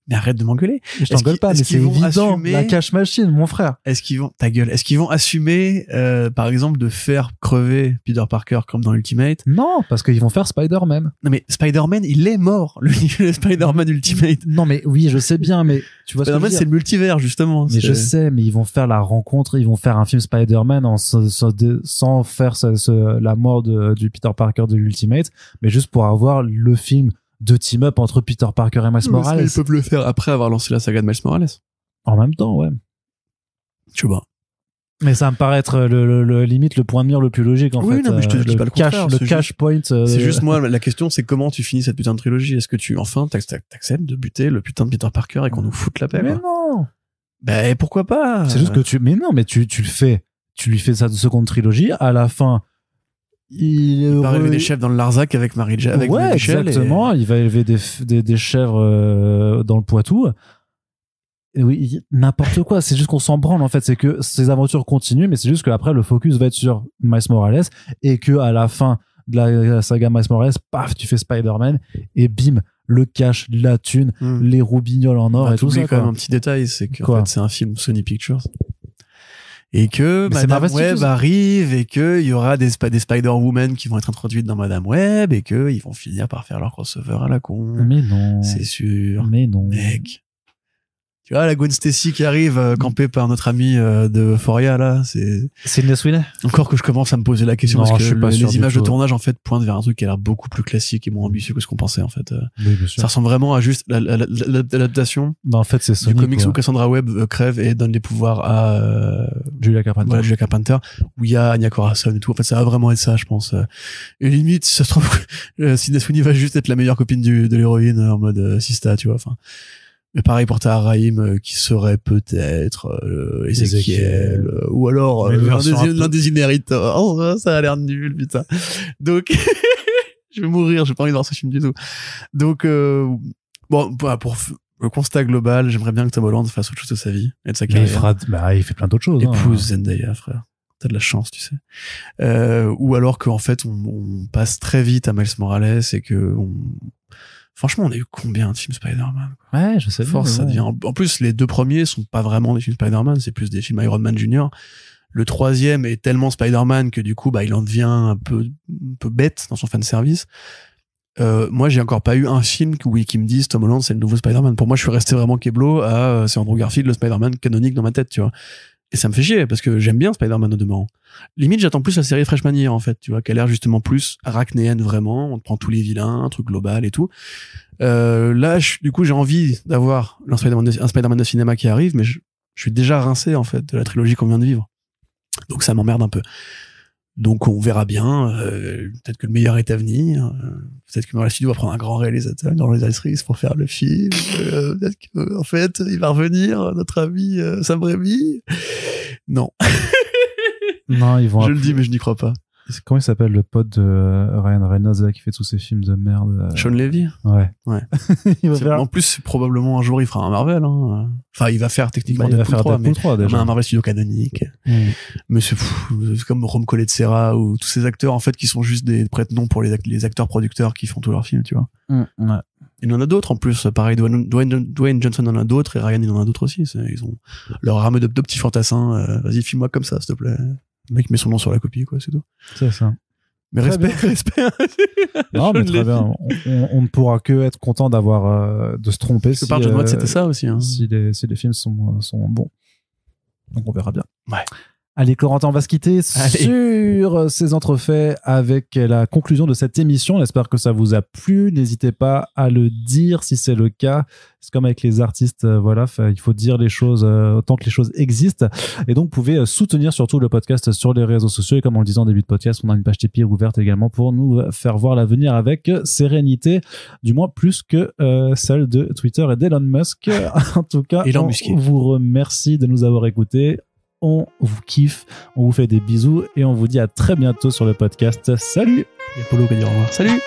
Mais arrête de m'engueuler. Je t'engueule pas, mais c'est évident. La cash machine, mon frère. Est-ce qu'ils vont assumer, par exemple, de faire crever Peter Parker comme dans Ultimate? Non, parce qu'ils vont faire Spider-Man. Non, mais Spider-Man, il est mort, le Spider-Man Ultimate. Non, mais oui, je sais bien, mais tu vois Spider-Man, c'est le multivers, justement. Mais je sais, mais ils vont faire la rencontre, ils vont faire un film Spider-Man sans faire la mort du Peter Parker de l'Ultimate, mais juste pour avoir le film de team-up entre Peter Parker et Miles Morales. Ils peuvent le faire après avoir lancé la saga de Miles Morales. En même temps, ouais. Tu vois. Mais ça me paraît être le limite le point de mire le plus logique en fait. Oui, non, mais je te dis pas le contraire. Le cash point. C'est juste moi, la question c'est comment tu finis cette putain de trilogie. Est-ce que tu, enfin, t'acceptes de buter le putain de Peter Parker et qu'on nous foute la paix? Mais non. Ben, pourquoi pas? C'est juste que mais non, mais tu le fais. Tu lui fais sa seconde trilogie. À la fin, il va élever des chèvres dans le Larzac avec Mary Jane. Avec ouais, exactement. Il va élever des chèvres dans le Poitou. Et oui, n'importe quoi. C'est juste qu'on s'en branle en fait. C'est que ces aventures continuent, mais c'est juste qu'après le focus va être sur Miles Morales et que à la fin de la saga Miles Morales, paf, tu fais Spider-Man et bim, le cash, la thune, les roubignoles en or et tout ça. Quand même un petit détail, c'est qu'en fait c'est un film Sony Pictures. Et que Madame Web arrive et que il y aura des Spider-Woman qui vont être introduites dans Madame Web et que ils vont finir par faire leur crossover à la con. Mais non. C'est sûr. Mais non. Mec. Tu vois, la Gwen Stacy qui arrive, campée par notre ami de Euphoria, là, c'est Sydney Sweeney. encore que je commence à me poser la question, Non, parce je suis que pas sûr les du images de tout. tournage, en fait, pointent vers un truc qui a l'air beaucoup plus classique et moins ambitieux que ce qu'on pensait, en fait. Oui, bien sûr. Ça ressemble vraiment à juste l'adaptation Bah, en fait, c'est du Sony, comics quoi. où Cassandra Webb crève et donne les pouvoirs à Julia Carpenter. voilà, Julia Carpenter, où il y a Anya Corazon et tout. En fait, ça va vraiment être ça, je pense. Et limite, ça se trouve, Sydney Sweeney va juste être la meilleure copine de l'héroïne en mode Sista, tu vois. Enfin, mais pareil pour Tahar Rahim, qui serait peut-être Ezekiel, ou alors Mais une version un peu- l'un des inhéritors. Oh, ça a l'air nul, putain. Donc, je vais mourir, j'ai pas envie de voir ce film du tout. Donc, bon, pour le constat global, j'aimerais bien que Tom Holland fasse autre chose de sa vie et de sa Mais carrière. il fait plein d'autres choses. Épouse Zendaya, frère. T'as de la chance, tu sais. Ou alors qu'en fait, on passe très vite à Miles Morales et que franchement, on a eu combien de films Spider-Man, quoi. Ouais, je sais. Force, ça devient. En plus, les deux premiers sont pas vraiment des films Spider-Man, c'est plus des films Iron Man Jr. Le troisième est tellement Spider-Man que du coup, bah, il en devient un peu bête dans son fanservice. Moi, j'ai encore pas eu un film qui me dise Tom Holland, c'est le nouveau Spider-Man. Pour moi, je suis resté vraiment Keblo à c'est Andrew Garfield, le Spider-Man canonique dans ma tête, tu vois. Et ça me fait chier parce que j'aime bien Spider-Man au demeurant. Limite, j'attends plus la série Freshman Year, en fait, tu vois, qui a l'air justement plus arachnéenne vraiment. On te prend tous les vilains, un truc global et tout. Là, du coup, j'ai envie d'avoir un Spider-Man de cinéma qui arrive, mais je suis déjà rincé, en fait, de la trilogie qu'on vient de vivre. Donc ça m'emmerde un peu. Donc on verra bien. Peut-être que le meilleur est à venir. Peut-être que Marvel Studios va prendre un grand réalisateur, une grande réalisatrice pour faire le film. Peut-être qu'en fait, il va revenir, notre ami Sam Raimi. Non. Non, ils vont. Je le dis, mais je n'y crois pas. Comment il s'appelle le pote de Ryan Reynolds là, qui fait tous ces films de merde Sean Levy. Ouais. Il va faire... En plus, probablement un jour, il fera un Marvel. Hein. Enfin, il va faire techniquement Deadpool 3, mais 3 déjà. un Marvel Studio canonique. Mais c'est comme Rome Collet-Serra ou tous ces acteurs en fait qui sont juste des prête-noms pour les acteurs producteurs qui font tous leurs films, tu vois. Ouais. Il en a d'autres en plus. Pareil, Dwayne Johnson en a d'autres et Ryan il en a d'autres aussi. Ils ont leur rame de petits fantassins. Vas-y, filme-moi comme ça, s'il te plaît. Le mec met son nom sur la copie, quoi, c'est tout. C'est ça. Mais très respect. Non, mais très bien. On ne pourra que être content d'avoir de se tromper. Parce que par John Watts, c'était ça aussi. Hein. Si les films sont bons. Donc on verra bien. Ouais. Allez, Corentin, on va se quitter sur ces entrefaits avec la conclusion de cette émission. On espère que ça vous a plu. N'hésitez pas à le dire si c'est le cas. C'est comme avec les artistes, voilà, il faut dire les choses autant que les choses existent. Et donc, vous pouvez soutenir surtout le podcast sur les réseaux sociaux. Et comme on le disait en début de podcast, on a une page Tipeee ouverte également pour nous faire voir l'avenir avec sérénité, du moins plus que celle de Twitter et d'Elon Musk. En tout cas, on vous remercie de nous avoir écoutés. On vous kiffe, on vous fait des bisous et on vous dit à très bientôt sur le podcast. Salut! Il y a Polo qui dit au revoir. Salut!